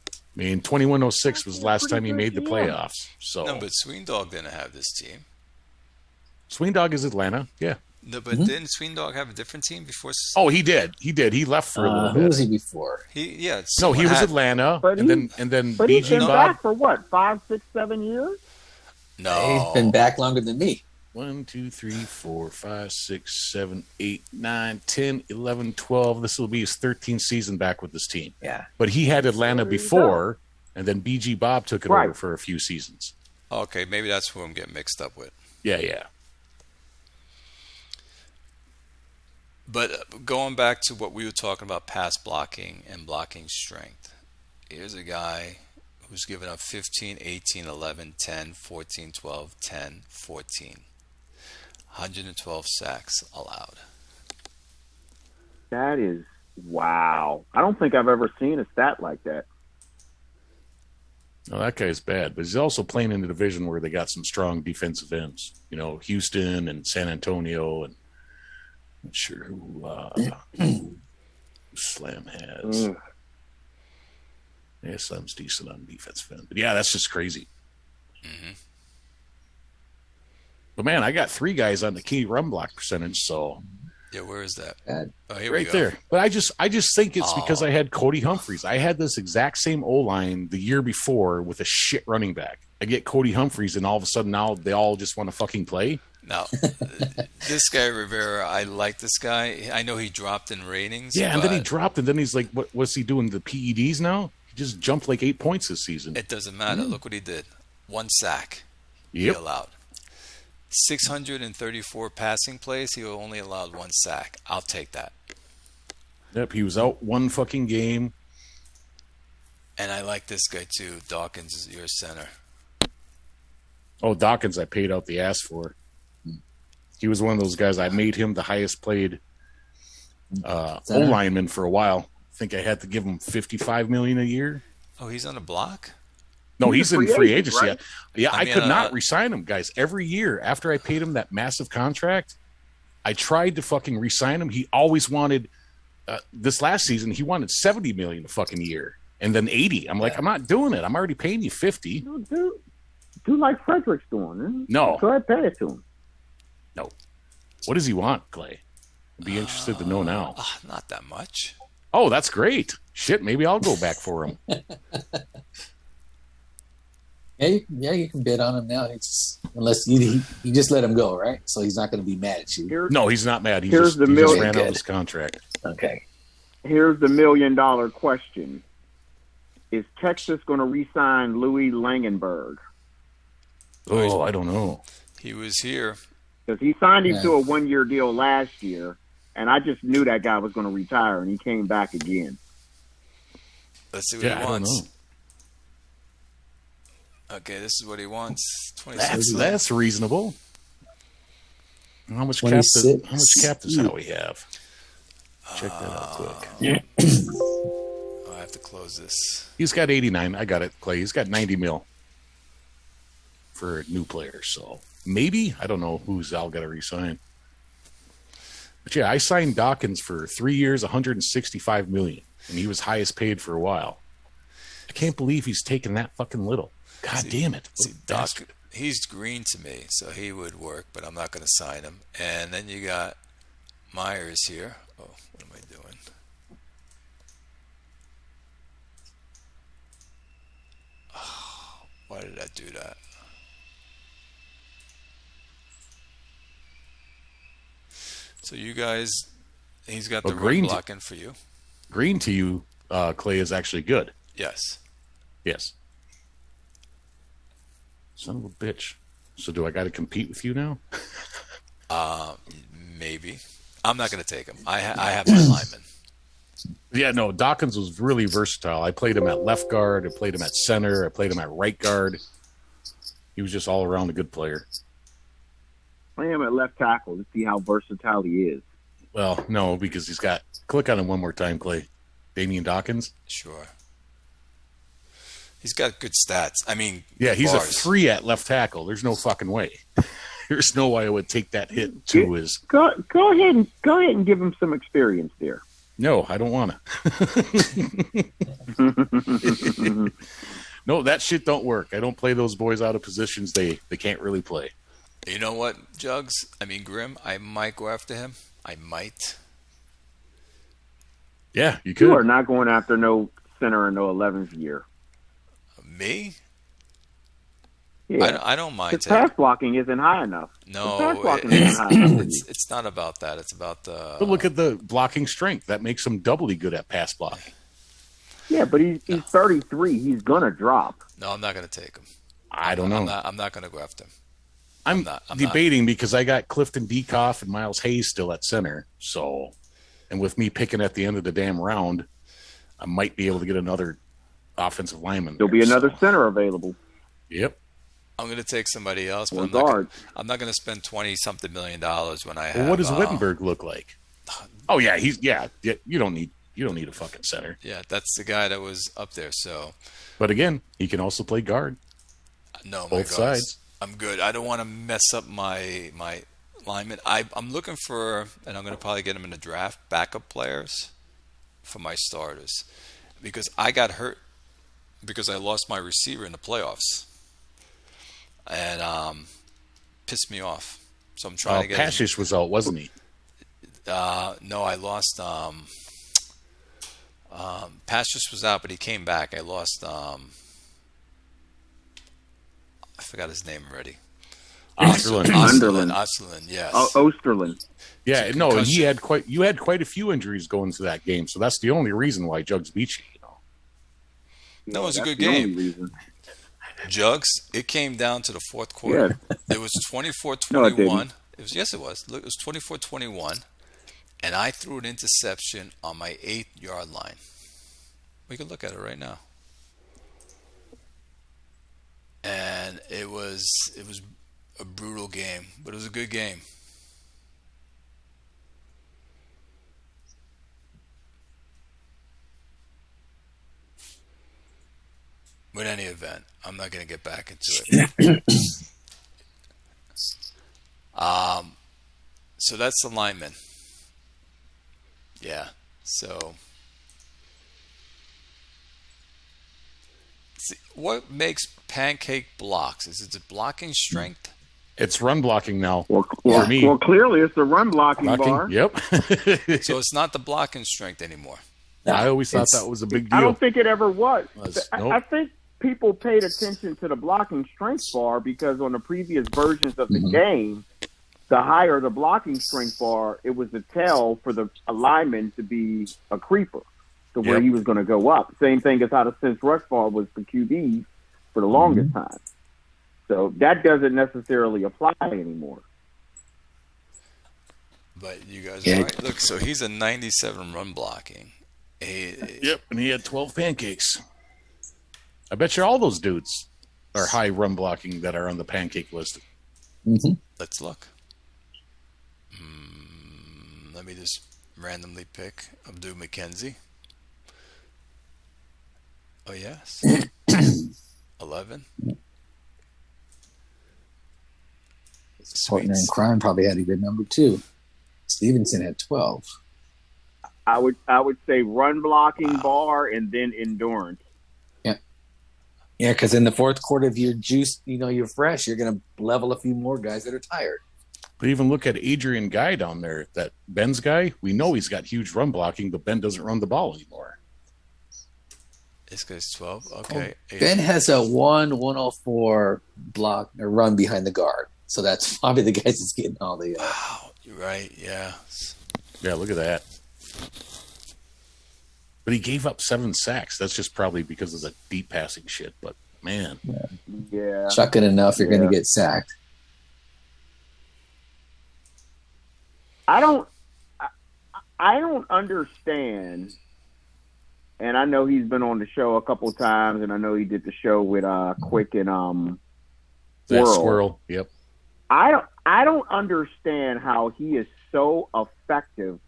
I mean, 2106 was the last time he made the playoffs. So No, but Sween Dog didn't have this team. Sween Dog is Atlanta, yeah. No, but didn't Sween Dog have a different team before? Oh, he did. He left for a little bit. Who was he before? He was Atlanta, and then But he's BG been Bob. back for what, 5, 6, 7 years? No. He's been back longer than me. 1, 2, 3, 4, 5, 6, 7, 8, 9, 10, 11, 12. This will be his 13th season back with this team. Yeah. But he had Atlanta before, and then BG Bob took it over for a few seasons. Okay, maybe that's who I'm getting mixed up with. Yeah. But going back to what we were talking about, pass blocking and blocking strength. Here's a guy who's given up 15, 18, 11, 10, 14, 12, 10, 14. 112 sacks allowed. That is, wow. I don't think I've ever seen a stat like that. No, that guy's bad, but he's also playing in a division where they got some strong defensive ends. You know, Houston and San Antonio, and I'm not sure who Slam has. Yeah, Slam's decent on defensive end, but yeah, that's just crazy. Mm-hmm. But man, I got 3 guys on the key run block percentage, so Yeah, where is that? Oh, here we right go. there. But I just think it's because I had Cody Humphreys. I had this exact same O-line the year before with a shit running back. I get Cody Humphreys, and all of a sudden now they all just want to fucking play. Now, this guy Rivera, I like this guy. I know he dropped in ratings. Yeah, and then he dropped, and then he's like, what's he doing? The PEDs now? He just jumped like 8 points this season. It doesn't matter. Look what he did. 1 sack. Yep. He allowed. 634 passing plays. He only allowed 1 sack. I'll take that. Yep, he was out one fucking game. And I like this guy too. Dawkins is your center. Oh, Dawkins, I paid out the ass for. He was one of those guys. I made him the highest played O-lineman for a while. I think I had to give him $55 million a year. Oh, he's on a block? No, he's in free agency. Right? Yeah, I mean, could not re-sign him, guys. Every year after I paid him that massive contract, I tried to fucking re-sign him. He always wanted this last season. He wanted $70 million a fucking year, and then 80. I'm like, I'm not doing it. I'm already paying you 50. No, do like Frederick's doing. Huh? No. Go ahead, pay it to him. No. What does he want, Clay? I'd be interested to know now. Not that much. Oh, that's great. Shit, maybe I'll go back for him. Yeah, you can bid on him now. Unless you just let him go, right? So he's not going to be mad at you. No, he's not mad. He Here's just the ran out his contract. Okay. Here's the $1 million question. Is Texas going to re-sign Louis Langenberg? Oh, I don't know. He was here. Because he signed him to a 1-year deal last year, and I just knew that guy was going to retire, and he came back again. Let's see what he wants. Okay, this is what he wants. 26. That's reasonable. How much cap does Howie have? Check that out quick. I have to close this. He's got 89. I got it, Clay. He's got 90 mil for new players. So maybe, I don't know who's Al got to resign. But yeah, I signed Dawkins for 3 years, 165 million, and he was highest paid for a while. I can't believe he's taking that fucking little. God damn it. See, Doc, he's green to me, so he would work, but I'm not going to sign him. And then you got Myers here. Oh, what am I doing? Oh, why did I do that? So you guys, he's got the run blocking for you. Green to you, Clay, is actually good. Yes. Yes. Son of a bitch. So do I got to compete with you now? Maybe. I'm not going to take him. I have my lineman. Yeah, no, Dawkins was really versatile. I played him at left guard. I played him at center. I played him at right guard. He was just all around a good player. Play him at left tackle to see how versatile he is. Well, no, because he's got click on him one more time, Clay. Damian Dawkins. Sure. He's got good stats. I mean, Yeah, he's bars. a 3 at left tackle. There's no fucking way. There's no way I would take that hit to his. Go ahead and give him some experience there. No, I don't want to. No, that shit don't work. I don't play those boys out of positions they can't really play. You know what, Jugs? I mean, Grim, I might go after him. I might. Yeah, you could. You are not going after no center in no 11th year. Me? Yeah. I don't mind His pass blocking isn't high enough. No, His pass blocking isn't high enough. it's not about that. It's about the. But look at the blocking strength. That makes him doubly good at pass blocking. Yeah, but he's 33. He's gonna drop. No, I'm not going to take him. I don't know. I'm not going to go after him. I'm debating because I got Clifton Dekoff and Miles Hayes still at center. So, and with me picking at the end of the damn round, I might be able to get another offensive lineman. There'll be another center available. Yep. I'm going to take somebody else, but I'm not going to spend $20-something million when I have. Well, what does Wittenberg look like? Oh yeah, you don't need a fucking center. Yeah, that's the guy that was up there. So, but again, he can also play guard. No, both sides. I'm good. I don't want to mess up my lineman. I'm looking for, and I'm going to probably get him in the draft, backup players for my starters, because I got hurt because I lost my receiver in the playoffs, and pissed me off. So I'm trying to get. Pashish was out, wasn't he? No, I lost. Pashish was out, but he came back. I lost. I forgot his name already. Osterlin, yes. Osterlin. Yeah, no, and you had quite a few injuries going to that game, so that's the only reason why Jugs beat you. No, it was a good game. Jugs, it came down to the fourth quarter. Yeah. It was 24-21. No, it was. Look, it was 24-21, and I threw an interception on my 8-yard line. We can look at it right now. And it was a brutal game, but it was a good game. But in any event, I'm not going to get back into it. So that's the lineman. Yeah. So see, what makes Pancake blocks? Is it the blocking strength? It's run blocking now. Well, clearly it's the run blocking bar. Yep. So it's not the blocking strength anymore. I always thought that was a big deal. I don't think it ever was. Nope. I think people paid attention to the blocking strength bar because on the previous versions of the game, the higher the blocking strength bar, it was a tell for the lineman to be a creeper, to where he was going to go up. Same thing as how the sense rush bar was for QBs for the longest time. So that doesn't necessarily apply anymore. But you guys are right. Look, so he's a 97 run blocking. Yep, and he had 12 pancakes. I bet you all those dudes are high run blocking that are on the pancake list. Mm-hmm. Let's look. Let me just randomly pick Abdul McKenzie. Oh, yes. 11. Partner in crime probably had a good number too. Stevenson had 12. I would say run blocking bar and then endurance. Yeah, because in the fourth quarter, if you're juiced, you're fresh, you're going to level a few more guys that are tired. But even look at Adrian Guy down there, that Ben's guy. We know he's got huge run blocking, but Ben doesn't run the ball anymore. This guy's 12. Okay. Ben has a 104 block or run behind the guard. So that's probably the guys that's getting all the. Wow, you're right. Yeah. Yeah, look at that. But he gave up 7 sacks. That's just probably because of the deep passing shit. But man, yeah, chuck it enough, you're going to get sacked. I don't understand. And I know he's been on the show a couple of times, and I know he did the show with Quick and Squirrel. Yep. I don't understand how he is so effective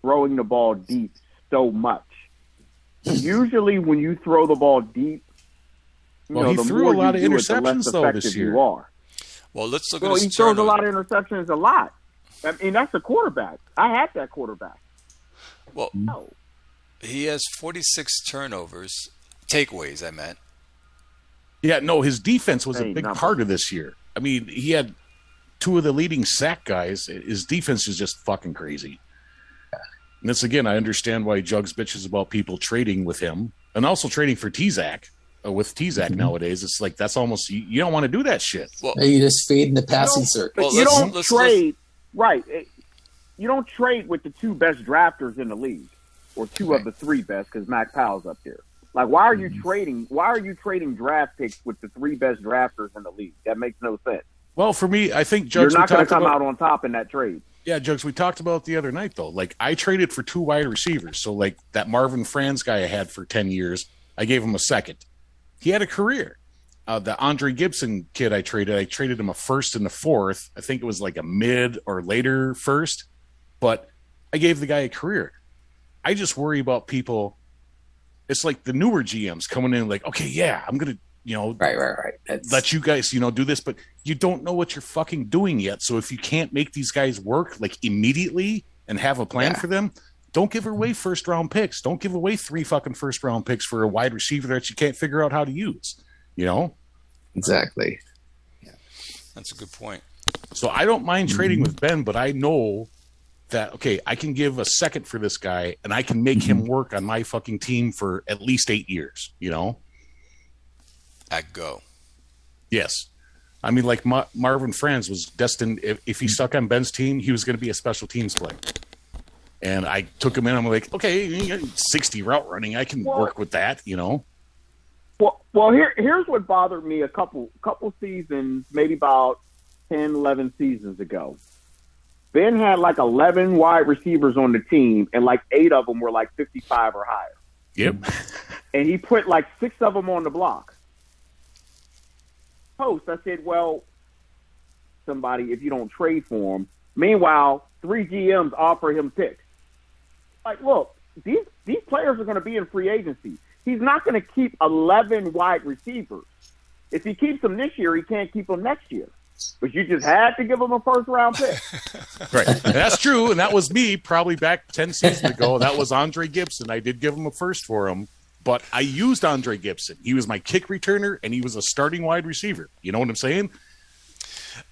throwing the ball deep so much. Usually, when you throw the ball deep, he threw a lot of interceptions though this year. You are. Well, let's look Well, at he his throws turnover. a lot of interceptions a lot. I mean, that's a quarterback. I had that quarterback. Well, No. he has 46 turnovers, takeaways, I meant. Yeah, no, his defense was a Hey, big nothing. part of this year. I mean, he had two of the leading sack guys. His defense is just fucking crazy. And this, again, I understand why Jugs bitches about people trading with him and also trading for T-Zac. With T-Zac nowadays, it's like that's almost you don't want to do that shit. Well, You just fade in the passing circuit. But Well, you let's- don't let's- trade, right? You don't trade with the two best drafters in the league, or two of the three best, because Mac Powell's up there. Like, why are you trading? Why are you trading draft picks with the three best drafters in the league? That makes no sense. Well, for me, I think You're Jugs. not going to talked come about- out on top in that trade. Yeah, Jugs, we talked about it the other night, though. Like, I traded for two wide receivers. So, like, that Marvin Franz guy I had for 10 years, I gave him a second. He had a career. The Andre Gibson kid I traded him a first and a fourth. I think it was like a mid or later first. But I gave the guy a career. I just worry about people. It's like the newer GMs coming in like, okay, yeah, I'm going to, Right. That's, let you guys, do this, but you don't know what you're fucking doing yet. So if you can't make these guys work like immediately and have a plan for them, don't give away first round picks. Don't give away 3 fucking first round picks for a wide receiver that you can't figure out how to use, Exactly. that's a good point. So I don't mind trading with Ben, but I know that, okay, I can give a second for this guy and I can make him work on my fucking team for at least 8 years, At go. Yes. I mean, like Marvin Franz was destined, if he stuck on Ben's team, he was going to be a special teams player. And I took him in. I'm like, okay, 60 route running. I can work with that, Well, here's what bothered me a couple seasons, maybe about 10, 11 seasons ago. Ben had like 11 wide receivers on the team, and like 8 of them were like 55 or higher. Yep. And he put like 6 of them on the block. Post, I said, well, somebody, if you don't trade for him. Meanwhile, 3 GMs offer him picks. Like, look, these players are going to be in free agency. He's not going to keep 11 wide receivers. If he keeps them this year, he can't keep them next year. But you just had to give him a first-round pick. Right. And that's true. And that was me probably back 10 seasons ago. That was Andre Gibson. I did give him a first for him. But I used Andre Gibson. He was my kick returner, and he was a starting wide receiver. You know what I'm saying?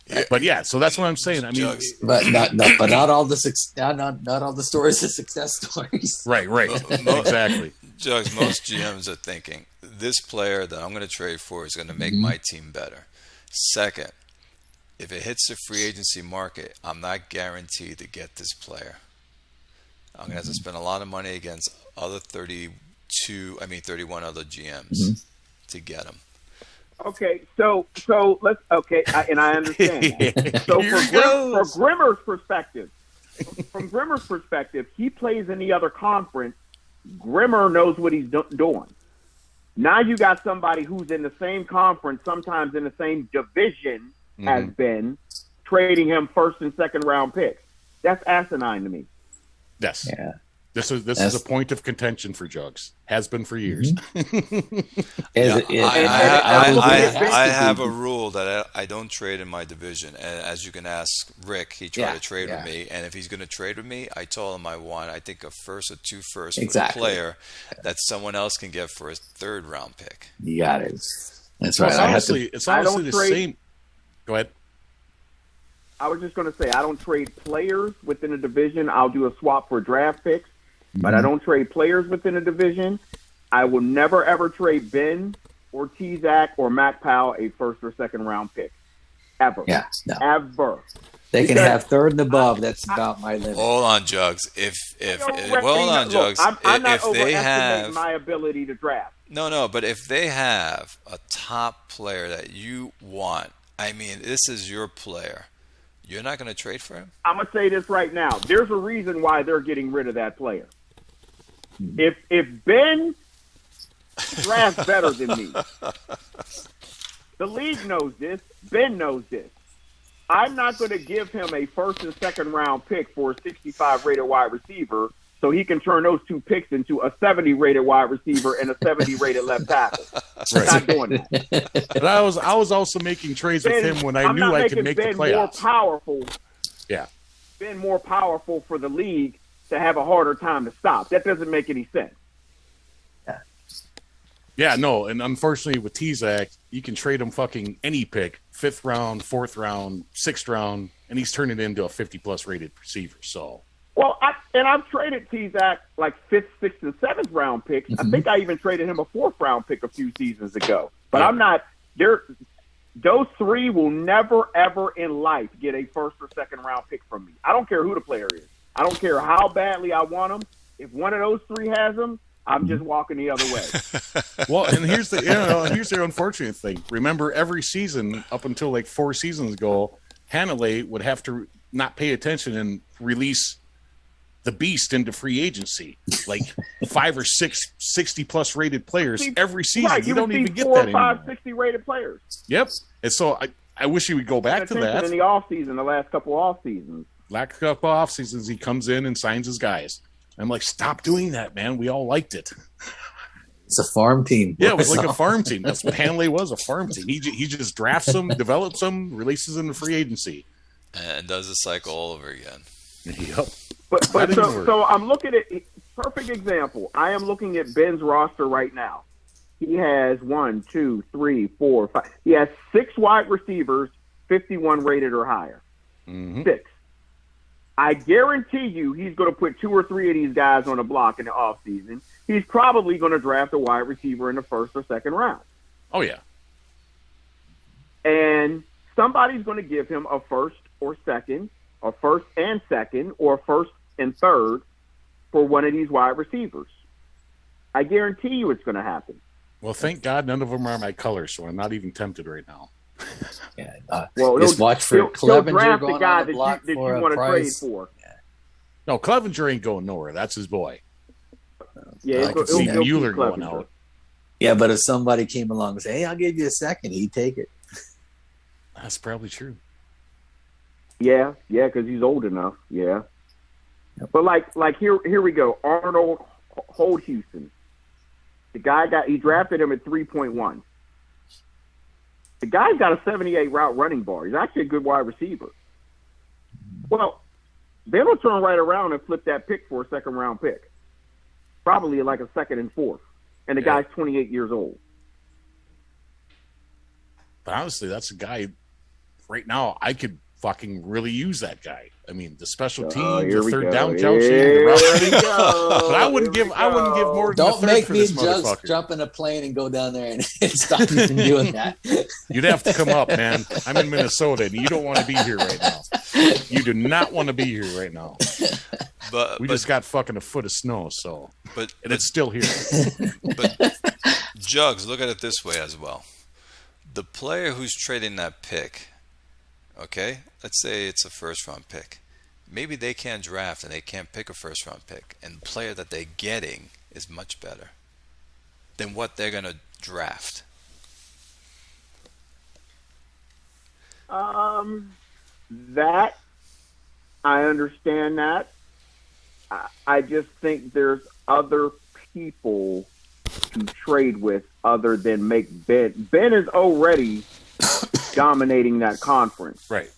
Yeah. But yeah, so that's what I'm saying. I mean, Jugs. but not all the not all the stories are success stories. right, exactly. Jugs, most GMs are thinking, this player that I'm going to trade for is going to make my team better. Second, if it hits the free agency market, I'm not guaranteed to get this player. I'm going to have to spend a lot of money against other 31 other GMs to get him. Okay, so let's and I understand that. So from Grimmer's perspective, he plays in the other conference. Grimmer knows what he's doing. Now you got somebody who's in the same conference, sometimes in the same division as Ben, trading him first and second round picks. That's asinine to me. Yes. Yeah. This is a point of contention for Jugs. Has been for years. I have a rule that I don't trade in my division. And as you can ask Rick, he tried to trade with me. And if he's going to trade with me, I told him I think a first or 2 firsts for a player that someone else can get for a 3rd round pick. You got it. That's Well, right. it's honestly the same. Go ahead. I was just going to say, I don't trade players within a division. I'll do a swap for draft picks, but I don't trade players within a division. I will never, ever trade Ben or T-Zac or Mac Powell a first or second round pick. Ever. Yeah. No. Ever. They can have 3rd and above. That's about my limit. Hold on, Jugs. If they have my ability to draft. No, but if they have a top player that you want, I mean, this is your player. You're not going to trade for him? I'm going to say this right now. There's a reason why they're getting rid of that player. If Ben drafts better than me, the league knows this. Ben knows this. I'm not going to give him a first and second round pick for a 65 rated wide receiver so he can turn those 2 picks into a 70 rated wide receiver and a 70 rated left tackle. Right. Not doing that. But I was also making trades with him when I knew I could make Ben the playoffs. More powerful. Yeah. Ben more powerful for the league to have a harder time to stop. That doesn't make any sense. Yeah, no, and unfortunately with T-Zac, you can trade him fucking any pick, 5th round, 4th round, 6th round, and he's turning it into a 50-plus rated receiver. So, well, I've traded T-Zac like 5th, 6th, and 7th round picks. I think I even traded him a 4th round pick a few seasons ago. But yeah. I'm not there. Those 3 will never, ever in life get a 1st or 2nd round pick from me. I don't care who the player is. I don't care how badly I want them. If one of those 3 has them, I'm just walking the other way. Well, and here's the unfortunate thing. Remember, every season up until like 4 seasons ago, Hanley would have to not pay attention and release the beast into free agency, like 5 or 6 60-plus rated players every season. Right, you don't even get 4 that or 5 anymore. 60 rated players. Yep. And so I wish he would go back to that. In the off season, the last couple off seasons. Last couple off seasons, he comes in and signs his guys. I'm like, stop doing that, man. We all liked it. It's a farm team. Yeah, it was like a farm team. That's what Hanley was, a farm team. He just drafts them, develops them, releases them to free agency. And does the cycle all over again. Yep. But so I'm looking at perfect example. I am looking at Ben's roster right now. He has 1, 2, 3, 4, 5. He has 6 wide receivers, 51 rated or higher. 6. I guarantee you he's going to put 2 or 3 of these guys on the block in the offseason. He's probably going to draft a wide receiver in the 1st or 2nd round. Oh, yeah. And somebody's going to give him a 1st or 2nd, a 1st and 2nd, or a 1st and 3rd for one of these wide receivers. I guarantee you it's going to happen. Well, thank God none of them are my color, so I'm not even tempted right now. Yeah, well, just watch for Clevenger going the guy on the block that you for want a to trade price. for. Yeah. No, Clevenger ain't going nowhere. That's his boy. Yeah, I could see he'll Mueller keep going Clevenger. out. Yeah, but if somebody came along and said, "Hey, I'll give you a 2nd," he'd take it. That's probably true. Yeah, because he's old enough. Yeah, but like here we go. Arnold Hold Houston. The guy he drafted him at 3.1. The guy's got a 78 route running bar. He's actually a good wide receiver. Well, then he'll turn right around and flip that pick for a 2nd round pick. Probably like a 2nd and 4th. And the guy's 28 years old. But honestly, that's a guy right now I could fucking really use that guy. I mean, the special teams, the 3rd down couch, the route running. But I wouldn't give more than Don't a 3rd make for me this and motherfucker. Jugs jump in a plane and go down there and stop you from doing that. You'd have to come up, man. I'm in Minnesota, and you don't want to be here right now. You do not want to be here right now. We just got fucking a foot of snow, and it's still here. But Jugs, look at it this way as well. The player who's trading that pick, okay, let's say it's a 1st round pick. Maybe they can't draft and they can't pick a 1st round pick, and the player that they're getting is much better than what they're going to draft. That I understand that. I just think there's other people to trade with other than make Ben. Ben is already dominating that conference. Right.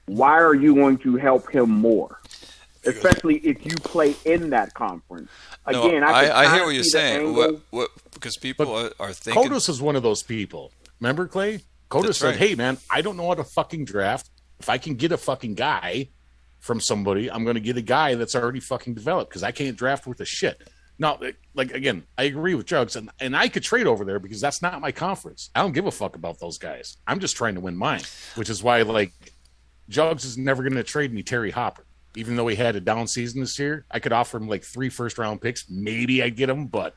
Why are you going to help him more? Especially if you play in that conference. Again, I hear what you're saying. Because people are thinking. Kodos is one of those people. Remember, Clay? Kodos said, right. "Hey, man, I don't know how to fucking draft. If I can get a fucking guy from somebody, I'm going to get a guy that's already fucking developed because I can't draft with a shit." Now, like, again, I agree with Jugs, and I could trade over there because that's not my conference. I don't give a fuck about those guys. I'm just trying to win mine, which is why, like, Jugs is never going to trade me Terry Hopper. Even though he had a down season this year, I could offer him like 3 first-round picks. Maybe I'd get him, but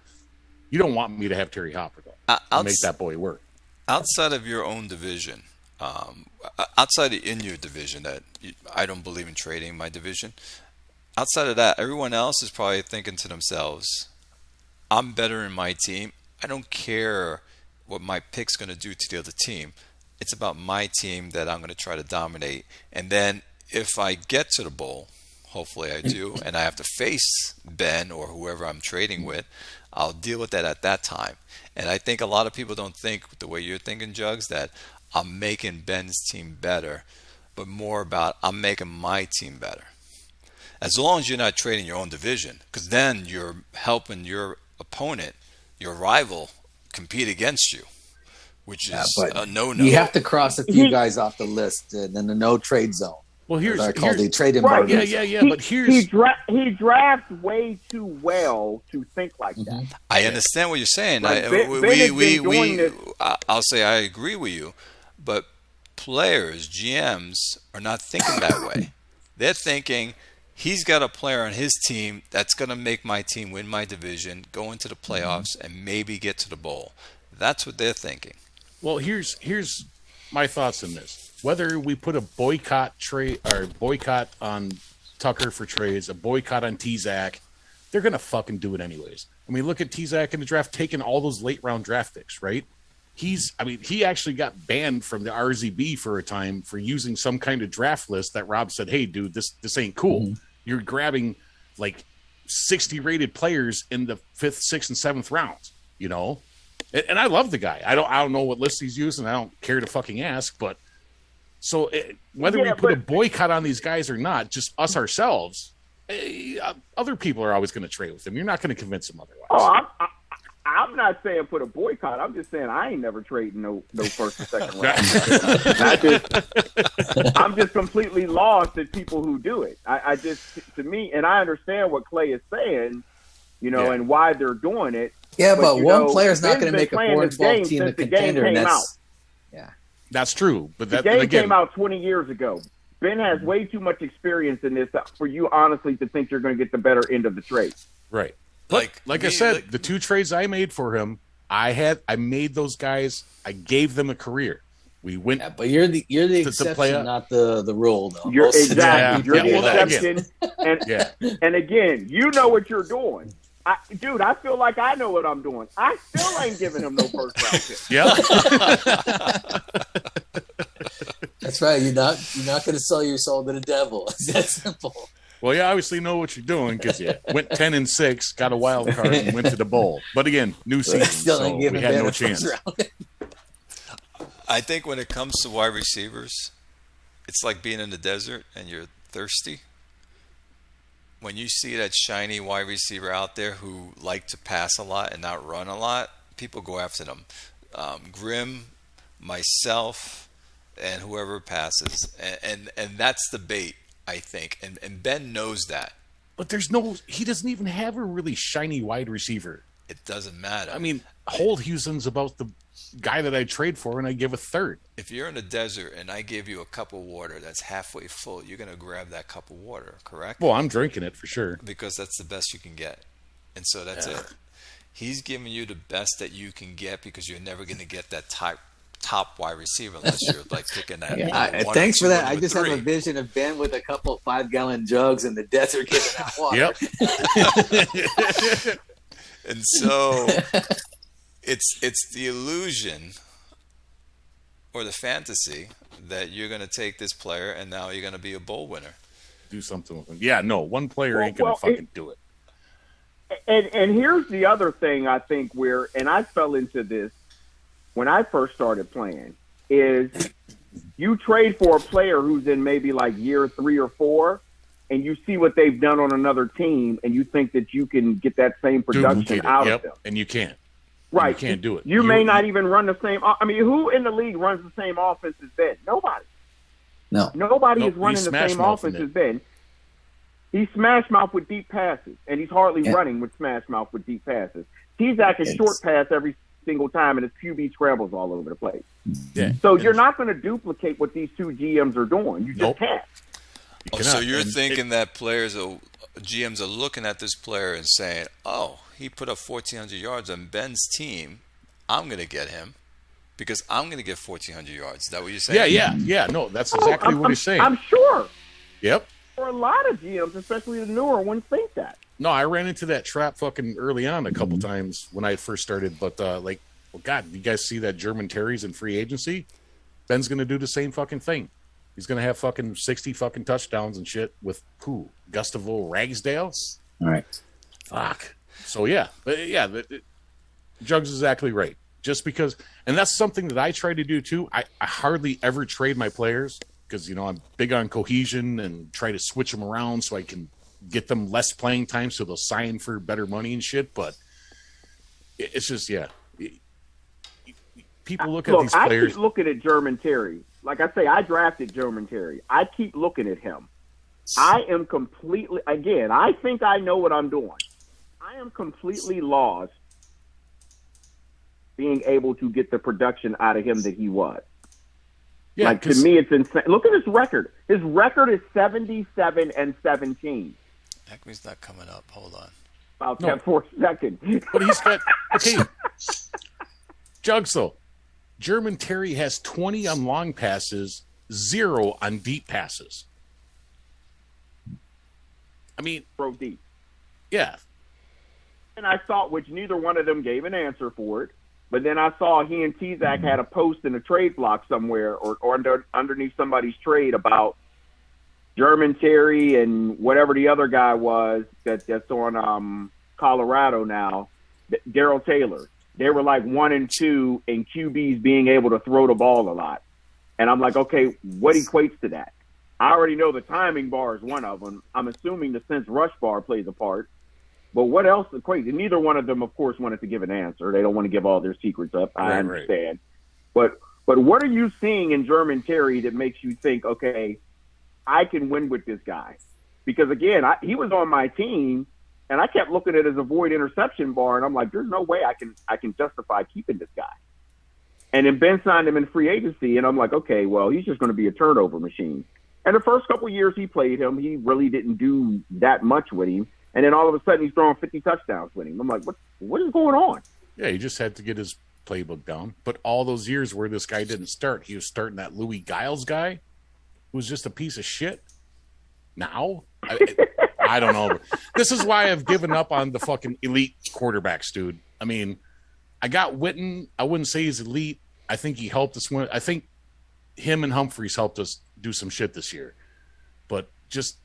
you don't want me to have Terry Hopper, though, to make that boy work. Outside of your own division, outside in your division, I don't believe in trading my division. Outside of that, everyone else is probably thinking to themselves, I'm better in my team. I don't care what my pick's going to do to the other team. It's about my team that I'm going to try to dominate. And then if I get to the bowl, hopefully I do, and I have to face Ben or whoever I'm trading with, I'll deal with that at that time. And I think a lot of people don't think the way you're thinking, Jugs, that I'm making Ben's team better, but more about I'm making my team better. As long as you're not trading your own division, because then you're helping your opponent, your rival, compete against you, which is a no-no. You have to cross a few guys off the list in the no trade zone. Well, here's the trade right, environment. Yeah. But here's he drafts way too well to think like that. I understand what you're saying. Like, I'll say I agree with you, but players, GMs, are not thinking that way. They're thinking he's got a player on his team that's going to make my team win my division, go into the playoffs, and maybe get to the bowl. That's what they're thinking. Well, here's my thoughts on this. Whether we put a boycott trade or boycott on Tucker for trades, a boycott on T-Zac, they're going to fucking do it anyways. I mean, look at T-Zac in the draft, taking all those late round draft picks, right? He actually got banned from the RZB for a time for using some kind of draft list that Rob said, "Hey, dude, this ain't cool. Mm-hmm. You're grabbing like 60 rated players in the 5th, 6th, and 7th rounds, you know." And I love the guy. I don't know what list he's using. I don't care to fucking ask, but so whether we put a boycott on these guys or not, just us ourselves, other people are always going to trade with them. You're not going to convince them otherwise. Oh, I'm not saying put a boycott. I'm just saying I ain't never trading no first or second round. I'm just completely lost at people who do it. I just, to me, and I understand what Clay is saying, you know, and why they're doing it. Yeah, but one player's not going to make a 4-12 team a contender. And that's true. But the game came out 20 years ago. Ben has way too much experience in this for you, honestly, to think you're going to get the better end of the trade. Right. Like I said, the 2 trades I made for him, I made those guys. I gave them a career. We went. Yeah, but you're the exception, not the rule, though. You're the exception. And again, you know what you're doing. Dude, I feel like I know what I'm doing. I still ain't giving him no first round pick. Yeah. That's right. You're not going to sell your soul to the devil. It's that simple. Well, you obviously know what you're doing because you went 10-6, got a wild card, and went to the bowl. But again, new season, so we had no chance. I think when it comes to wide receivers, it's like being in the desert and you're thirsty. When you see that shiny wide receiver out there who like to pass a lot and not run a lot, people go after them. Grimm, myself, and whoever passes, and that's the bait, I think. And Ben knows that. But he doesn't even have a really shiny wide receiver. It doesn't matter. I mean, Holdhusen's about the guy that I trade for, and I give a third. If you're in a desert and I give you a cup of water that's halfway full, you're going to grab that cup of water, correct? Well, I'm drinking it for sure. Because that's the best you can get. And so that's it. He's giving you the best that you can get because you're never going to get that top wide receiver unless you're like picking that. Thanks for that. I just have a vision of Ben with a couple of 5-gallon jugs in the desert giving out water. Yep. And so it's the illusion or the fantasy that you're going to take this player and now you're going to be a bowl winner. Do something with him. Yeah, no, one player ain't going to fucking do it. And here's the other thing I think and I fell into this when I first started playing, is you trade for a player who's in maybe like year 3 or 4, and you see what they've done on another team, and you think that you can get that same production out of them. And you can't. Right. You can't do it. You may not even run the same. I mean, who in the league runs the same offense as Ben? Nobody. No. Nobody is running the same offense as Ben. He's smash mouth with deep passes, and he's hardly running with smash mouth with deep passes. He's actually short pass every single time, and his QB scrambles all over the place. Yeah. So you're not going to duplicate what these 2 GMs are doing. You just can't. So you're thinking that GMs are looking at this player and saying, "Oh, he put up 1,400 yards on Ben's team. I'm going to get him because I'm going to get 1,400 yards." Is that what you're saying? Yeah. No, that's exactly what he's saying. I'm sure. Yep. For a lot of GMs, especially the newer ones, think that. No, I ran into that trap fucking early on a couple times when I first started. But God, you guys see that German Terry's in free agency? Ben's going to do the same fucking thing. He's going to have fucking 60 fucking touchdowns and shit with who? Gustavo Ragsdale? All right. Fuck. So, yeah. But, yeah, Jugs is exactly right. Just because, and that's something that I try to do too. I hardly ever trade my players because, I'm big on cohesion and try to switch them around so I can get them less playing time so they'll sign for better money and shit. But it's just, yeah. People look at these players. I keep looking at German Terry. Like I say, I drafted German Terry. I keep looking at him. I am completely, again, I think I know what I'm doing. I am completely lost being able to get the production out of him that he was. Yeah, to me, it's insane. Look at his record. His record is 77-17. Acme's not coming up. Hold on. About 10 4 seconds. But he's got, okay. Jugs, though. German Terry has 20 on long passes, 0 on deep passes. I mean, throw deep. Yeah. And I thought, which neither one of them gave an answer for it. But then I saw he and Tizak had a post in a trade block somewhere or underneath somebody's trade about German Terry and whatever the other guy was that's on Colorado now, Darrell Taylor. They were like 1 and 2 in QBs being able to throw the ball a lot. And I'm like, okay, what equates to that? I already know the timing bar is one of them. I'm assuming the sense rush bar plays a part. But what else equates? And neither one of them, of course, wanted to give an answer. They don't want to give all their secrets up. I understand. Right. But what are you seeing in German Terry that makes you think, okay, I can win with this guy? Because, again, he was on my team, and I kept looking at his avoid interception bar, and I'm like, there's no way I can justify keeping this guy. And then Ben signed him in free agency, and I'm like, okay, well, he's just going to be a turnover machine. And the first couple of years he played him, he really didn't do that much with him. And then all of a sudden he's throwing 50 touchdowns with him. I'm like, what is going on? Yeah, he just had to get his playbook down. But all those years where this guy didn't start, he was starting that Louis Giles guy who was just a piece of shit. Now? I don't know. This is why I've given up on the fucking elite quarterbacks, dude. I mean, I got Witten. I wouldn't say he's elite. I think he helped us win. I think him and Humphreys helped us do some shit this year. But just,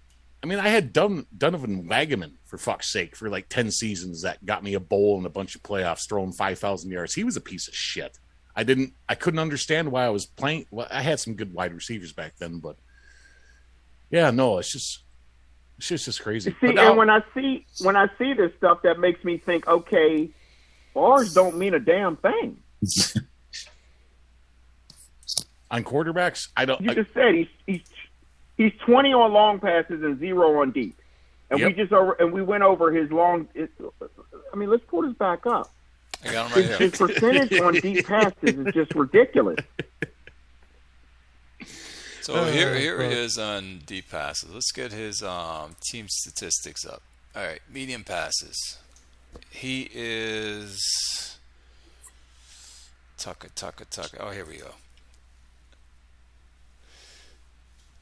I mean, I had Donovan Wagaman, for fuck's sake, for like 10 seasons that got me a bowl and a bunch of playoffs, throwing 5,000 yards. He was a piece of shit. I couldn't understand why I was playing. Well, I had some good wide receivers back then, but yeah, no, it's just crazy. See, and when I see this stuff, that makes me think, okay, bars don't mean a damn thing. On quarterbacks, You just said he's 20 on long passes and 0 on deep, and we went over his long. I mean, let's pull this back up. I got him right here. His percentage on deep passes is just ridiculous. So here he is on deep passes. Let's get his team statistics up. All right, medium passes. He is Tucker. Oh, here we go.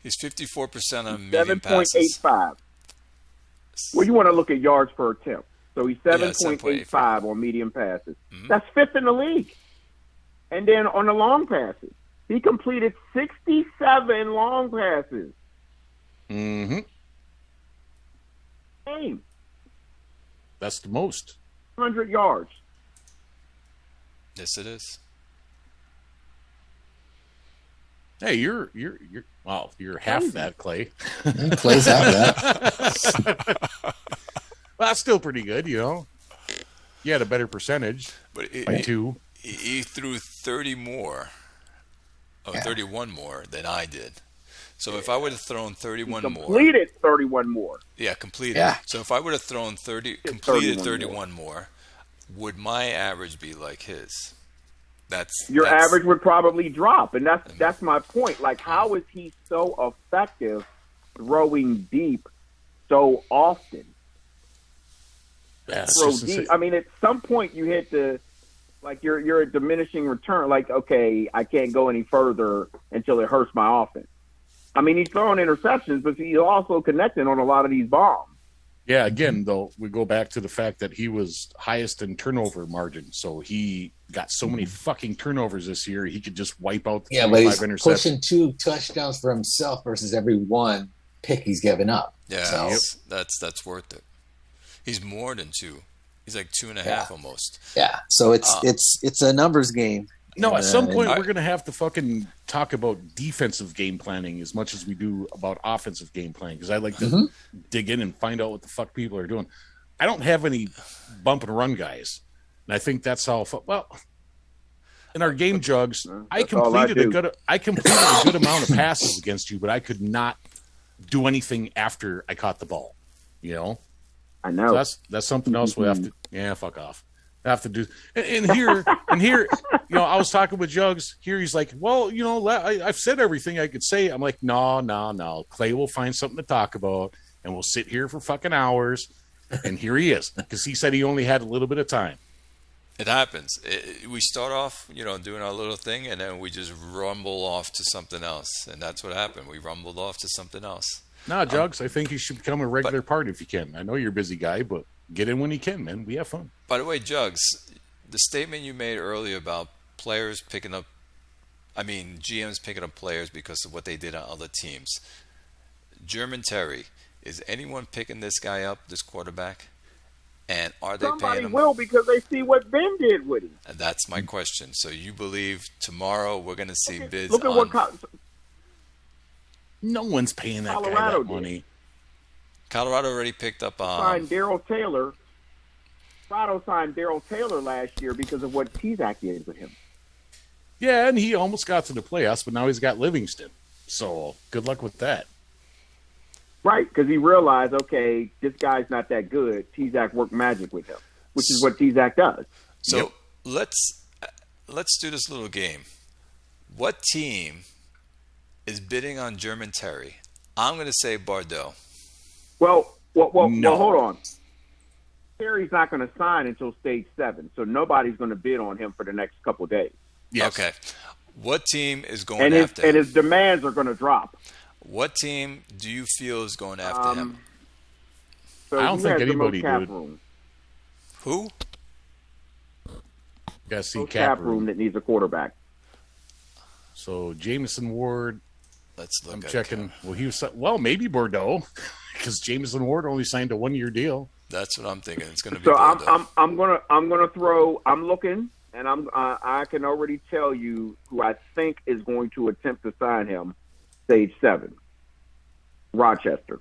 He's 54% on medium passes. 7.85. Well, you want to look at yards per attempt. So he's 7.85 on medium passes. Mm-hmm. That's 5th in the league. And then on the long passes, he completed 67 long passes. Mm-hmm. Game. That's the most. 100 yards. Yes, it is. Hey, you're half that, Clay. Clay's half that. Well, that's still pretty good, you know. You had a better percentage but by 2. He threw 30 more, 31 more than I did. So if I would have thrown 31 more, completed 31 more. Yeah, completed. Yeah. So if I would have thrown 31 more, would my average be like his? Your average would probably drop, and that's my point. Like, how is he so effective throwing deep so often? Throw deep. I mean, at some point you hit you're a diminishing return. Like, okay, I can't go any further until it hurts my offense. I mean, he's throwing interceptions, but he's also connecting on a lot of these bombs. Yeah, again, though, we go back to the fact that he was highest in turnover margin. So he got so many fucking turnovers this year, he could just wipe out the Yeah, but 25 he's interceptions. pushing 2 touchdowns for himself versus every one pick he's given up. Yeah, So, that's worth it. He's more than 2. He's like 2.5 Yeah. almost. yeah. So it's a numbers game. No, And, at some point, I- we're going to have to fucking talk about defensive game planning as much as we do about offensive game planning, because I like to dig in and find out what the fuck people are doing. I don't have any bump and run guys. And I think that's how, well, in our game jugs, I That's all I completed do. a good amount of passes against you, but I could not do anything after I caught the ball. You know? I So know. that's something else we have to. Yeah, fuck off. Have to do. And here, you know, I was talking with Jugs. Here, he's like, "Well, you know, I've said everything I could say." I'm like, "No. Clay will find something to talk about, and we'll sit here for fucking hours." And here he is, because he said he only had a little bit of time. It happens. We start off, doing our little thing, and then we just rumble off to something else, and that's what happened. We rumbled off to something else. Nah, Jugs, I think you should become a regular part if you can. I know you're a busy guy, but get in when you can, man. We have fun. By the way, Jugs, the statement you made earlier about GMs picking up players because of what they did on other teams. German Terry, is anyone picking this guy up, this quarterback? And are they Somebody paying him? will because they see what Ben did with him. And that's my question. So you believe tomorrow we're going to see bids Look at on... what No one's paying that Colorado guy that did. money. Colorado already picked up... signed Daryl Taylor. Colorado signed Daryl Taylor last year because of what Tizak did with him. Yeah, and he almost got to the playoffs, but now he's got Livingston. So good luck with that. Right, because he realized, okay, this guy's not that good. Tizak worked magic with him, which is what Tizak does. So let's do this little game. What team is bidding on German Terry? I'm going to say Bordeaux. Well, No. hold on. Terry's not going to sign until stage 7, so nobody's going to bid on him for the next couple of days. Yes. Okay. What team is going And after him? his demands are going to drop. What team do you feel is going after him? So I don't he think has the most anybody cap would. room. Who? Got to see Most cap cap room room. that needs a quarterback. So Jameson Ward, Let's look I'm at checking. Well, maybe Bordeaux, because Jameson Ward only signed a 1-year deal. That's what I'm thinking. It's going to be So Bordeaux. I'm gonna throw. I'm looking, and I can already tell you who I think is going to attempt to sign him. Stage 7, Rochester.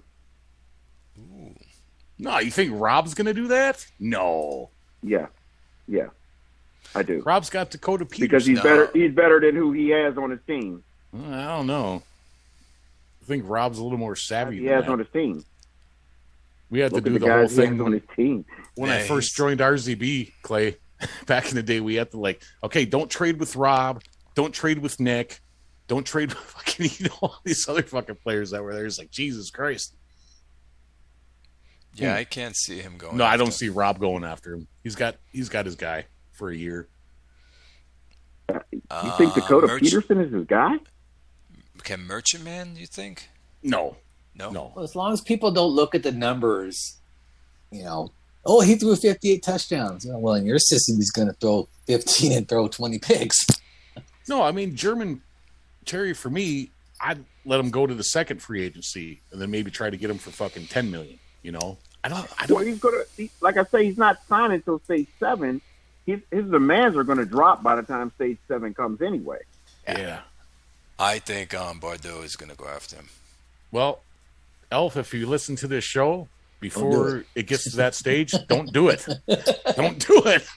No, you think Rob's going to do that? No. Yeah, I do Rob's got Dakota Peters. because he's No. better. He's better than who he has on his team. I don't know. I think Rob's a little more savvy He than has that. on his team. We had to Look at do the the whole guys he has thing on his team. when Yeah, I first he's- joined RZB, Clay. Back in the day, we had to okay, don't trade with Rob, don't trade with Nick, don't trade with fucking all these other fucking players that were there. It's like, Jesus Christ. Yeah, I can't see him going. No, I after don't him. see Rob going after him. He's got his guy for a year. You think Dakota Merch- Peterson is his guy? Can Merchant Man, you think? No. No. Well, as long as people don't look at the numbers, oh, he threw 58 touchdowns. Well, in your system, he's going to throw 15 and throw 20 picks. No, I mean, German Terry, for me, I'd let him go to the second free agency and then maybe try to get him for fucking $10 million, I don't Well, he's gonna. Like I say, he's not signing until stage 7. His demands are going to drop by the time stage 7 comes anyway. yeah. I think Bordeaux is going to go after him. Well, Elf, if you listen to this show before it gets to that stage, don't do it. Don't do it.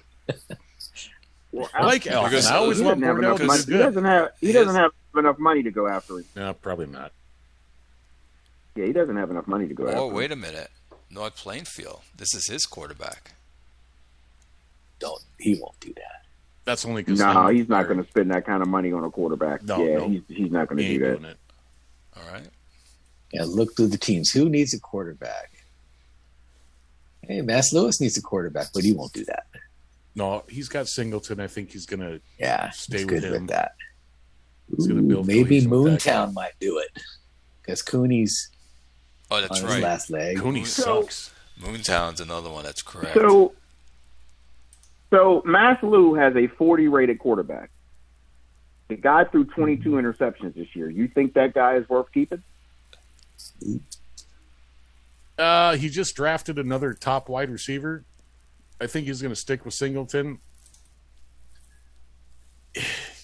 Well, I like Elf. Because and I always he want doesn't have Bordeaux enough to money. do He good. doesn't have enough money to go after him. No, probably not. Yeah, he doesn't have enough money to go after Oh, him. wait a minute. North Plainfield. This is his quarterback. He won't do that. That's only because No, he's not going to spend that kind of money on a quarterback. No. He's not going to He do ain't that. doing it. All right. Yeah, look through the teams. Who needs a quarterback? Hey, Mass Lewis needs a quarterback, but he won't do that. No, he's got Singleton. I think he's going to Yeah, Stay he's with good him. with that. He's gonna build Maybe cohesion with that Moontown guy. might do it because Cooney's Oh, on that's his right. last leg. Cooney So- sucks. Moontown's another one that's correct. So Maslow has a 40 rated quarterback. The guy threw 22 interceptions this year. You think that guy is worth keeping? He just drafted another top wide receiver. I think he's going to stick with Singleton.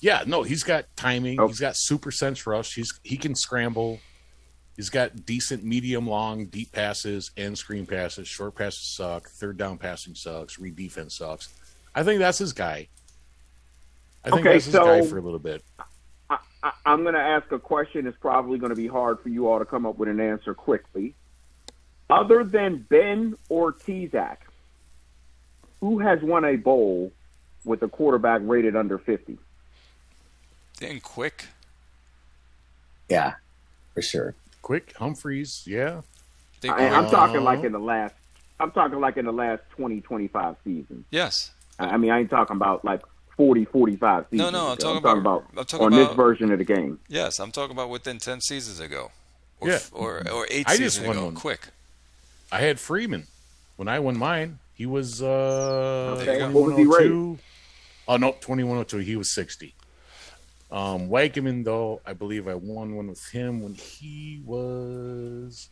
Yeah, no, he's got timing. Oh. He's got super sense rush. He can scramble. He's got decent medium, long, deep passes and screen passes. Short passes suck. Third down passing sucks. Read defense sucks. I think that's his guy. I think that's his guy for a little bit. I'm going to ask a question. It's probably going to be hard for you all to come up with an answer quickly. Other than Ben or Tizak, who has won a bowl with a quarterback rated under 50? Didn't Quick? Yeah, for sure. Quick, Humphreys, yeah. I'm talking like in the last. I'm talking like in the last 20, 25 seasons. Yes. I mean, I ain't talking about like 40, 45 seasons. No, I'm ago. talking about this version of the game. Yes, I'm talking about within 10 seasons ago. Or 8 I seasons just won ago. one. Quick. I had Freeman when I won mine. He was Okay. What was he 2102. Oh no, 2102. He was 60. Wagaman, though, I believe I won one with him when he was.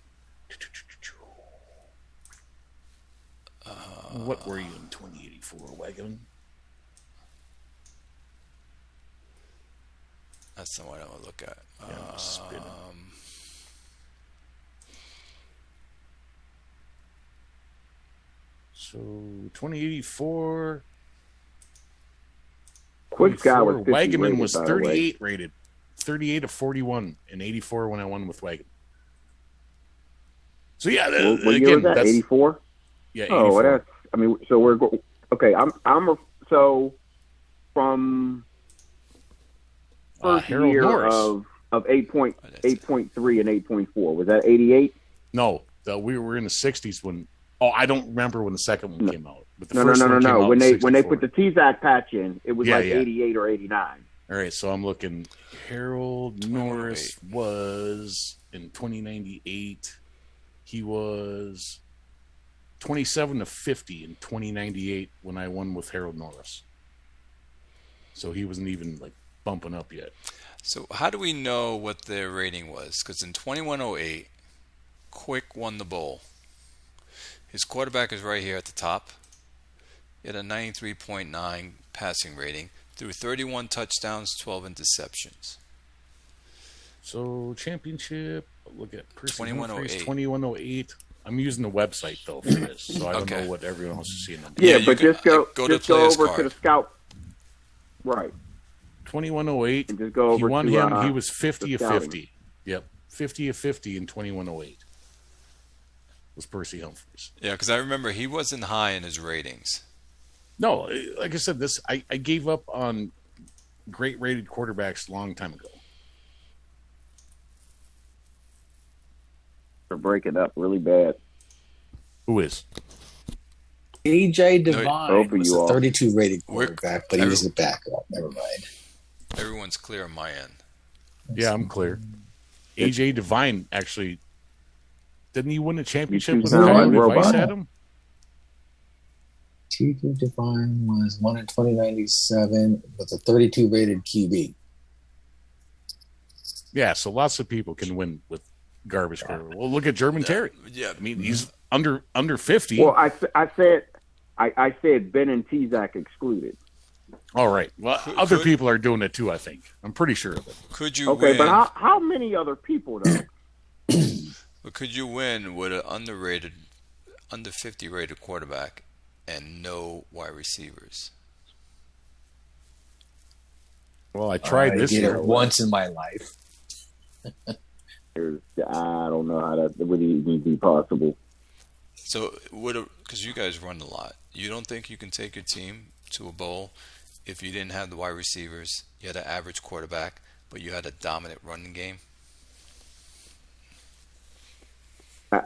What were you in 2084, Wagaman? That's the one I want to look at. Yeah, I'm spinning. So 2084. Quick guy was 50 Wagaman rated, was by the way. 38 rated. 38 of 41 and 84 when I won with Wagaman. So yeah, What year was that? 84. Yeah, 84. Oh, that's. I mean, so we're okay. So from first Harold year Norris. of 8.3 and 8.4. Was that 88? No, we were in the 60s when. Oh, I don't remember when the second one came out. But the No. first one came out When in they 64. put the T-Zac patch in, it was Yeah, like yeah. 88 or 89. All right, so I'm looking. Harold Norris was in 2098. He was 27 to 50 in 2098 when I won with Harold Norris. So he wasn't even like bumping up yet. So how do we know what their rating was? Because in 2108, Quick won the bowl. His quarterback is right here at the top. He had a 93.9 passing rating, threw 31 touchdowns, 12 interceptions. So championship, look at Percy 2108. 2108. I'm using the website though for this, so I don't Okay. know what everyone else is seeing. Yeah, you but can- just go go to just go player's over card. to the scout. Right. 2108. And just go over he won to, him. He was 50 the of scouting. 50. Yep, 50 of 50 in 2108. Was Percy Humphries. Yeah, because I remember he wasn't high in his ratings. No, like I said, I gave up on great rated quarterbacks a long time ago. They're breaking up really bad. Who is? AJ No, Devine both of was you a all. 32 rated We're- quarterback, but he was the backup. Never mind. Everyone's clear on my end. Yeah, I'm clear. AJ Devine actually didn't he win a championship You with sound Coyote like Vice robot. at him? TJ Devine was one in 2097 with a 32 rated QB. Yeah, so lots of people can win with garbage quarterback. Well, look at German Terry. Yeah, I mean, he's under 50. Well, I said Ben and T-Zac excluded. All right. Well, other people are doing it too, I think. I'm pretty sure of it. could you Okay, win? but how many other people though? But could you win with an underrated, under 50 rated quarterback and no wide receivers? Well, I tried this did year. it once in my life. I don't know how that would even be possible. So, because you guys run a lot, you don't think you can take your team to a bowl if you didn't have the wide receivers, you had an average quarterback, but you had a dominant running game?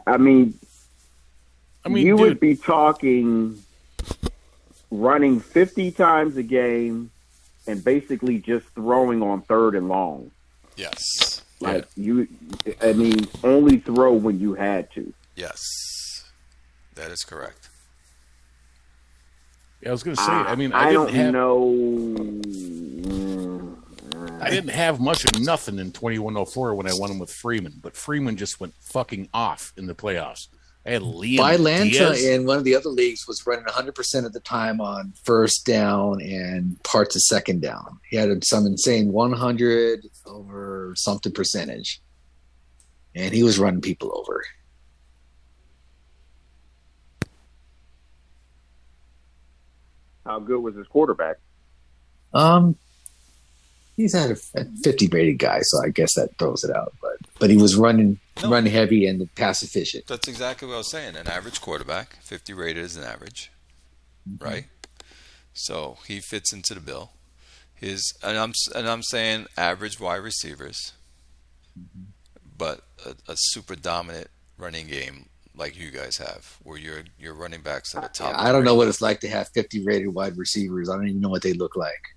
I mean, you dude, would be talking running 50 times a game and basically just throwing on third and long. Yes. Like only throw when you had to. Yes. That is correct. Yeah, I was going to say. I mean, I didn't don't have. know. I didn't have much of nothing in 2104 when I won with Freeman, but Freeman just went fucking off in the playoffs. I had Liam Lanta Diaz. in one of the other leagues was running 100% of the time on first down and parts of second down. He had some insane 100 over something percentage, and he was running people over. How good was his quarterback? He's had a 50 rated guy, so I guess that throws it out. But he was running heavy and pass efficient. That's exactly what I was saying. An average quarterback, 50 rated is an average, right? So he fits into the bill. And I'm saying average wide receivers, but a super dominant running game like you guys have, where your running backs at the top. I don't know what it's like to have 50 rated wide receivers. I don't even know what they look like.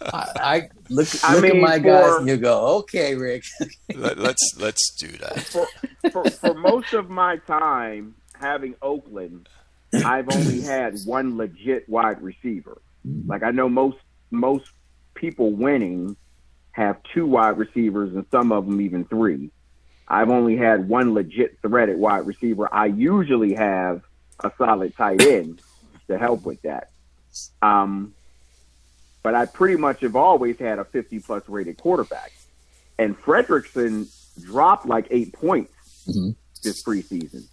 I look at my guys and you go, okay, Rick. let's do that. For most of my time having Oakland, I've only had one legit wide receiver. Like I know most people winning have two wide receivers and some of them even three. I've only had one legit threat at wide receiver. I usually have a solid tight end to help with that. But I pretty much have always had a 50-plus rated quarterback. And Fredrickson dropped like 8 points this preseason.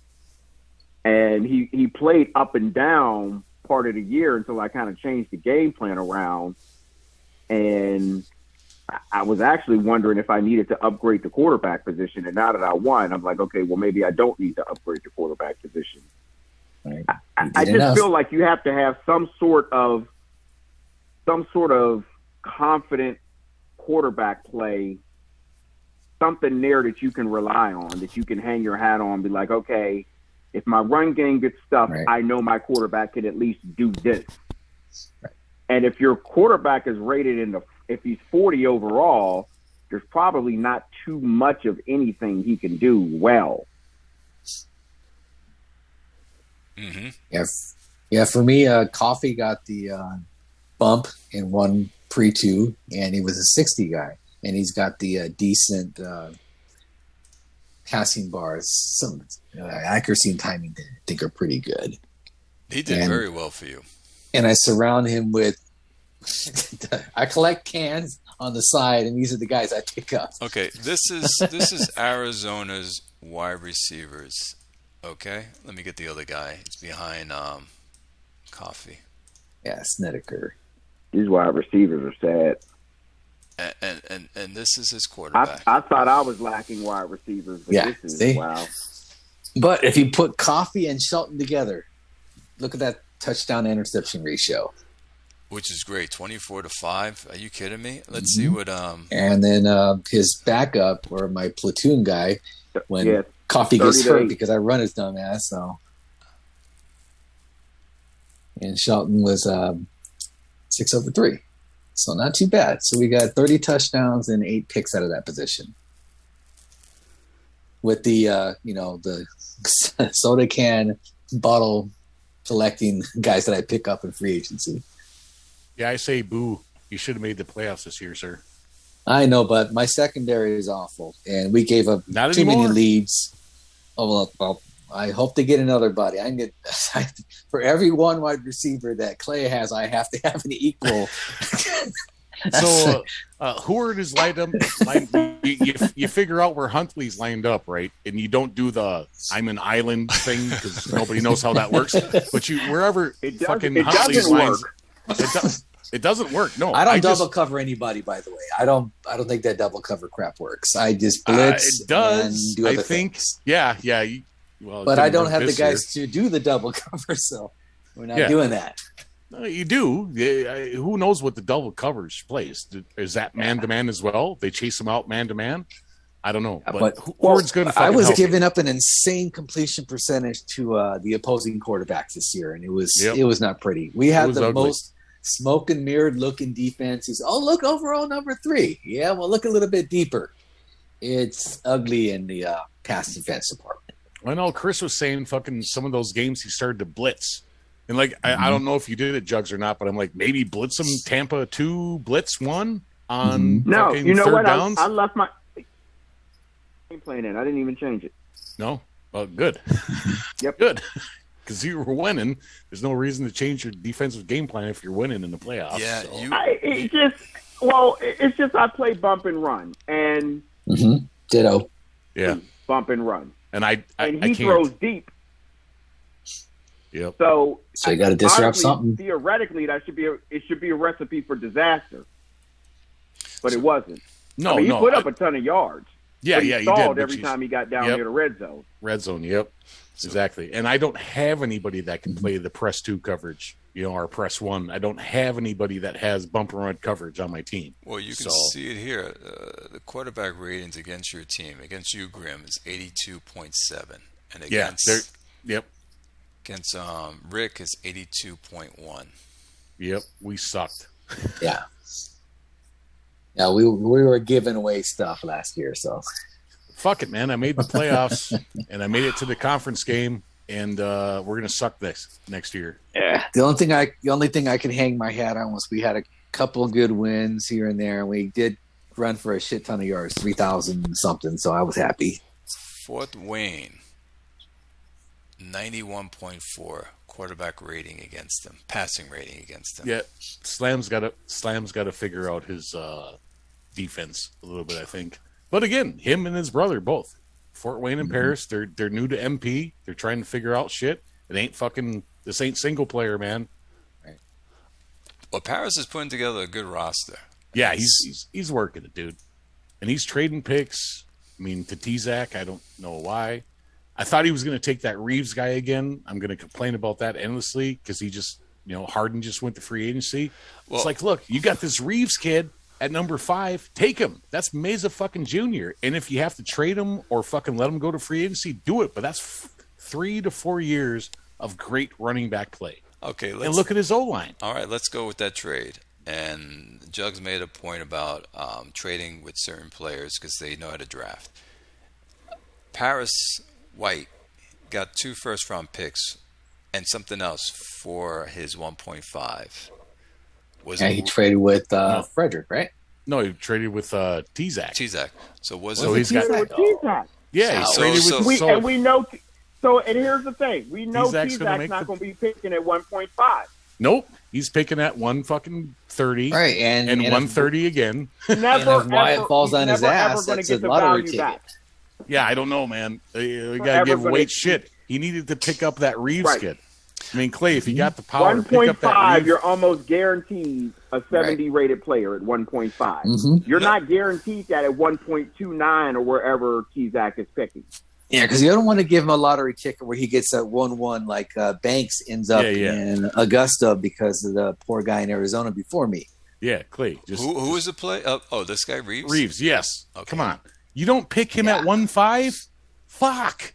And he played up and down part of the year until I kind of changed the game plan around. And I was actually wondering if I needed to upgrade the quarterback position. And now that I won, I'm like, okay, well, maybe I don't need to upgrade the quarterback position. Right. I just feel like you have to have some sort of confident quarterback play, something there that you can rely on, that you can hang your hat on, be like, okay, if my run game gets stuffed, right, I know my quarterback can at least do this. Right. And if your quarterback is rated if he's 40 overall, there's probably not too much of anything he can do well. Mm-hmm. Yeah. For me, Coffee got the bump in one pre-2, and he was a 60 guy, and he's got the decent passing bars. Some accuracy and timing, I think, are pretty good. He did very well for you. And I surround him with. I collect cans on the side, and these are the guys I pick up. Okay, this is Arizona's wide receivers. Okay, let me get the other guy. It's behind Coffee. Yeah, Snedeker. These wide receivers are sad. And this is his quarterback. I thought I was lacking wide receivers, but Yeah, this is see? wow. But if you put Coffee and Shelton together, look at that touchdown interception ratio. Which is great, 24-5. Are you kidding me? Let's see what. And then his backup, or my platoon guy, when Coffee gets hurt because I run his dumb ass. So, and Shelton was 6 over 3, so not too bad. So we got 30 touchdowns and 8 picks out of that position. With the the soda can bottle collecting guys that I pick up in free agency. Yeah, I say boo. You should have made the playoffs this year, sir. I know, but my secondary is awful, and we gave up Not too anymore. many leads. Oh well, I hope to get another buddy. For every one wide receiver that Clay has, I have to have an equal. So Howard is lined up. You figure out where Huntley's lined up, right? And you don't do the "I'm an island" thing because nobody knows how that works. But wherever fucking Huntley's lines, it doesn't work. No, I don't double cover anybody. By the way, I don't think that double cover crap works. I just blitz. It does. And do other things. Yeah. But I don't have the guys to do the double cover, so we're not doing that. You do. Who knows what the double coverage plays? Is that man to man as well? They chase him out man to man. I don't know. But Howard's going to. I was giving up an insane completion percentage to the opposing quarterbacks this year, and it was not pretty. We had the most smoke and mirrored looking defenses. Oh, look, overall number 3. Yeah, well, look a little bit deeper. It's ugly in the pass defense department. I know Chris was saying fucking some of those games he started to blitz. And like, I don't know if you did it, Jugs, or not, but I'm like, maybe blitz them Tampa 2, blitz 1 on No, fucking you know third what? downs. I left my game plan in. I didn't even change it. No? Well, good. Yep. Good. Because you were winning. There's no reason to change your defensive game plan if you're winning in the playoffs. Yeah, so. It's just I play bump and run and Ditto. Yeah. bump and run. And I And I he can't. throws deep. Yep. So You got to disrupt honestly, something. Theoretically, it should be a recipe for disaster. But it wasn't. No, I mean, he no. put up a ton of yards. Yeah, but he yeah, he stalled did. every time he got down Yep. near the red zone. Red zone, yep. Exactly. And I don't have anybody that can play the press 2 coverage, or press 1. I don't have anybody that has bumper run coverage on my team. Well, you can see it here. The quarterback ratings against your team, against you, Grim, is 82.7. And against Yep. against Rick is 82.1. Yep. We sucked. Yeah. Yeah, we were giving away stuff last year, so Fuck it, man. I made the playoffs and I made it to the conference game, and we're gonna suck next year. yeah. The only thing I could hang my hat on was we had a couple of good wins here and there, and we did run for a shit ton of yards, 3,000 something. So I was happy. Fort Wayne, 91.4 quarterback rating against them, passing rating against them. Yeah, Slam's got to figure out his defense a little bit, I think. But again, him and his brother both, Fort Wayne and Paris, they're new to MP. They're trying to figure out shit. This ain't single player, man. Well, Paris is putting together a good roster. Yeah, he's working it, dude, and he's trading picks. I mean, to T-Zac, I don't know why. I thought he was going to take that Reeves guy again. I'm going to complain about that endlessly because he just, Harden just went to free agency. Well, it's like, look, you got this Reeves kid at number 5. Take him. That's Meza fucking Jr. And if you have to trade him or fucking let him go to free agency, do it. But that's 3 to 4 years of great running back play. Okay, And look at his O-line. All right, let's go with that trade. And Jugs made a point about trading with certain players because they know how to draft. Paris White got 2 first-round picks and something else for his 1.5. He traded with Frederick, right? No, he traded with T-Zac. T-Zac. So he's got T-Zac. Yeah, he traded with and we know. So, and here's the thing: we know T-Zac's T-Zac's not going to be picking at 1.5. Nope, he's picking at 130, right? And 130 again. Never, and if Wyatt falls on his ass, that's a lottery ticket. Yeah, I don't know, man. We gotta give Wade shit. He needed to pick up that Reeves kid. I mean, Clay, if you got the power, 1.5, you're almost guaranteed a 70 rated player at 1.5. You're not guaranteed that at 1.29 or wherever T-Zac is picking. Yeah, because you don't want to give him a lottery ticket where he gets that 1-1 like Banks ends up in Augusta because of the poor guy in Arizona before me. Yeah, Clay. Who was the play? This guy Reeves. Reeves, yes. Okay. Come on, you don't pick him at 1.5. Fuck.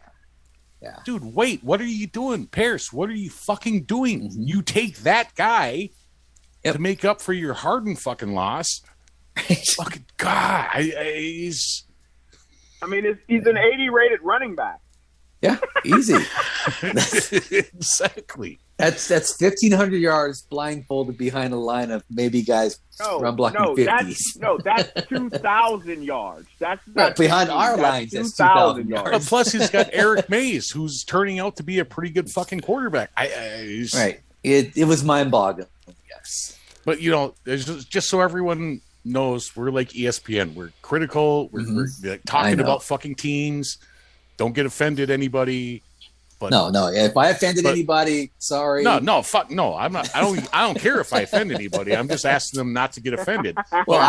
Yeah. Dude, wait, what are you doing? Paris, what are you fucking doing? You take that guy to make up for your Harden fucking loss. Fucking God. He's an 80 rated running back. Yeah, easy. Exactly. That's 1,500 yards blindfolded behind a line of maybe guys run blocking 50s. That's 2,000 yards. That's behind our lines. That's 2,000 yards. Plus, he's got Eric Mays, who's turning out to be a pretty good fucking quarterback. Right. It was mind-boggling. Yes. But just so everyone knows, we're like ESPN. We're critical. We're like, talking about fucking teams. Don't get offended, anybody. But, no. If I offended anybody, sorry. No, fuck no. I'm not. I don't care if I offend anybody. I'm just asking them not to get offended. Well,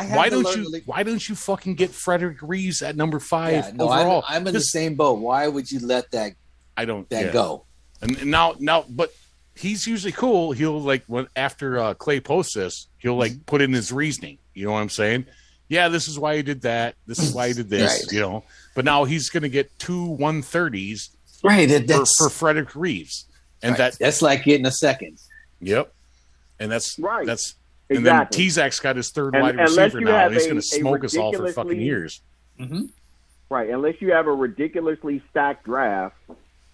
why don't you fucking get Frederick Reeves at number 5 overall? I'm in the same boat. Why would you let that? Go? And now, but he's usually cool. He'll after Clay posts this, he'll put in his reasoning. You know what I'm saying? Yeah, this is why he did that. This is why he did this. Right. But now he's going to get 2 130s. Right, for Frederick Reeves, and that's like getting a second. Yep, and that's right. And exactly. then T-Zac's got his third wide receiver now, and he's going to smoke us all for fucking years. Right, unless you have a ridiculously stacked draft,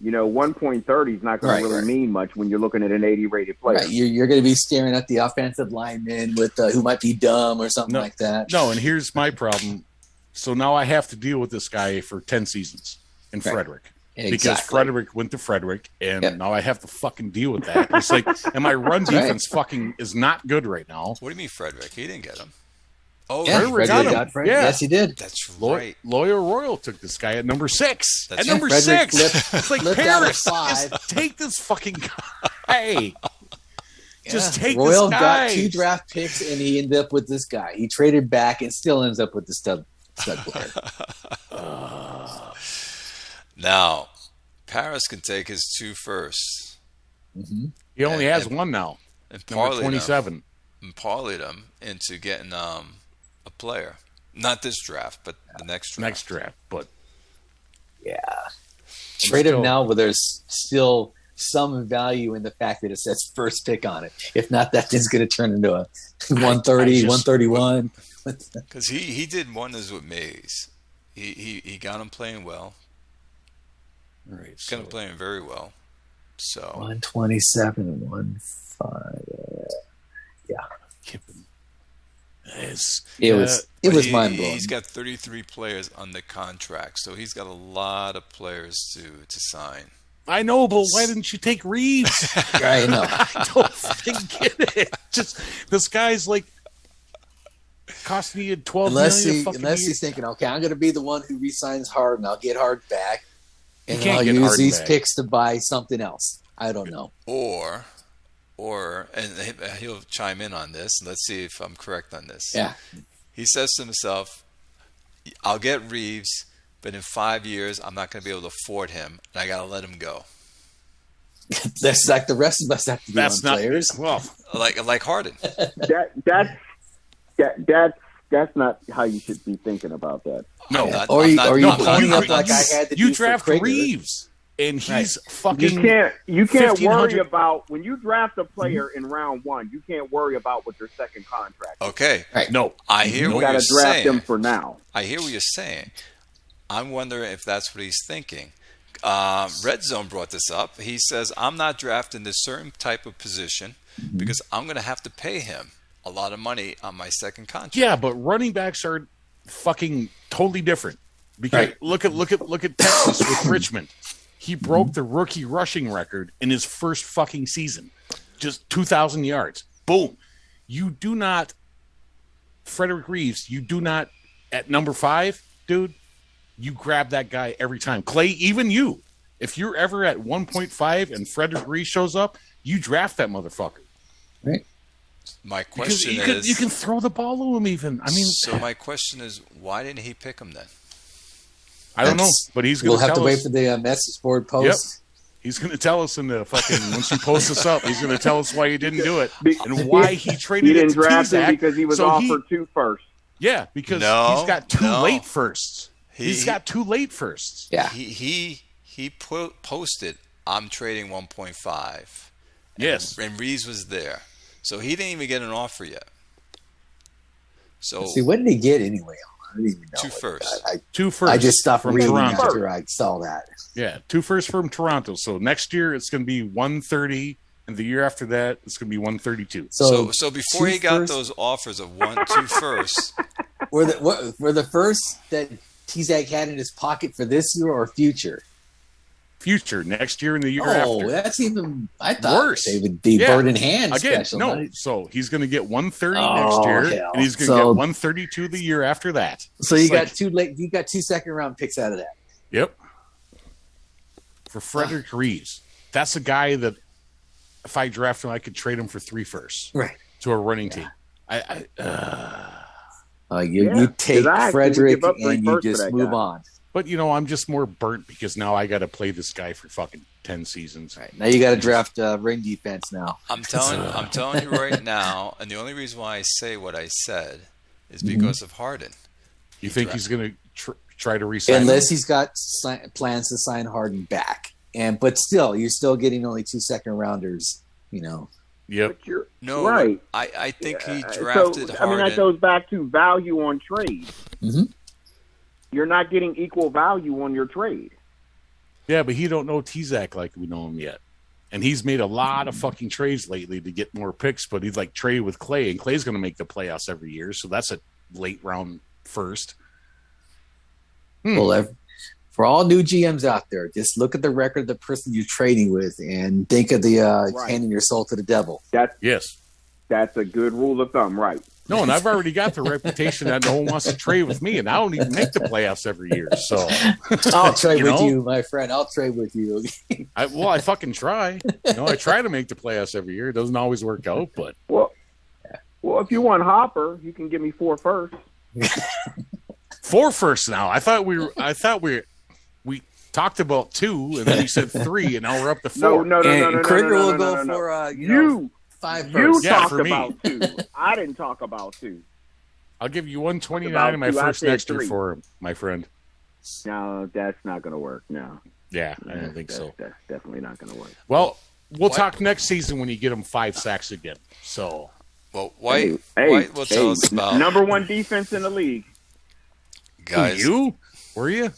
1.30 is not going to really mean much when you're looking at an 80 rated player. Right, you're going to be staring at the offensive lineman with who might be dumb or something like that. No, and here's my problem. So now I have to deal with this guy for 10 seasons in Frederick. Because Frederick went to Frederick, and now I have to fucking deal with that. It's like, and my run defense fucking is not good right now. What do you mean Frederick? He didn't get him. Oh, yeah, Frederick got him. Yeah. Yes, he did. That's right. Lawyer Royal took this guy at number 6. That's at number Frederick 6. It's like, Paris, 5. just take this fucking guy. Just take Royal this guy. got 2 draft picks, and he ended up with this guy. He traded back and still ends up with the stud player. Now, Paris can take his 2 firsts. He only has one now. And Number 27. And parlayed them into getting a player. Not this draft, but the next draft. But trade him now, where there's still some value in the fact that it says first pick on it. If not, that thing's going to turn into a 130, 131. Because he did wonders with Mays. He got him playing well. All right, He's got him playing very well. So 127 and 15. Yeah. It was mind blowing. He's got 33 players under contract, so he's got a lot of players to sign. I know, but why didn't you take Reeves? I know. I don't fucking get it. Just this guy's like costing you $12 million. Unless he's thinking, okay, I'm going to be the one who re-signs Harden. I'll get Harden back, and can't I'll get use Harden these back. picks to buy something else. I don't know. Or, and he'll chime in on this. Let's see if I'm correct on this. Yeah. He says to himself, I'll get Reeves, but in 5 years, I'm not going to be able to afford him, and I got to let him go. That's like the rest of us have to be on players. Well, like Harden. That's not how you should be thinking about that. No. Or you ponying up like I had to do you for draft Krager. Reeves, and he's fucking. You can't worry 1,500. about when you draft a player in round 1. You can't worry about what their second contract is. Okay. Right. No, I hear You what got you're to draft saying. them for now. I hear what you're saying. I'm wondering if that's what he's thinking. Red Zone brought this up. He says, I'm not drafting this certain type of position because I'm going to have to pay him a lot of money on my second contract. yeah, but running backs are fucking totally different. Because look at Texas with Richmond. He broke the rookie rushing record in his first fucking season, just 2,000 yards. Boom. You do not, Frederick Reeves. You do not at number 5, dude. You grab that guy every time. Clay, even you. If you're ever at 1.5 and Frederick Reeves shows up, you draft that motherfucker. Right. My question is... You can throw the ball to him even. I mean... So my question is, why didn't he pick him then? I don't know, but he's going We'll have to tell wait us. for the message board post. He's going to tell us in the fucking... once you post this up, he's going to tell us why he didn't do it and why he traded He didn't it to draft him Tuzak. because he was So offered 2 firsts. Yeah, because No, he's got 2 late firsts. He's got 2 late firsts. Yeah. He posted, I'm trading 1.5. Yes. And Reeves was there. So he didn't even get an offer yet. So See, what did he get anyway? I didn't even know. 2 firsts. 2 firsts. I just stopped from reading Toronto. after I saw that. Yeah, 2 firsts from Toronto. So next year it's going to be 130, and the year after that it's going to be 132. So before 2 he got firsts- those offers of 2 firsts, were the first that Tizak had in his pocket for this year or future? Future, next year and the year Oh, after. that's even. I thought Worse. they would be Yeah. bird in hand Again, special. no. So he's going to get 130 Oh, next year, hell. and he's going to So- get 132 the year after that. So you It's got like- 2 late. You got 2 second round picks out of that. Yep. For Frederick Reeves. That's a guy that if I draft him, I could trade him for 3 firsts Right. to a running team. You take 'cause I actually would Frederick give up 3 and you firsts for just that move guy. on. But, I'm just more burnt because now I got to play this guy for fucking 10 seasons. Right. Now you got to draft ring defense now. I'm telling you right now, and the only reason why I say what I said is because of Harden. You think he's going to try to resign him? Unless he's got plans to sign Harden back. But still, you're still getting only 2 second rounders, Yep. But you're No, right. I think he So, drafted I mean, Harden. that goes back to value on trade. Mhm. you're not getting equal value on your trade. Yeah, but he don't know T-Zac like we know him yet. And he's made a lot of fucking trades lately to get more picks, but he's like traded with Clay, and Clay's going to make the playoffs every year, so that's a late round first. Well, for all new GMs out there, just look at the record of the person you're trading with and think of the handing your soul to the devil. Yes. That's a good rule of thumb, right? No, and I've already got the reputation that no one wants to trade with me, and I don't even make the playoffs every year. So I'll trade with you, my friend. I'll trade with you. I fucking try. I try to make the playoffs every year. It doesn't always work out, but Well, if you want Hopper, you can give me 4 firsts. 4 firsts now. I thought we talked about 2, and then you said 3, and now we're up to 4. No. Krieger will no, go no. for You 5 You firsts. Yeah, talked for me. about 2. I didn't talk about 2. I'll give you 129 About in my 2, I first said next year 3. for him, my friend. No, that's not going to work. No, Yeah, I don't think that's, so. That's definitely not going to work. Well, we'll talk next season when you get him 5 sacks again. So, Well, White will tell hey, us about number 1 defense in the league. guys. you? Were you?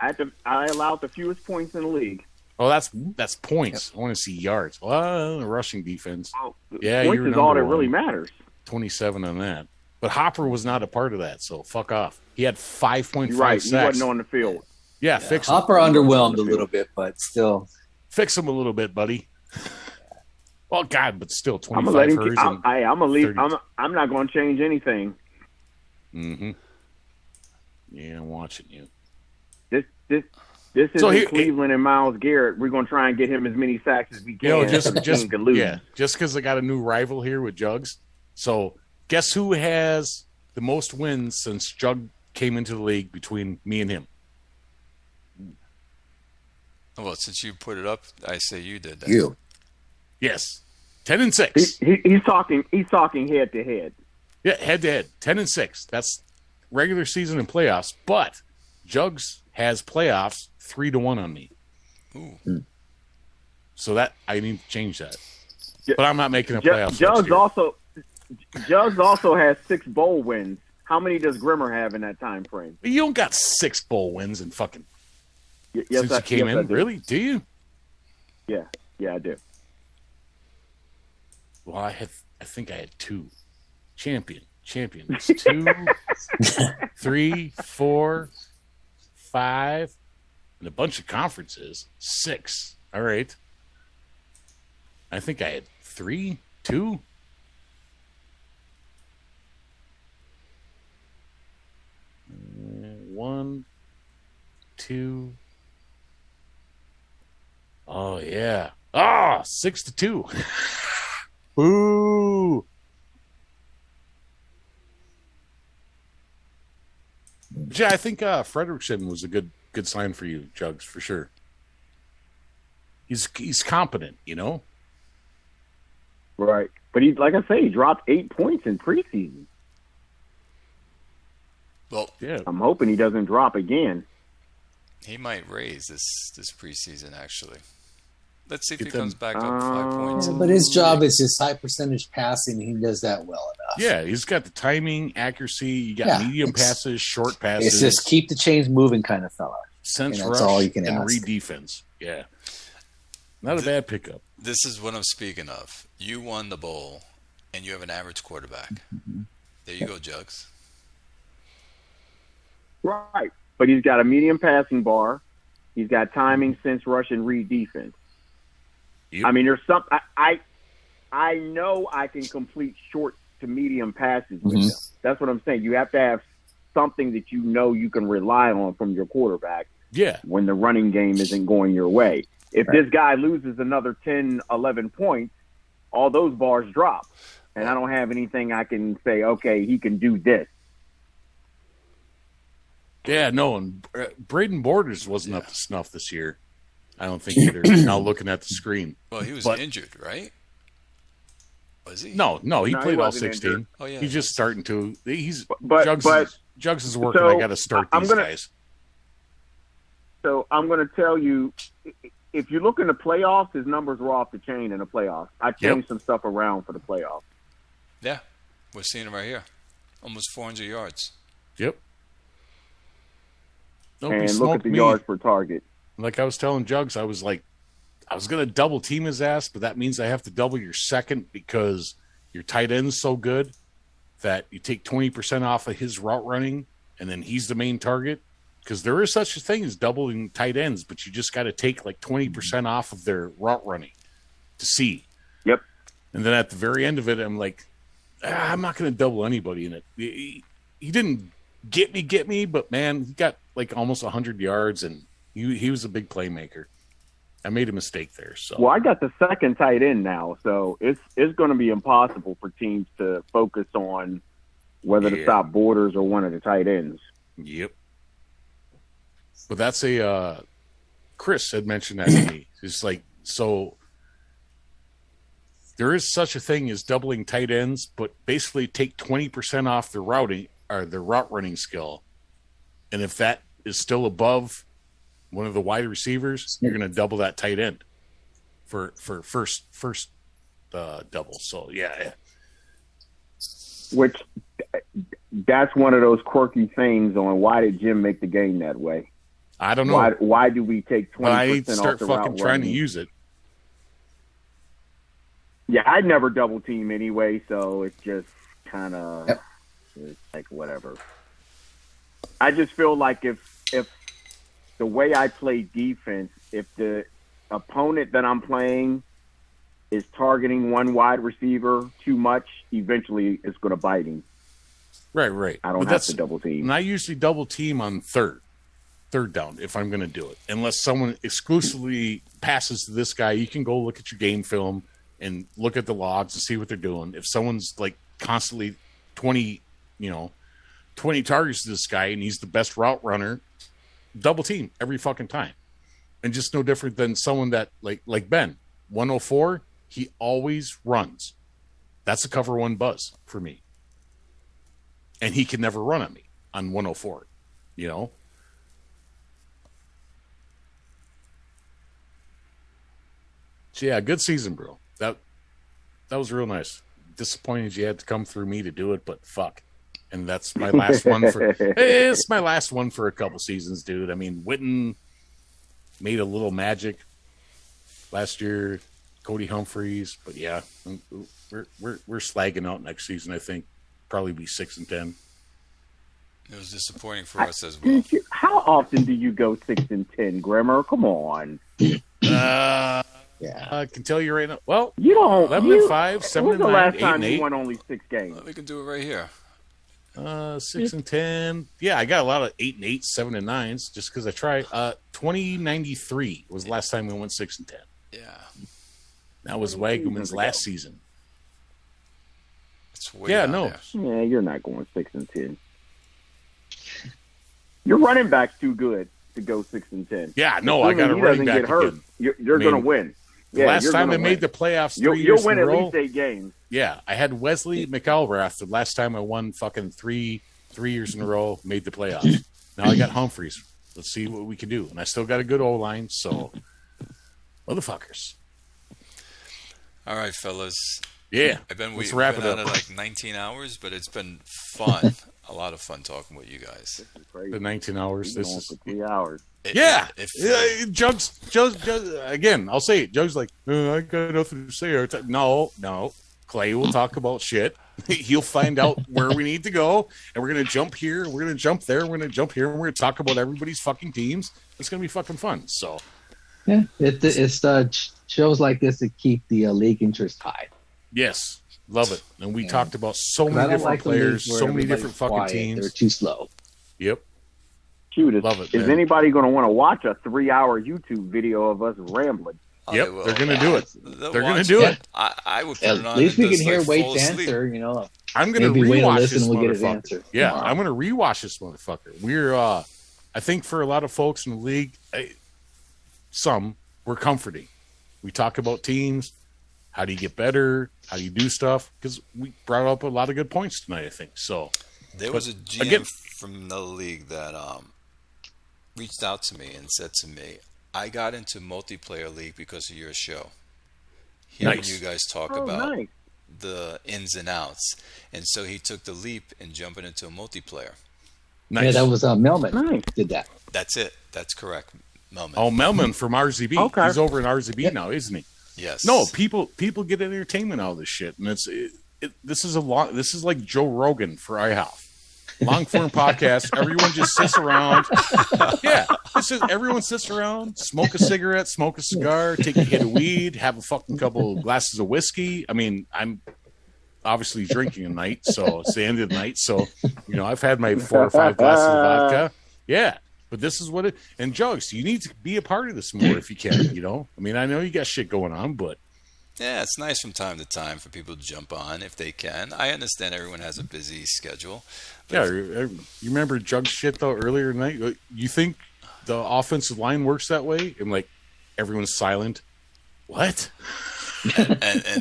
I allowed the fewest points in the league. Oh, that's points. I want to see yards. Well, rushing defense. Oh, Yeah, points you're is all that number really 1. matters. 27 on that. But Hopper was not a part of that, so fuck off. He had 5.5 You're right. He sacks. wasn't on the field. Yeah, fix him. Hopper underwhelmed a little bit, but still. Fix him a little bit, buddy. Well, God, but still, I'm gonna let 25 him. hers. I'm gonna leave. 30. I'm not going to change anything. Mm-hmm. Yeah, I'm watching you. This is So here- Cleveland and Myles Garrett. We're going to try and get him as many sacks as we can. Just so the team can lose. because I got a new rival here with Jugs. So guess who has the most wins since Jug came into the league between me and him? Well, since you put it up, I say you did that. You. Yes, 10-6. He's talking. He's talking head to head. Yeah, head to head, 10-6. That's regular season and playoffs. But Jugs has playoffs 3-1 on me. Ooh. So that I need to change that. Ju- But I'm not making a playoffs. Jugs also has 6 bowl wins. How many does Grimmer have in that time frame? You don't got 6 bowl wins in fucking Yes, since you came yes, I in. do. Really? Do you? Yeah, I do. Well, I think I had 2. Champions. 2, 3, 4, 5, and a bunch of conferences. 6. All right. I think I had 3, 2. One, 2. Oh yeah. 6-2. Boo. But yeah, I think Frederickson was a good sign for you, Jugs, for sure. He's competent, Right, but he, like I say, he dropped 8 points in preseason. Well, Yeah. I'm hoping he doesn't drop again. he might raise this preseason, actually. Let's see if Get he them- comes back up 5 points. But his job is just high percentage passing. He does that well enough. Yeah, he's got the timing, accuracy. You got medium passes, short passes. It's just keep the chains moving kind of fella. sense and that's rush all you can and ask. read defense. Yeah. Not a bad pickup. This is what I'm speaking of. You won the bowl, and you have an average quarterback. There you go, Jugs. Right, but he's got a medium passing bar. He's got timing, sense, rush, and read defense. Yep. I mean, there's some. I know I can complete short to medium passes with him. That's what I'm saying. You have to have something that you know you can rely on from your quarterback Yeah. when the running game isn't going your way. If this guy loses another 10, 11 points, all those bars drop. And I don't have anything I can say, okay, he can do this. Yeah, no, and Braden Borders wasn't up to snuff this year. I don't think either. Now looking at the screen. Well, he was But- injured, right? Was he? No, he No, he played all wasn't 16. injured. Oh, yeah. He's just starting to. He's But- Jugs is working. so I got to start I'm these gonna- guys. So I'm going to tell you, if you look in the playoffs, his numbers were off the chain in the playoffs. I changed some stuff around for the playoffs. Yeah. We're seeing him right here. Almost 400 yards. Yep. Nope, he and look at smoked the me. yards per target. Like I was telling Jugs, I was going to double team his ass, but that means I have to double your second because your tight end's so good that you take 20% off of his route running, and then he's the main target. Because there is such a thing as doubling tight ends, but you just got to take like 20% off of their route running to see. Yep. And then at the very end of it, I'm like, I'm not going to double anybody in it. He didn't get me, but man, he got like almost 100 yards, and he was a big playmaker. I made a mistake there. So Well, I got the second tight end now, so it's going to be impossible for teams to focus on whether to stop Borders or one of the tight ends. Yep. But that's Chris had mentioned that to me. It's like, so there is such a thing as doubling tight ends, but basically take 20% off the routing or the route running skill. And if that is still above one of the wide receivers, you're going to double that tight end for first double. So yeah. Which that's one of those quirky things on why did Jim make the game that way? I don't know. Why do we take 20% I need to off start the fucking route trying to running? use it. Yeah, I'd never double team anyway, so it's just kind of it's like whatever. I just feel like if the way I play defense, if the opponent that I'm playing is targeting one wide receiver too much, eventually it's going to bite him. Right. I don't have to double team. And I usually double team on third down if I'm going to do it. Unless someone exclusively passes to this guy, you can go look at your game film and look at the logs and see what they're doing. If someone's like constantly 20 targets to this guy and he's the best route runner, double team every fucking time. And just no different than someone that like Ben, 104, he always runs. That's a cover one buzz for me. And he can never run on me on 104, So yeah, good season, bro. That was real nice. Disappointed you had to come through me to do it, but fuck. And that's my last one for it's my last one for a couple seasons, dude. I mean, Witten made a little magic last year, Cody Humphreys, but yeah, we're slagging out next season, I think. Probably be 6-10. It was disappointing for us as well. How often do you go 6-10, Grimmer? Come on. Yeah. I can tell you right now. Well, You don't. 11-5, When was the 7-9, last time 8-8. you won only 6 games? We can do it right here. 6-10. Yeah, I got a lot of 8-8, 7-9s just because I try. 2093 was the last time we went 6-10. Yeah. That was Wagman's last season. It's way Yeah, down no. there. Yeah, you're not going 6-10. Your running back's too good to go 6-10. Yeah, no, I got a Assuming he running doesn't back get hurt, again. You're going to win. The last time I made the playoffs 3 You'll years win in a at row. least 8 games. Yeah, I had Wesley McElrath the last time I won fucking three years in a row, made the playoffs. Now I got Humphreys. Let's see what we can do. And I still got a good O-line, so motherfuckers. All right, fellas. Yeah, We've let's wrap been it on up. it like 19 hours, but it's been fun. A lot of fun talking with you guys. The 19 hours. This This is is 3 hours. yeah. If Jugs, again, I'll say it. Jugs like, I got nothing to say. No. Clay will talk about shit. He'll find out where we need to go, and we're going to jump here, we're going to jump there, we're going to jump here, and we're going to talk about everybody's fucking teams. It's going to be fucking fun. So, Yeah, it's shows like this that keep the league interest high. yes, love it. And we Yeah. talked about so I many don't different like the leagues players, where so many everybody's different fucking quiet. teams. They're too slow. Yep. Shoot, Love it, is man. anybody going to want to watch a 3-hour YouTube video of us rambling? Yep, they will. they're going to do it. They'll They're going to watch do it. it. I would put At it on. least and we can just, hear like, fall Wade's asleep. answer. I'm going to Maybe wait and rewatch listen this and we'll get his motherfucker. answer Yeah, tomorrow. I'm going to rewatch this motherfucker. We're, I think for a lot of folks in the league, we're comforting. We talk about teams. How do you get better? How do you do stuff? Because we brought up a lot of good points tonight, I think. So There was a GM again- from another league that reached out to me and said to me, I got into multiplayer league because of your show. Hearing Nice. you guys talk Oh, about nice. the ins and outs. And so he took the leap in jumping into a multiplayer. Nice. Yeah, that was Melman. Nice. Did that. That's it. That's correct. Melman. Oh, Melman from RZB. Okay. He's over in RZB now, isn't he? Yes. No, people get entertainment out of this shit, and this is like Joe Rogan for IHOF. Long form podcast. Everyone just sits around. Yeah, everyone sits around, smoke a cigarette, smoke a cigar, take a hit of weed, have a fucking couple glasses of whiskey. I mean, I'm obviously drinking a night, so it's the end of the night. So I've had my 4 or 5 glasses of vodka. Yeah, but this is what it. And Jugs, you need to be a part of this more if you can. I mean, I know you got shit going on, but. Yeah, it's nice from time to time for people to jump on if they can. I understand everyone has a busy schedule. Yeah, you remember Jug's shit though earlier tonight? You think the offensive line works that way? And like everyone's silent. What? And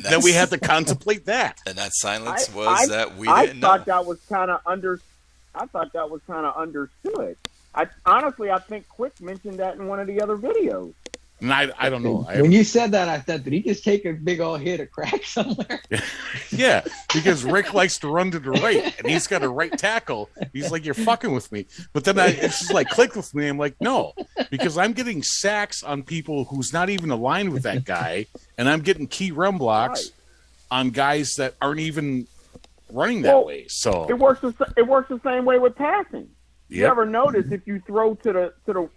then we had to contemplate that. And that silence was that we didn't know. I thought that was kind of understood. I think Quick mentioned that in one of the other videos. And I don't know. When you said that, I thought, did he just take a big old hit of crack somewhere? Yeah, because Rick likes to run to the right, and he's got a right tackle. He's like, you're fucking with me. But then it's just like clicked with me. I'm like, no, because I'm getting sacks on people who's not even aligned with that guy, and I'm getting key run blocks on guys that aren't even running that way. So it works the same way with passing. You Yep. ever notice if you throw to the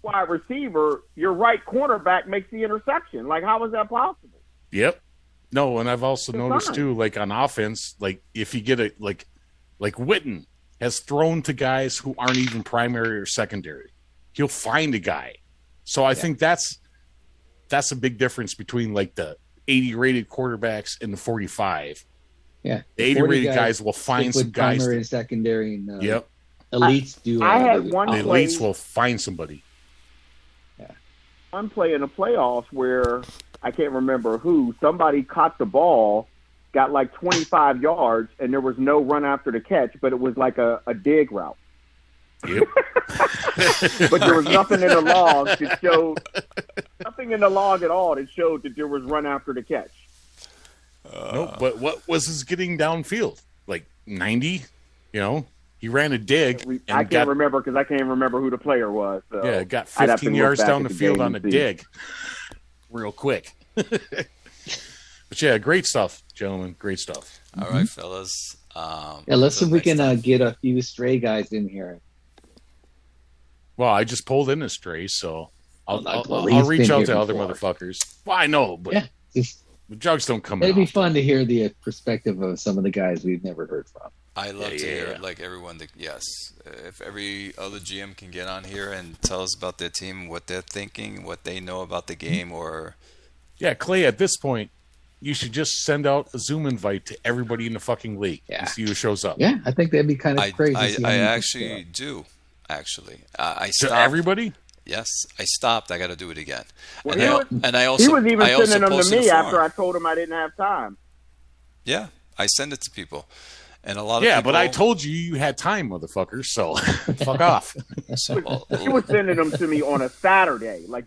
wide receiver, your right cornerback makes the interception? Like, how is that possible? Yep. No, and I've also noticed fine. too, like on offense, like if you get a like Witten has thrown to guys who aren't even primary or secondary, he'll find a guy. So I think that's a big difference between like the 80 rated quarterbacks and the 45. Yeah, The 80 rated guys will find some guys. Primary and secondary, and Yep. elites do. I had one The play. elites will find somebody. One play in the playoffs where I can't remember who, somebody caught the ball, got like 25 yards, and there was no run after the catch, but it was like a dig route. Yep. But there was nothing in the log that showed, nothing in the log at all that showed that there was run after the catch. No, but what was his getting downfield? Like 90? He ran a dig. And I can't remember because I can't remember who the player was. So yeah, got I'd have to 15 look yards back down at the the field game on a and see. dig. Real quick. But yeah, great stuff, gentlemen. Great stuff. All right, fellas. let's see if we next can time. get a few stray guys in here. Well, I just pulled in a stray, so I'll he's reach been out here to other before. motherfuckers. Well, I know, but Yeah, the jugs don't come it'd out. be fun to hear the perspective of some of the guys we've never heard from. I love to Yeah. hear like everyone. Yes, if every other GM can get on here and tell us about their team, what they're thinking, what they know about the game, or Yeah, Clay, at this point, you should just send out a Zoom invite to everybody in the fucking league and see who shows up. Yeah, I think that'd be kind of crazy. to see how I many actually people do. Actually, I To stopped. everybody? Yes, I stopped. I got to do it again. Well, and I He also was even I also sending them to posted me a after forum. I told him I didn't have time. Yeah, I send it to people, and a lot of Yeah, people, but I told you had time, motherfucker, so fuck off. So, He was sending them to me on a Saturday. Like,